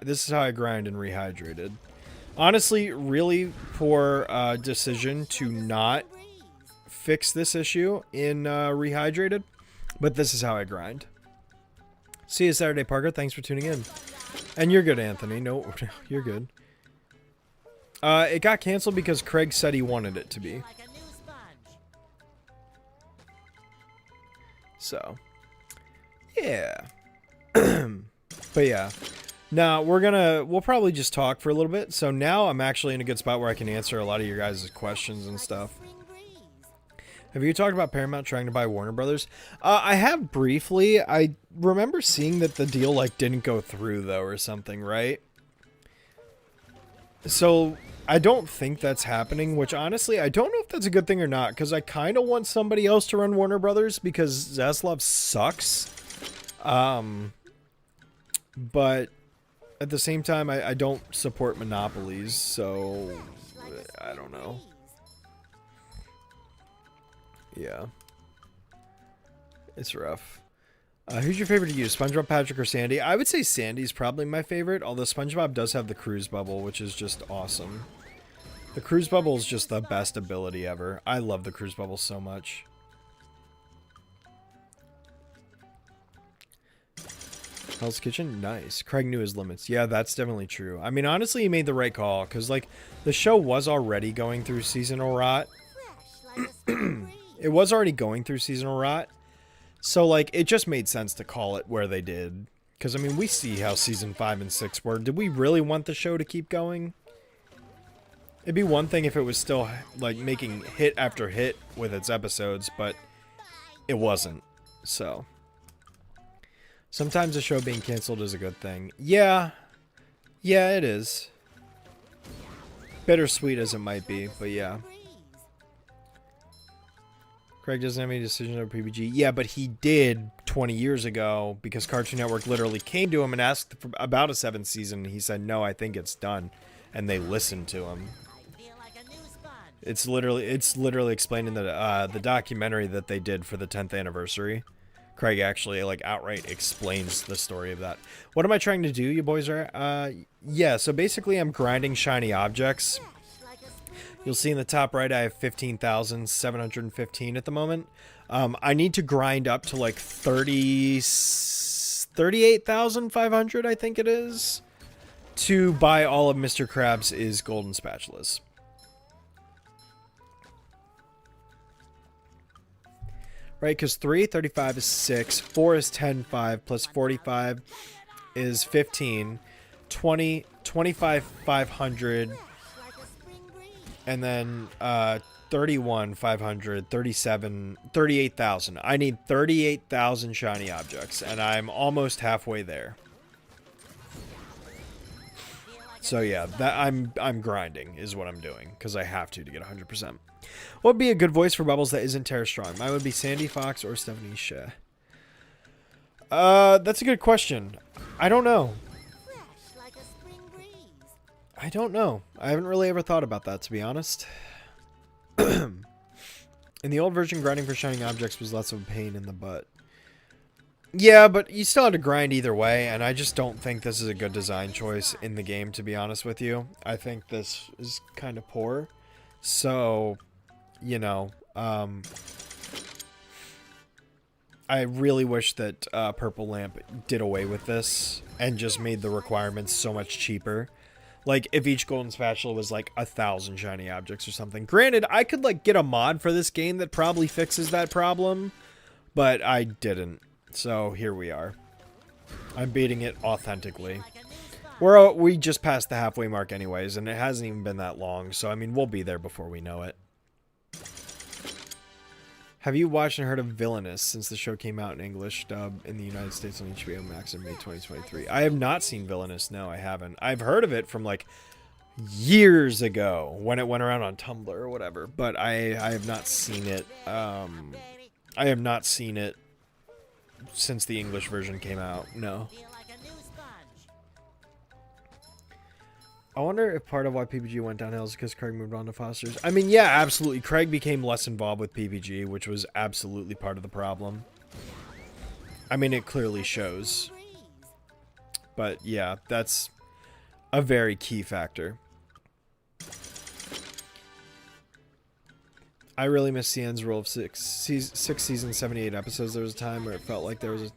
grind in Rehydrated. Honestly, really poor decision to not fix this issue in Rehydrated, but this is how I grind. See you Saturday, Parker. Thanks for tuning in. And you're good, Anthony. No, you're good. It got canceled because Craig said he wanted it to be. Like a new sponge. So, yeah. But yeah. Now, we'll probably just talk for a little bit. So now I'm actually in a good spot where I can answer a lot of your guys' questions and stuff. Spring breeze. Have you talked about Paramount trying to buy Warner Brothers? I have briefly. I remember seeing that the deal like didn't go through though or something, right? So I don't think that's happening, which honestly, I don't know if that's a good thing or not, because I kind of want somebody else to run Warner Brothers because Zaslav sucks. But at the same time, I don't support monopolies, so I don't know. Yeah. It's rough. Who's your favorite to use, SpongeBob, Patrick, or Sandy? I would say Sandy's probably my favorite, although SpongeBob does have the cruise bubble, which is just awesome. The cruise bubble is just the best ability ever. I love the cruise bubble so much. Hell's Kitchen? Nice. Craig knew his limits. Yeah, that's definitely true. I mean, honestly, he made the right call, because, like, the show was already going through seasonal rot. It was already going through seasonal rot. So, like, it just made sense to call it where they did. Because, I mean, we see how season 5 and 6 were. Did we really want the show to keep going? It'd be one thing if it was still, like, making hit after hit with its episodes, but it wasn't. So, sometimes a show being canceled is a good thing. Yeah. Yeah, it is. Bittersweet as it might be, but yeah. Craig doesn't have any decision over PBG. Yeah, but he did 20 years ago because Cartoon Network literally came to him and asked for about a 7th season. He said, no, I think it's done. And they listened to him. It's literally explained in the documentary that they did for the 10th anniversary. Craig actually, like, outright explains the story of that. What am I trying to do, you boys are? Yeah, so basically I'm grinding shiny objects. You'll see in the top right, I have 15,715 at the moment. I need to grind up to like 38,500, I think it is, to buy all of Mr. Krabs' golden spatulas. Right, because 35 is 6, 4 is 10, 5, plus 45 is 15, 20, 25, 500... And then 31, 500, 37, 38,000. I need 38,000 shiny objects, and I'm almost halfway there. So yeah, that I'm grinding is what I'm doing because I have to get 100%. What would be a good voice for Bubbles that isn't Tara Strong? Mine would be Sandy Fox or Stephanie Sheh. That's a good question. I don't know. I don't know. I haven't really ever thought about that, to be honest. In the old version, grinding for shining objects was less of a pain in the butt. Yeah, but you still had to grind either way, and I just don't think this is a good design choice in the game, to be honest with you. I think this is kind of poor. So, you know, I really wish that Purple Lamp did away with this and just made the requirements so much cheaper. Like, if each golden spatula was, like, 1,000 shiny objects or something. Granted, I could, like, get a mod for this game that probably fixes that problem, but I didn't. So, here we are. I'm beating it authentically. We just passed the halfway mark anyways, and it hasn't even been that long, so, I mean, we'll be there before we know it. Have you watched and heard of Villainous since the show came out in English dub in the United States on HBO Max in May 2023? I have not seen Villainous. No, I haven't. I've heard of it from like years ago when it went around on Tumblr or whatever, but I have not seen it. I have not seen it since the English version came out. No. I wonder if part of why PBG went downhill is because Craig moved on to Foster's. I mean, yeah, absolutely. Craig became less involved with PBG, which was absolutely part of the problem. I mean, it clearly shows. But, yeah, that's a very key factor. I really miss CN's rule of 6 seasons, 78 episodes. There was a time where it felt like there was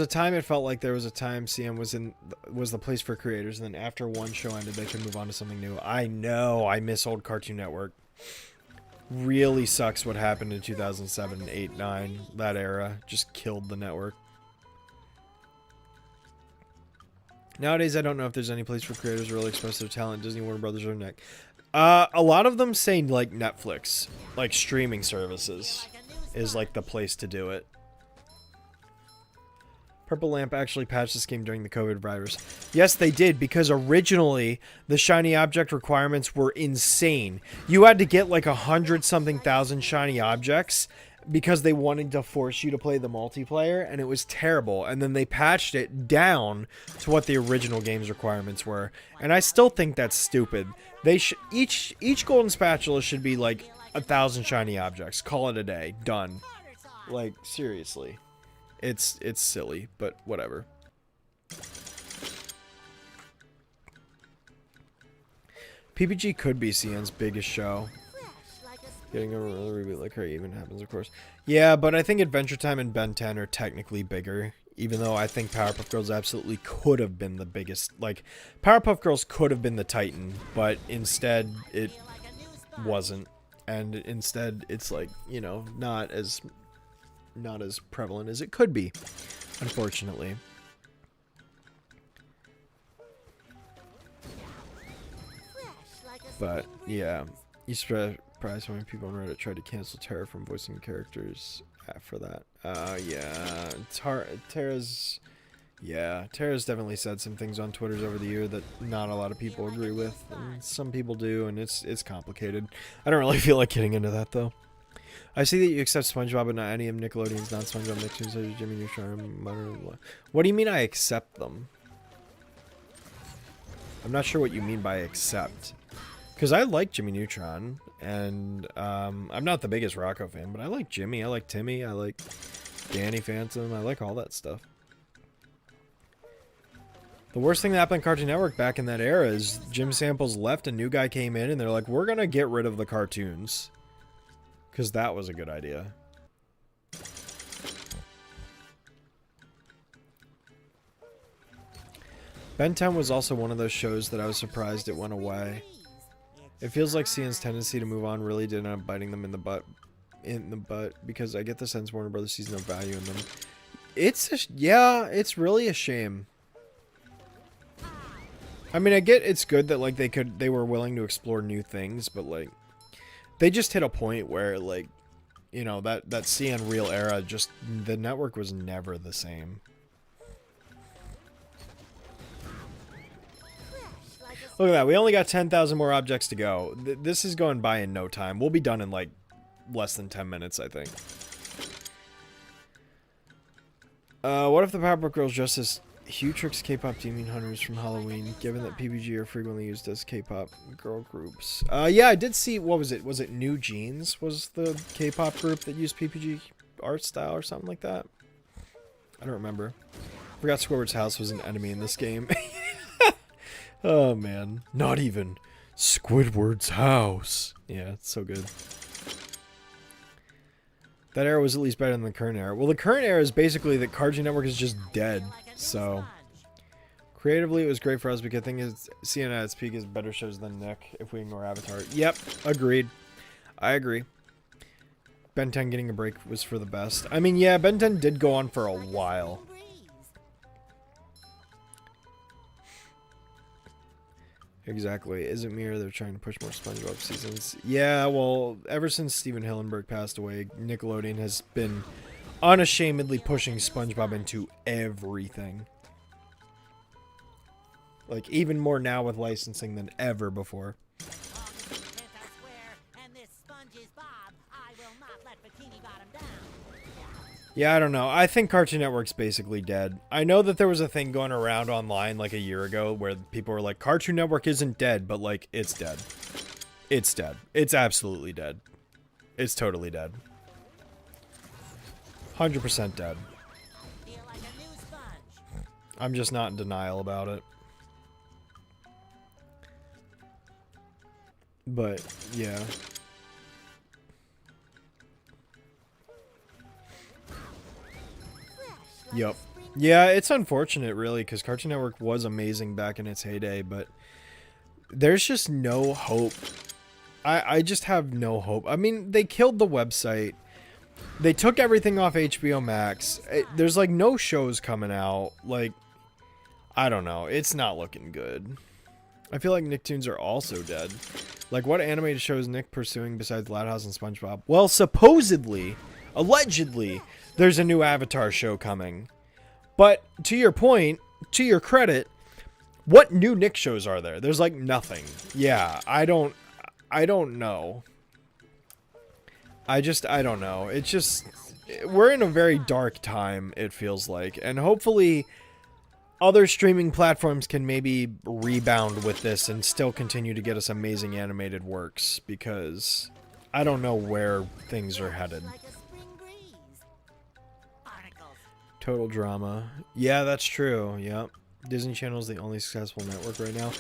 a time CN was the place for creators, and then after one show ended, they could move on to something new. I know, I miss old Cartoon Network. Really sucks what happened in 2007, 8, 9. That era just killed the network. Nowadays, I don't know if there's any place for creators to really express their talent. Disney, Warner Brothers, or Nick. A lot of them say like Netflix, like streaming services, is like the place to do it. Purple Lamp actually patched this game during the COVID virus. Yes, they did, because originally the shiny object requirements were insane. You had to get like 100-something thousand shiny objects because they wanted to force you to play the multiplayer, and it was terrible. And then they patched it down to what the original game's requirements were. And I still think that's stupid. They each golden spatula should be like 1,000 shiny objects. Call it a day. Done. Like, seriously. It's silly, but whatever. PPG could be CN's biggest show. Getting a reboot like her even happens, of course. Yeah, but I think Adventure Time and Ben 10 are technically bigger. Even though I think Powerpuff Girls absolutely could have been the biggest. Like, Powerpuff Girls could have been the Titan, but instead it wasn't. And instead it's like, you know, not as prevalent as it could be, unfortunately. But yeah, you surprised how many people on Reddit tried to cancel Terra from voicing characters after that. Yeah, Terra's definitely said some things on Twitter over the year that not a lot of people agree with, and some people do, and it's complicated. I don't really feel like getting into that though. I see that you accept SpongeBob but not any of Nickelodeon's non-SpongeBob Nicktoons such as Jimmy Neutron. What do you mean I accept them? I'm not sure what you mean by accept. Because I like Jimmy Neutron, and I'm not the biggest Rocco fan, but I like Jimmy, I like Timmy, I like Danny Phantom, I like all that stuff. The worst thing that happened on Cartoon Network back in that era is Jim Samples left, a new guy came in, and they're like, we're going to get rid of the cartoons. Because that was a good idea. Ben 10 was also one of those shows that I was surprised it went away. It feels like CN's tendency to move on really did end up biting them in the butt. Because I get the sense Warner Brothers sees no value in them. Yeah, it's really a shame. I mean, I get it's good that like they were willing to explore new things, but like they just hit a point where, like, you know, that CN Real era, just, the network was never the same. Look at that, we only got 10,000 more objects to go. This is going by in no time. We'll be done in, like, less than 10 minutes, I think. What if the Powerpuff Girls just as Hutrix K-pop Demon Hunters from Halloween, given that PPG are frequently used as K-pop girl groups? Yeah, I did see, what was it? Was it New Jeans was the K-pop group that used PPG art style or something like that? I don't remember. Forgot Squidward's house was an enemy in this game. Oh, man. Not even Squidward's house. Yeah, it's so good. That era was at least better than the current era. Well, the current era is basically that Cartoon Network is just dead. So, creatively, it was great for us because I think CNN at its peak is better shows than Nick if we ignore Avatar. Yep, agreed. I agree. Ben 10 getting a break was for the best. I mean, yeah, Ben 10 did go on for a while. Exactly. Is it me or they're trying to push more SpongeBob seasons? Yeah, well, ever since Steven Hillenburg passed away, Nickelodeon has been unashamedly pushing SpongeBob into everything. Like, even more now with licensing than ever before. Yeah, I don't know. I think Cartoon Network's basically dead. I know that there was a thing going around online like a year ago where people were like, Cartoon Network isn't dead, but like, it's dead. It's dead. It's absolutely dead. It's totally dead. 100% dead. I'm just not in denial about it. But, yeah. Yep. Yeah, it's unfortunate, really, because Cartoon Network was amazing back in its heyday, but there's just no hope. I just have no hope. I mean, they killed the website. They took everything off HBO Max. There's, like, no shows coming out. Like, I don't know. It's not looking good. I feel like Nicktoons are also dead. Like, what animated show is Nick pursuing besides Loud House and SpongeBob? Well, supposedly, allegedly, there's a new Avatar show coming. But to your point, to your credit, what new Nick shows are there? There's like nothing. Yeah, I don't know. I don't know. It's just, we're in a very dark time, it feels like. And hopefully other streaming platforms can maybe rebound with this and still continue to get us amazing animated works, because I don't know where things are headed. Like a spring breeze. Articles. Total drama. Yeah, that's true. Yep. Disney Channel is the only successful network right now.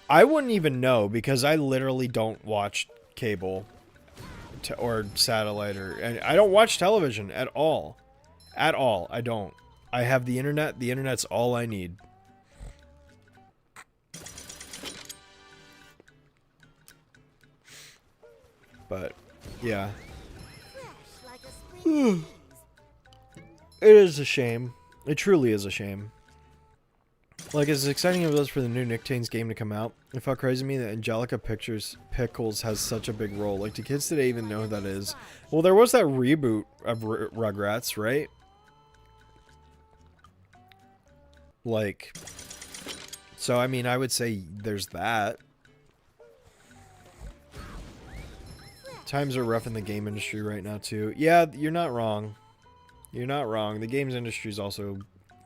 I wouldn't even know, because I literally don't watch cable or satellite, and I don't watch television at all. At all. I don't. I have the internet. The internet's all I need. But yeah. Fresh like a spring breeze. It is a shame. It truly is a shame. Like, as exciting as it was for the new Nicktoons game to come out, it felt crazy to me that Angelica Pickles has such a big role. Like, do kids today even know who that is? Well, there was that reboot of Rugrats, right? Like, so, I mean, I would say there's that. Times are rough in the game industry right now, too. Yeah, you're not wrong. You're not wrong. The games industry's also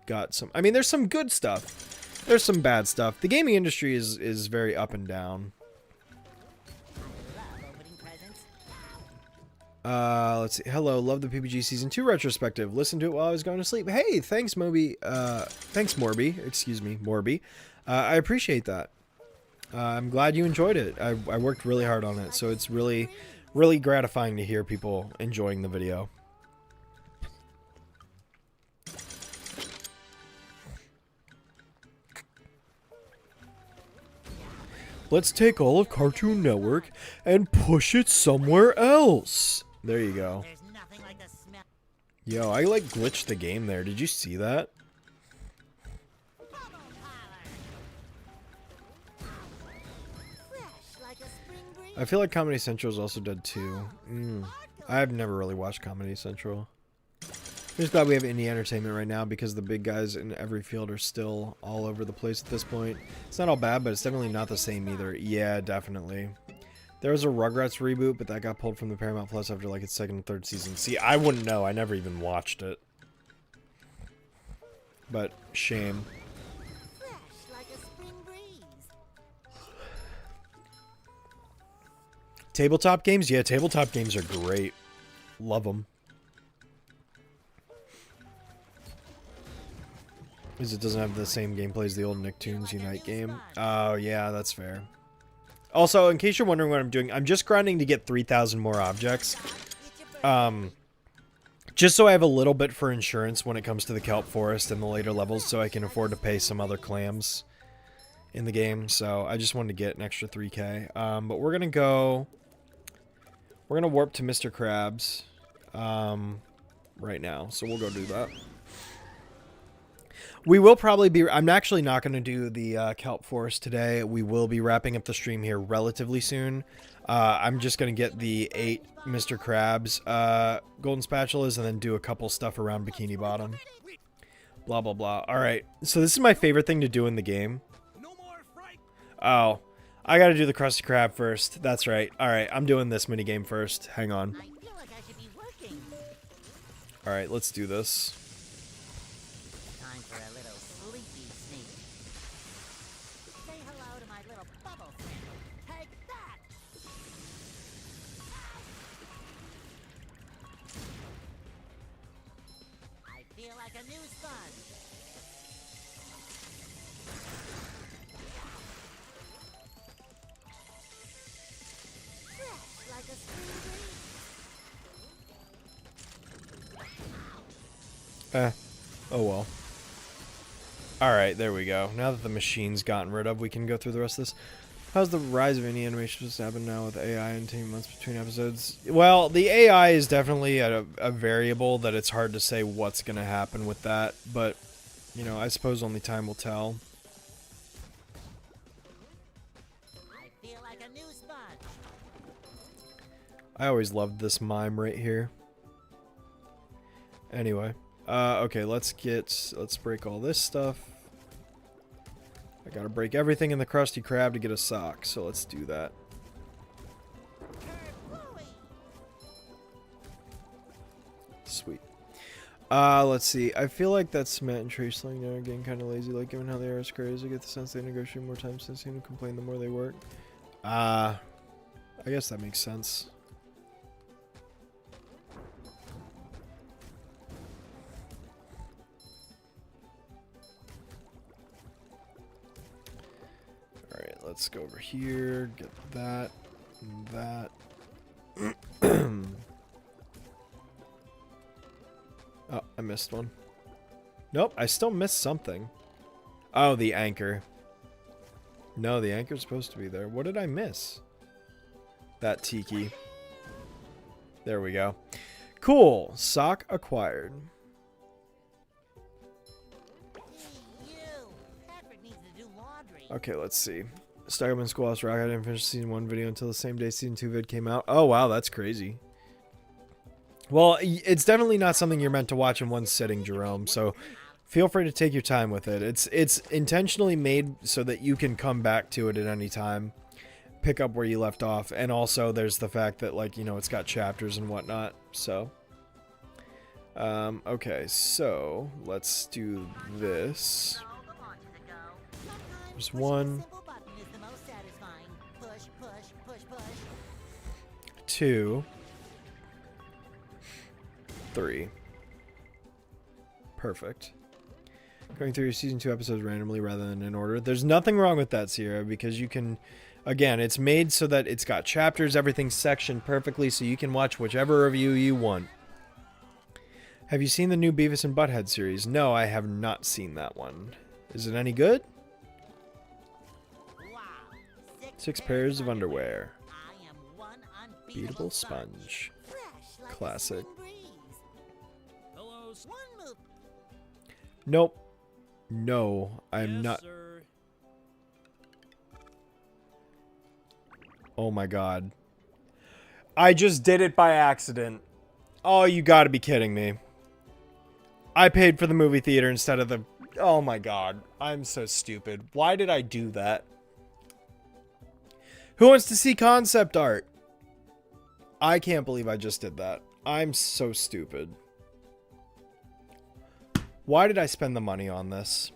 got some... I mean, there's some good stuff. There's some bad stuff. The gaming industry is very up and down. Love opening presents. Let's see. Hello, love the PPG Season 2 retrospective. Listened to it while I was going to sleep. Hey, thanks, Moby. Thanks, Morby. Excuse me, Morby. I appreciate that. I'm glad you enjoyed it. I worked really hard on it, so it's really, really gratifying to hear people enjoying the video. Let's take all of Cartoon Network and push it somewhere else. There you go. There's nothing like the smell. Yo, I like glitched the game there. Did you see that? Fresh like a spring breeze. I feel like Comedy Central is also dead too. I've never really watched Comedy Central. I'm just glad we have indie entertainment right now, because the big guys in every field are still all over the place at this point. It's not all bad, but it's definitely not the same either. Yeah, definitely. There was a Rugrats reboot, but that got pulled from the Paramount Plus after like its second and third season. See, I wouldn't know. I never even watched it. But shame. Fresh like a spring breeze. Tabletop games? Yeah, tabletop games are great. Love them. Because it doesn't have the same gameplay as the old Nicktoons Unite game. Oh, yeah, that's fair. Also, in case you're wondering what I'm doing, I'm just grinding to get 3,000 more objects. Just so I have a little bit for insurance when it comes to the Kelp Forest and the later levels, so I can afford to pay some other clams in the game. So I just wanted to get an extra 3k. But we're going to go... We're going to warp to Mr. Krabs right now. So we'll go do that. We will probably be... I'm actually not going to do the Kelp Forest today. We will be wrapping up the stream here relatively soon. I'm just going to get the 8 Mr. Krabs golden spatulas and then do a couple stuff around Bikini Bottom. Blah, blah, blah. Alright, so this is my favorite thing to do in the game. Oh, I got to do the Krusty Krab first. That's right. Alright, I'm doing this minigame first. Hang on. I feel like I should be working. Alright, let's do this. Time for a little sleepy sneak. Say hello to my little bubble friend. Take that! I feel like a new sponge. Fresh like a spring breeze. Oh well. Alright, there we go. Now that the machine's gotten rid of, we can go through the rest of this. How's the rise of any animation just happened now with AI and 10 months between episodes? Well, the AI is definitely a variable that it's hard to say what's going to happen with that. But, you know, I suppose only time will tell. I feel like a new sponge. I always loved this mime right here. Anyway. Okay, let's break all this stuff. I gotta break everything in the Krusty Krab to get a sock, so let's do that. Sweet. Let's see. I feel like that's Matt and Trey slowing down are getting kind of lazy. Like, given how they are as creators, I get the sense they negotiate more time since they seem to complain the more they work. I guess that makes sense. Alright, let's go over here, get that, and that. Oh, I missed one. Nope, I still missed something. Oh, the anchor. No, the anchor's supposed to be there. What did I miss? That tiki. There we go. Cool. Sock acquired. Okay, let's see. Stuck up in Schoolhouse Rock. I didn't finish season 1 video until the same day season 2 vid came out. Oh, wow, that's crazy. Well, it's definitely not something you're meant to watch in one sitting, Jerome, so feel free to take your time with it. It's intentionally made so that you can come back to it at any time, pick up where you left off, and also there's the fact that, like, you know, it's got chapters and whatnot, so. Okay, so let's do this. There's 1, 2, 3. Perfect. Going through your season 2 episodes randomly rather than in order. There's nothing wrong with that, Sierra, because you can, again, it's made so that it's got chapters, everything's sectioned perfectly, so you can watch whichever review you want. Have you seen the new Beavis and Butthead series? No, I have not seen that one. Is it any good? 6 pairs of underwear. Beatable sponge. Classic. Nope. No, I'm not. Sir. Oh my god. I just did it by accident. Oh, you gotta be kidding me. I paid for the movie theater instead of the... Oh my god. I'm so stupid. Why did I do that? Who wants to see concept art? I can't believe I just did that. I'm so stupid. Why did I spend the money on this?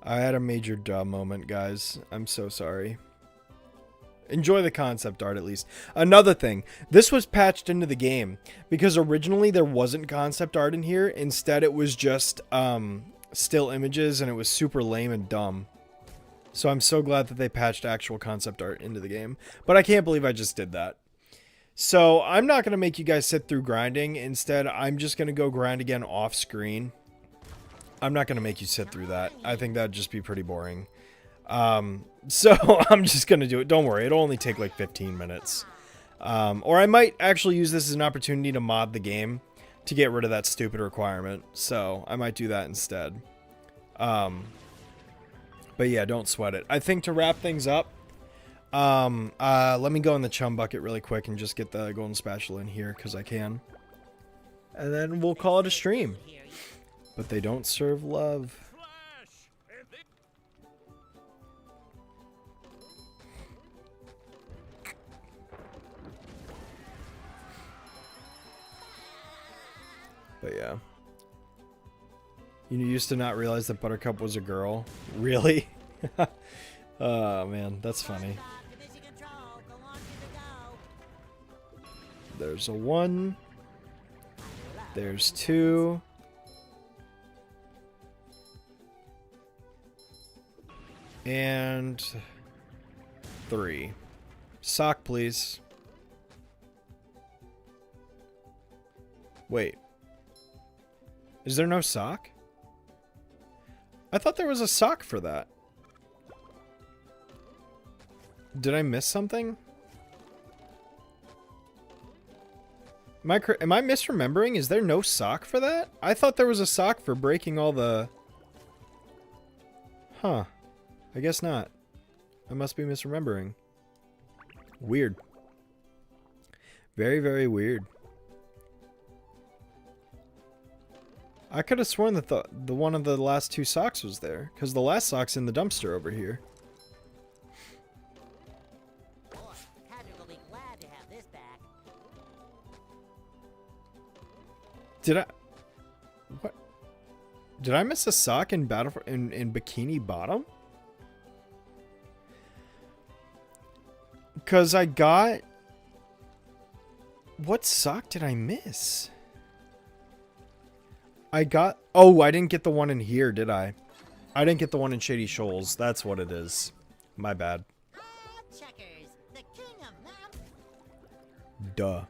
I had a major duh moment, guys. I'm so sorry. Enjoy the concept art, at least. Another thing. This was patched into the game. Because originally there wasn't concept art in here. Instead, it was just still images. And it was super lame and dumb. So I'm so glad that they patched actual concept art into the game. But I can't believe I just did that. So I'm not going to make you guys sit through grinding. Instead, I'm just going to go grind again off screen. I'm not going to make you sit through that. I think that'd just be pretty boring. So I'm just going to do it. Don't worry. It'll only take like 15 minutes. Or I might actually use this as an opportunity to mod the game to get rid of that stupid requirement. So I might do that instead. But yeah, don't sweat it. I think to wrap things up, let me go in the chum bucket really quick and just get the golden spatula in here because I can. And then we'll call it a stream. But they don't serve love. But yeah. You used to not realize that Buttercup was a girl. Really? Oh man, that's funny. There's a 1. There's 2. And 3. Sock, please. Wait. Is there no sock? I thought there was a sock for that. Did I miss something? Am I misremembering? Is there no sock for that? I thought there was a sock for breaking all the... Huh. I guess not. I must be misremembering. Weird. Very, very weird. I could have sworn that the one of the last 2 socks was there, because the last sock's in the dumpster over here. Boy, Cadger will be glad to have this back. Did I... What? Did I miss a sock in in Bikini Bottom? Because I got... What sock did I miss? I got... Oh, I didn't get the one in here, did I? I didn't get the one in Shady Shoals. That's what it is. My bad. Ah, Checkers, the king of maps. Duh.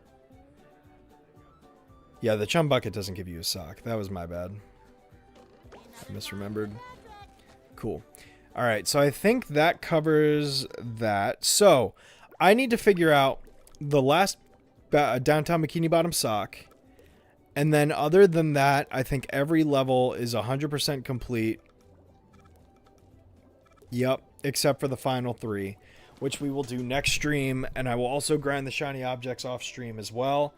Yeah, the chum bucket doesn't give you a sock. That was my bad. I misremembered. Cool. Alright, so I think that covers that. So, I need to figure out the last downtown Bikini Bottom sock. And then other than that, I think every level is 100% complete. Yep, except for the final 3, which we will do next stream. And I will also grind the shiny objects off stream as well.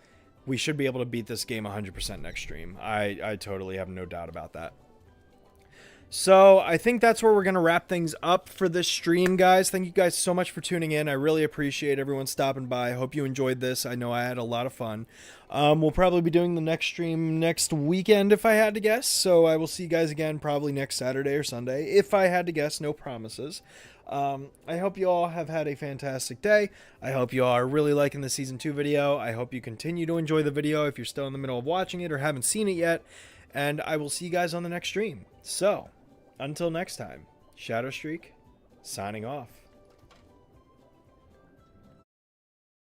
We should be able to beat this game 100% next stream. I totally have no doubt about that. So I think that's where we're going to wrap things up for this stream, guys. Thank you guys so much for tuning in. I really appreciate everyone stopping by. I hope you enjoyed this. I know I had a lot of fun. We'll probably be doing the next stream next weekend if I had to guess. So I will see you guys again probably next Saturday or Sunday. If I had to guess, no promises. I hope you all have had a fantastic day. I hope you all are really liking the Season 2 video. I hope you continue to enjoy the video if you're still in the middle of watching it or haven't seen it yet. And I will see you guys on the next stream. So... until next time, Shadow Streak, signing off.